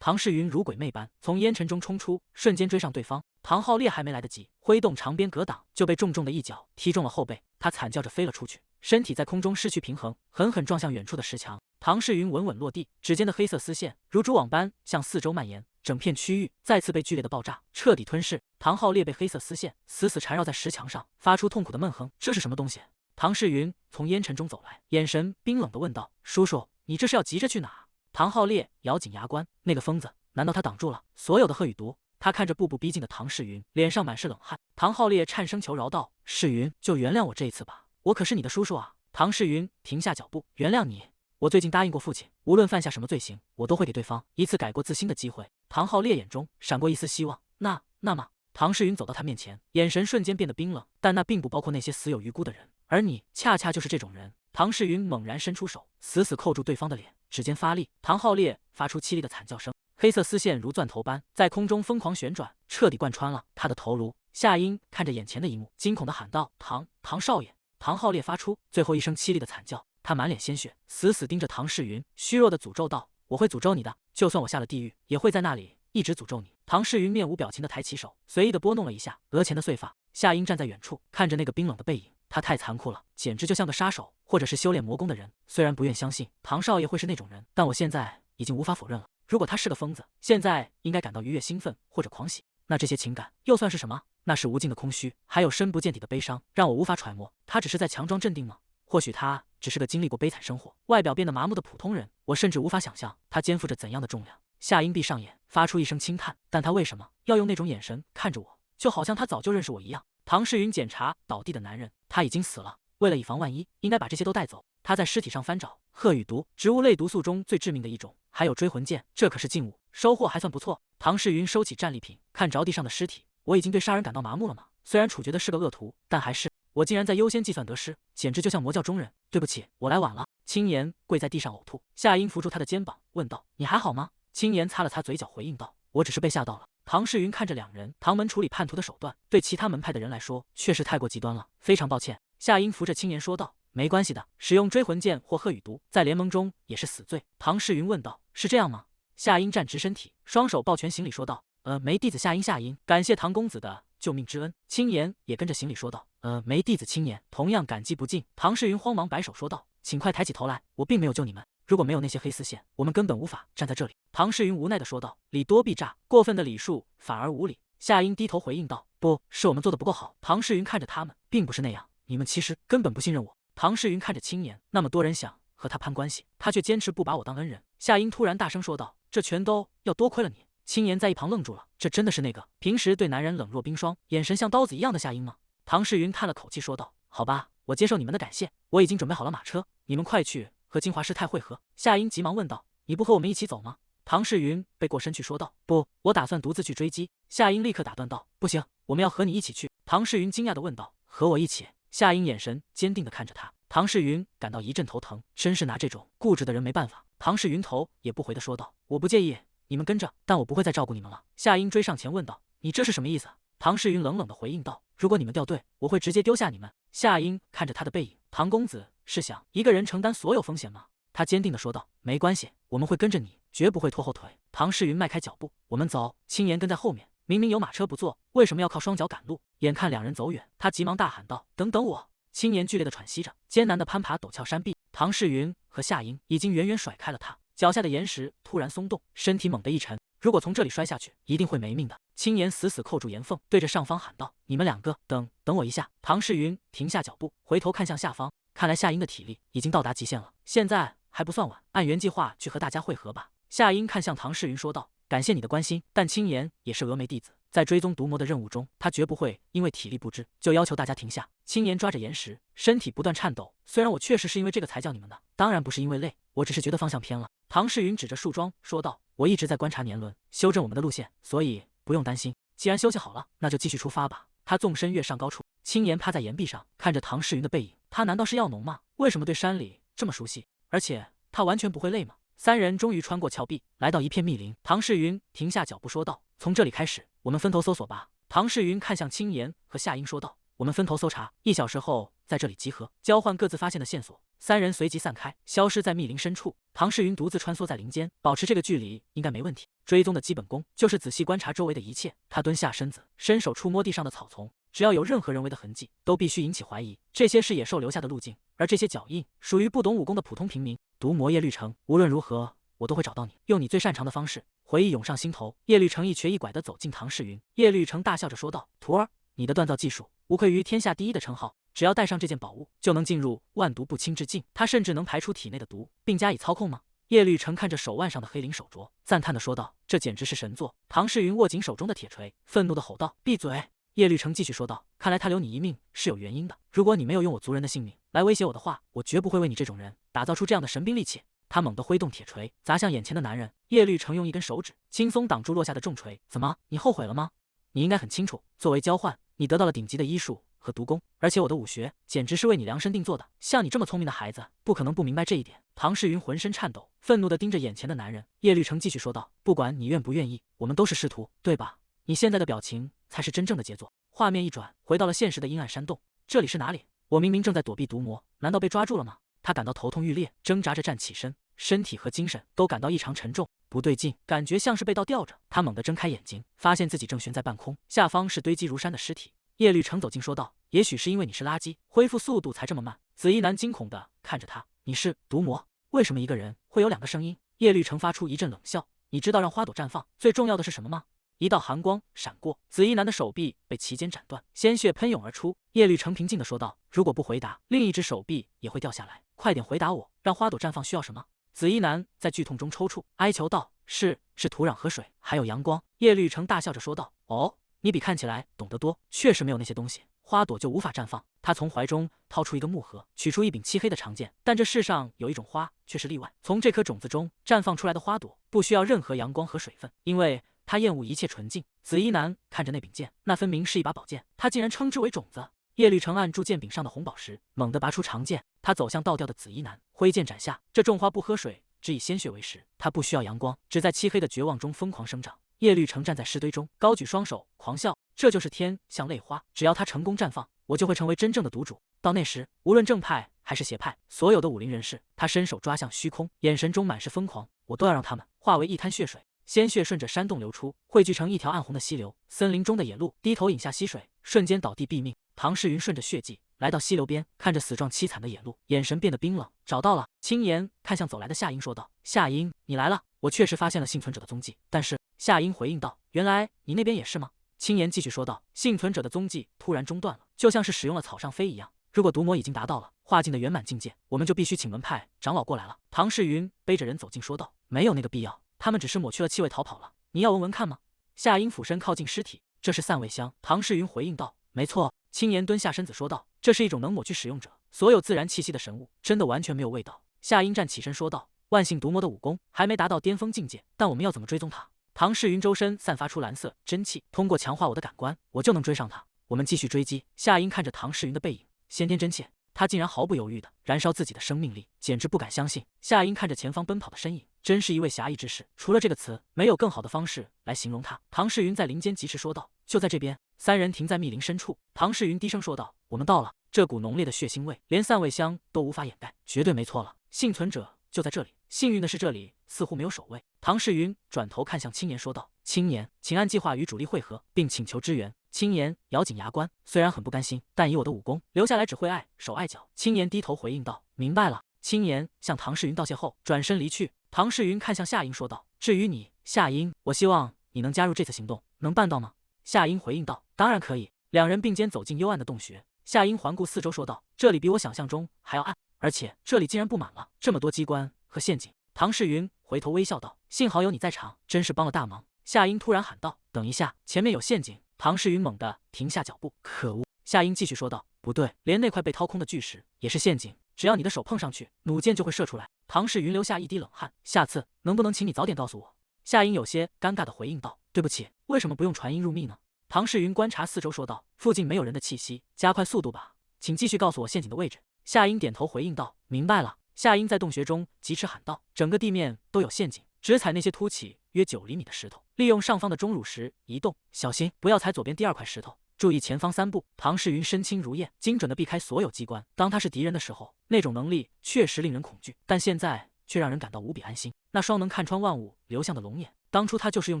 唐世雲如鬼魅般從煙塵中衝出，瞬間追上對方。唐浩烈還沒來得及揮動長鞭格擋，就被重重的一腳踢中了後背。他慘叫着飛了出去，身體在空中失去平衡，狠狠撞向遠處的石牆。唐世雲穩穩落地，指尖的黑色絲線如蛛網般向四周蔓延，整片區域再次被劇烈的爆炸徹底吞噬。唐浩烈被黑色絲線死死纏繞在石牆上，發出痛苦的悶哼：“這是什麼東西？”唐世雲從煙塵中走來，眼神冰冷地問道：“叔叔，你這是要急着去哪？”唐浩烈咬緊牙關，那個瘋子，難道他擋住了所有的鶴與毒？他看着步步逼近的唐世雲，臉上滿是冷汗。唐浩烈顫聲求饒道：“世雲，就原諒我這一次吧，我可是你的叔叔啊！”唐世雲停下腳步：“原諒你？我最近答應過父親，無論犯下什麼罪行，我都會給對方一次改過自新的機會。”唐浩烈眼中閃過一絲希望。那麼？唐世雲走到他面前，眼神瞬間變得冰冷，但那並不包括那些死有餘辜的人，而你恰恰就是這種人。唐世雲猛然伸出手，死死扣住對方的臉，指尖發力。唐浩烈發出凄厲的慘叫聲，黑色絲線如鑽頭般在空中瘋狂旋轉，徹底貫穿了他的頭顱。夏英看着眼前的一幕，驚恐地喊道：“唐少爺！”唐浩烈發出最後一聲凄厲的慘叫，他滿臉鮮血，死死盯着唐世雲，虛弱地詛咒道：“我會詛咒你的，就算我下了地獄，也會在那裡一直詛咒你。”唐世雲面無表情地抬起手，隨意地撥弄了一下額前的碎髮。夏英站在遠處，看着那個冰冷的背影，他太殘酷了，簡直就像個殺手，或者是修煉魔功的人。雖然不願相信唐少爺會是那種人，但我現在已經無法否認了。如果他是個瘋子，現在應該感到愉悅、興奮或者狂喜，那這些情感又算是什麼？那是無盡的空虛，還有深不見底的悲傷，讓我無法揣摩。他只是在強裝鎮定嗎？或許他只是個經歷過悲慘生活，外表變得麻木的普通人。我甚至無法想象他肩負着怎樣的重量。夏英閉上眼，發出一聲輕嘆，但他為什麼要用那種眼神看着我，就好像他早就認識我一樣？唐世雲檢查倒地的男人，他已經死了。為了以防萬一，應該把這些都帶走。他在屍體上翻找鹤羽毒，植物類毒素中最致命的一種，還有追魂劍，這可是禁物，收穫還算不錯。唐世雲收起戰利品，看着地上的屍體，我已經對殺人感到麻木了嗎？雖然處決的是個惡徒，但還是我竟然在優先計算得失，簡直就像魔教中人。對不起，我來晚了。青年跪在地上嘔吐，夏英扶住他的肩膀，問道：“你還好嗎？”青年擦了擦嘴角，回應道：“我只是被嚇到了。”唐世雲看着兩人，唐門處理叛徒的手段，對其他門派的人來說確實太過極端了，非常抱歉。夏英扶着青年說道：“沒關係的，使用追魂劍或鶴羽毒，在聯盟中也是死罪。”唐世雲問道：“是這樣嗎？”夏英站直身體，雙手抱拳行禮說道：“梅弟子夏英，感謝唐公子的救命之恩。”青年也跟着行禮說道：“梅弟子青年同樣感激不盡。”唐世雲慌忙擺手說道：“請快抬起頭來，我並沒有救你們。如果沒有那些黑絲線，我們根本無法站在這裡。”唐世雲無奈地說道：“禮多必詐，過分的禮數反而無禮。”夏英低頭回應道：“不是我們做的不夠好。”唐世雲看着他們，並不是那樣，你們其實根本不信任我。唐世雲看着青年，那麼多人想和他攀關係，他卻堅持不把我當恩人。夏英突然大聲說道：“這全都要多虧了你。”青年在一旁愣住了，這真的是那個平時對男人冷若冰霜，眼神像刀子一樣的夏英嗎？唐世雲嘆了口氣說道：“好吧，我接受你們的感謝，我已經準備好了馬車，你們快去和金華師太會合。”夏英急忙問道：“你不和我們一起走嗎？”唐世雲背過身去說道：“不，我打算獨自去追擊。”夏英立刻打斷道：“不行，我們要和你一起去。”唐世雲驚訝地問道：“和我一起？”夏英眼神堅定地看着他，唐世雲感到一陣頭疼，真是拿這種固執的人沒辦法。唐世雲頭也不回地說道：“我不介意你們跟着，但我不會再照顧你們了。”夏英追上前問道：“你這是什麼意思？”唐世雲冷冷地回應道：“如果你們掉隊，我會直接丟下你們。”夏英看着他的背影，唐公子是想一個人承擔所有風險嗎？他堅定地說道：“沒關係，我們會跟着你，絕不會拖後腿。”唐世雲邁開腳步：“我們走。”青年跟在後面，明明有馬車不坐，為什麼要靠雙腳趕路？眼看兩人走遠，他急忙大喊道：“等等我！”青年劇烈地喘息着，艱難地攀爬陡峭山壁。唐世雲和夏英已經遠遠甩開了他，腳下的岩石突然鬆動，身體猛地一沉，如果從這裡摔下去，一定會沒命的。青年死死扣住岩縫，對着上方喊道：“你們兩個，等我一下！”唐世雲停下腳步，回头看向下方，看來夏英的體力已經到達極限了，現在還不算晚，按原計劃去和大家會合吧。夏英看向唐世雲說道：“感謝你的關心，但青年也是峨眉弟子，在追蹤毒魔的任務中，他絕不會因為體力不支就要求大家停下。”青年抓着岩石，身體不斷顫抖。雖然我確實是因為這個才叫你們的，當然不是因為累，我只是覺得方向偏了。唐世雲指着樹樁說道：“我一直在觀察年輪，修正我們的路線，所以不用擔心。既然休息好了，那就繼續出發吧。”他縱身躍上高處，青年趴在岩壁上，看着唐世雲的背影。他難道是藥農嗎？為什麼對山裡這麼熟悉？而且他完全不會累嗎？三人終於穿過峭壁，來到一片密林。唐世雲停下腳步說道：“從這裡開始，我們分頭搜索吧。”唐世雲看向青年和夏英說道：“我們分頭搜查，1小時後在這裡集合，交換各自發現的線索。”三人隨即散開，消失在密林深處。唐世雲獨自穿梭在林間，保持這個距離應該沒問題。追蹤的基本功就是仔細觀察周圍的一切。他蹲下身子，伸手觸摸地上的草叢，只要有任何人為的痕跡，都必須引起懷疑。這些是野獸留下的路徑，而這些腳印屬於不懂武功的普通平民。毒魔葉綠城，無論如何，我都會找到你，用你最擅長的方式。回憶湧上心頭，葉綠城一瘸一拐地走進唐世雲。葉綠城大笑着說道：“徒兒，你的鍛造技術無愧於天下第一的稱號。只要帶上這件寶物，就能進入萬毒不侵之境。他甚至能排出體內的毒，並加以操控嗎？”葉綠城看着手腕上的黑鱗手鐲，讚嘆地說道：“這簡直是神作。”唐世雲握緊手中的鐵錘，憤怒地吼道：“閉嘴！”葉綠城繼續說道：“看來他留你一命是有原因的。如果你沒有用我族人的性命來威脅我的話，我絕不會為你這種人打造出這樣的神兵利器。”他猛地揮動鐵錘，砸向眼前的男人。葉綠城用一根手指輕鬆擋住落下的重錘。“怎麼，你後悔了嗎？你應該很清楚，作為交換，你得到了頂級的醫術和毒功，而且我的武學簡直是為你量身定做的。像你這麼聰明的孩子，不可能不明白這一點。”唐世雲渾身顫抖，憤怒地盯着眼前的男人。葉綠城繼續說道：“不管你願不願意，我們都是師徒，對吧？你現在的表情才是真正的傑作。”畫面一轉，回到了現實的陰暗山洞。這裡是哪裡？我明明正在躲避毒魔，難道被抓住了嗎？他感到頭痛欲裂，掙扎着站起身，身體和精神都感到異常沉重。不對勁，感覺像是被倒吊着。他猛地睜開眼睛，發現自己正懸在半空，下方是堆積如山的屍體。葉綠城走近說道：“也許是因為你是垃圾，恢復速度才這麼慢。紫衣男驚恐地看着他，你是毒魔？為什麼一個人會有2個聲音？葉綠城發出一陣冷笑，你知道讓花朵綻放最重要的是什麼嗎？一道寒光閃過，紫衣男的手臂被其間斬斷，鮮血噴湧而出。葉綠城平靜地說道：“如果不回答，另一只手臂也會掉下來。快點回答我，讓花朵綻放需要什麼？”紫衣男在劇痛中抽搐，哀求道：“是土壤和水，還有陽光。”葉綠城大笑着說道：“哦，你比看起來懂得多，確實沒有那些東西，花朵就無法綻放。”他從懷中掏出一個木盒，取出一柄漆黑的長劍。但這世上有一種花卻是例外，從這顆種子中綻放出來的花朵不需要任何陽光和水分，因為他厭惡一切純淨。紫衣男看着那柄剑，那分明是一把宝劍，他竟然稱之為種子。葉綠城按住劍柄上的紅寶石，猛地拔出长劍。他走向倒吊的紫衣男，揮劍斬下。這種花不喝水，只以鮮血為食，它不需要陽光，只在漆黑的絕望中瘋狂生長。葉綠城站在屍堆中，高舉雙手，狂笑：“這就是天象淚花，只要它成功綻放，我就會成為真正的毒主。到那時，無論正派還是邪派，所有的武林人士……”他伸手抓向虛空，眼神中滿是瘋狂：“我都要讓他們化為一灘血水。”鮮血順着山洞流出，匯聚成一條暗紅的溪流。森林中的野鹿低頭飲下溪水，瞬間倒地毙命。唐世雲順着血跡來到溪流邊，看着死狀淒慘的野鹿，眼神变得冰冷。找到了。青岩看向走來的夏英說道：“夏英，你來了。我確實發現了幸存者的蹤跡，但是……”夏英回應道：“原來你那邊也是嗎？”青岩繼續說道：“幸存者的蹤跡突然中斷了，就像是使用了草上飛一樣。如果毒魔已經達到了化境的圓滿境界，我們就必須請門派長老過來了。”唐世雲背着人走近說道：“沒有那個必要，他們只是抹去了氣味逃跑了。你要聞聞看嗎？”夏英俯身靠近屍體，這是散味香。唐世雲回應道：“沒錯。”青岩蹲下身子說道：“這是一種能抹去使用者所有自然氣息的神物，真的完全没有味道。”夏英站起身說道：“萬幸毒魔的武功還沒達到巔峰境界，但我們要怎麼追蹤他？”唐世雲周身散發出藍色真氣，通過強化我的感官，我就能追上他。我們繼續追擊。夏英看着唐世雲的背影，先天真切，他竟然毫不猶豫地燃燒自己的生命力，簡直不敢相信。夏英看着前方奔跑的身影，真是一位俠義之士，除了這個詞，沒有更好的方式來形容他。唐世雲在林間疾馳說道：“就在這邊。”三人停在密林深處，唐世雲低聲說道：“我們到了。”這股濃烈的血腥味，連散味香都無法掩蓋，絕對沒錯了。幸存者就在這裡。幸運的是，這裡似乎沒有守衛。唐世雲轉頭看向青年說道：“青年，請按計劃與主力會合，並請求支援。”青年咬緊牙關，雖然很不甘心，但以我的武功，留下來只會礙手礙腳。青年低頭回應道：“明白了。”青年向唐世雲道謝後，轉身離去。唐世雲看向夏英說道：“至於你，夏英，我希望你能加入這次行動，能辦到嗎？”夏英回應道：“當然可以。”兩人並肩走進幽暗的洞穴。夏英環顧四周說道：“這裡比我想象中還要暗，而且這裡竟然布滿了這麼多機關和陷阱。”唐世雲回頭微笑道：“幸好有你在場，真是幫了大忙。”夏英突然喊道：“等一下，前面有陷阱！”唐世雲猛地停下腳步，可惡！夏英繼續說道：“不對，連那塊被掏空的巨石也是陷阱，只要你的手碰上去，弩箭就會射出來。”唐世雲流下一滴冷汗，下次能不能請你早點告訴我？夏英有些尷尬地回應道：“對不起，為什麼不用傳音入密呢？”唐世雲觀察四周說道：“附近沒有人的氣息，加快速度吧，請繼續告訴我陷阱的位置。”夏英點頭回應道：“明白了。”夏英在洞穴中疾馳喊道：“整個地面都有陷阱，只踩那些凸起約9厘米的石頭，利用上方的钟乳石移動，小心不要踩左邊第2塊石頭，注意前方3步。”唐世雲身輕如燕，精準地避開所有機關。當他是敵人的時候，那種能力確實令人恐懼，但現在卻讓人感到無比安心。那雙能看穿萬物流向的龍眼，當初他就是用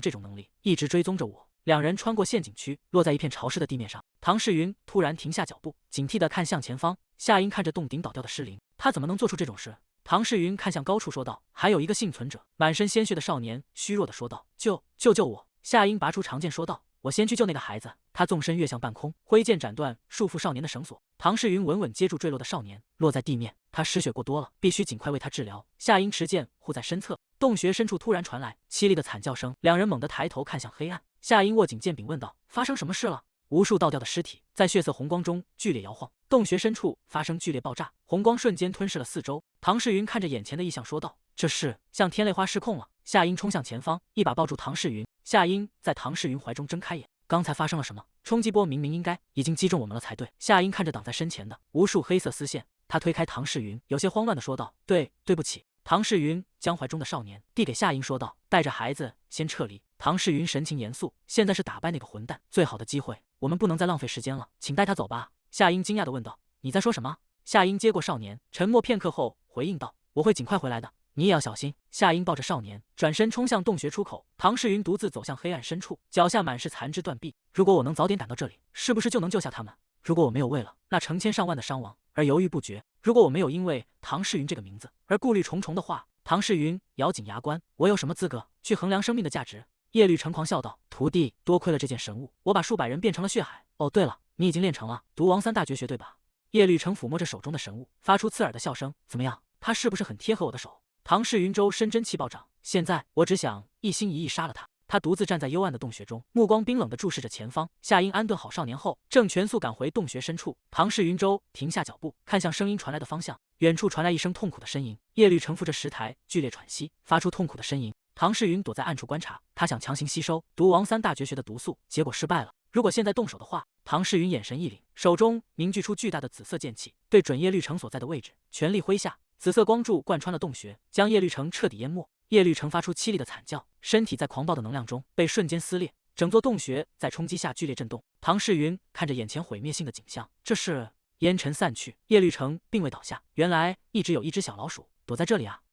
這種能力一直追蹤着我。两人穿過陷阱區，落在一片潮濕的地面上。唐世雲突然停下腳步，警惕地看向前方。夏英看着洞頂倒掉的屍靈，他怎麼能做出這種事？唐世雲看向高處说道：“還有一個幸存者。”滿身鮮血的少年虛弱地說道：“救我！”夏英拔出長劍說道：“我先去救那個孩子。”他縱身躍向半空，揮劍斬斷束縛少年的繩索。唐世雲穩穩接住墜落的少年，落在地面。他失血過多了，必須盡快為他治療。夏英持劍護在身側。洞穴深處突然傳來淒厲的慘叫聲，兩人猛地抬頭看向黑暗。夏英握緊劍柄問道：“發生什麼事了？”無數倒吊的屍體在血色紅光中劇烈搖晃，洞穴深處發生劇烈爆炸，紅光瞬間吞噬了四周。唐世雲看着眼前的異象說道：“這是像天淚花失控了。”夏英衝向前方，一把抱住唐世雲。夏英在唐世雲懷中睜開眼，剛才發生了什麼？衝擊波明明應該已經擊中我們了才對。夏英看着擋在身前的無數黑色絲線，他推開唐世雲，有些慌亂地說道：“對不起。”唐世雲將懷中的少年遞給夏英說道：“帶着孩子先撤離。”唐世雲神情嚴肅：“現在是打敗那個混蛋最好的機會，我們不能再浪費時間了，請帶他走吧。”夏英驚訝地問道：“你在說什麼？”夏英接過少年，沉默片刻後回應道：“我會盡快回來的，你也要小心。”夏英抱着少年，轉身衝向洞穴出口。唐世雲獨自走向黑暗深處，腳下滿是殘肢斷臂。如果我能早點趕到這裡，是不是就能救下他們？如果我沒有為了那成千上萬的傷亡而猶豫不決，如果我沒有因為唐世雲這個名字而顧慮重重的話，唐世雲咬緊牙關，我有什麼資格去衡量生命的價值？葉綠成狂笑道：“徒弟，多虧了這件神物，我把数百人變成了血海。哦，对了，你已經練成了毒王三大絕學，對吧？”葉綠成撫摸着手中的神物，發出刺耳的笑聲：“怎麼樣？他是不是很貼合我的手？”唐世雲周身真氣暴漲，現在我只想一心一意殺了他。他獨自站在幽暗的洞穴中，目光冰冷地注視着前方。夏英安頓好少年後，正全速趕回洞穴深處。唐世雲周停下腳步，看向聲音傳來的方向，遠處傳來一聲痛苦的呻吟。葉綠成扶着石台，劇烈喘息，發出痛苦的呻吟。唐世雲躲在暗處觀察，他想強行吸收毒王三大絕學的毒素，結果失敗了。如果現在動手的話，唐世雲眼神一凛，手中凝聚出巨大的紫色劍氣，对準葉綠成所在的位置，全力揮下。紫色光柱貫穿了洞穴，将葉綠成徹底淹沒。葉綠成發出凄厲的慘叫，身體在狂暴的能量中被瞬間撕裂，整座洞穴在衝擊下劇烈震動。唐世雲看着眼前毀滅性的景象，這是烟塵散去，葉綠成並未倒下，原來一直有一只小老鼠躲在這裡啊！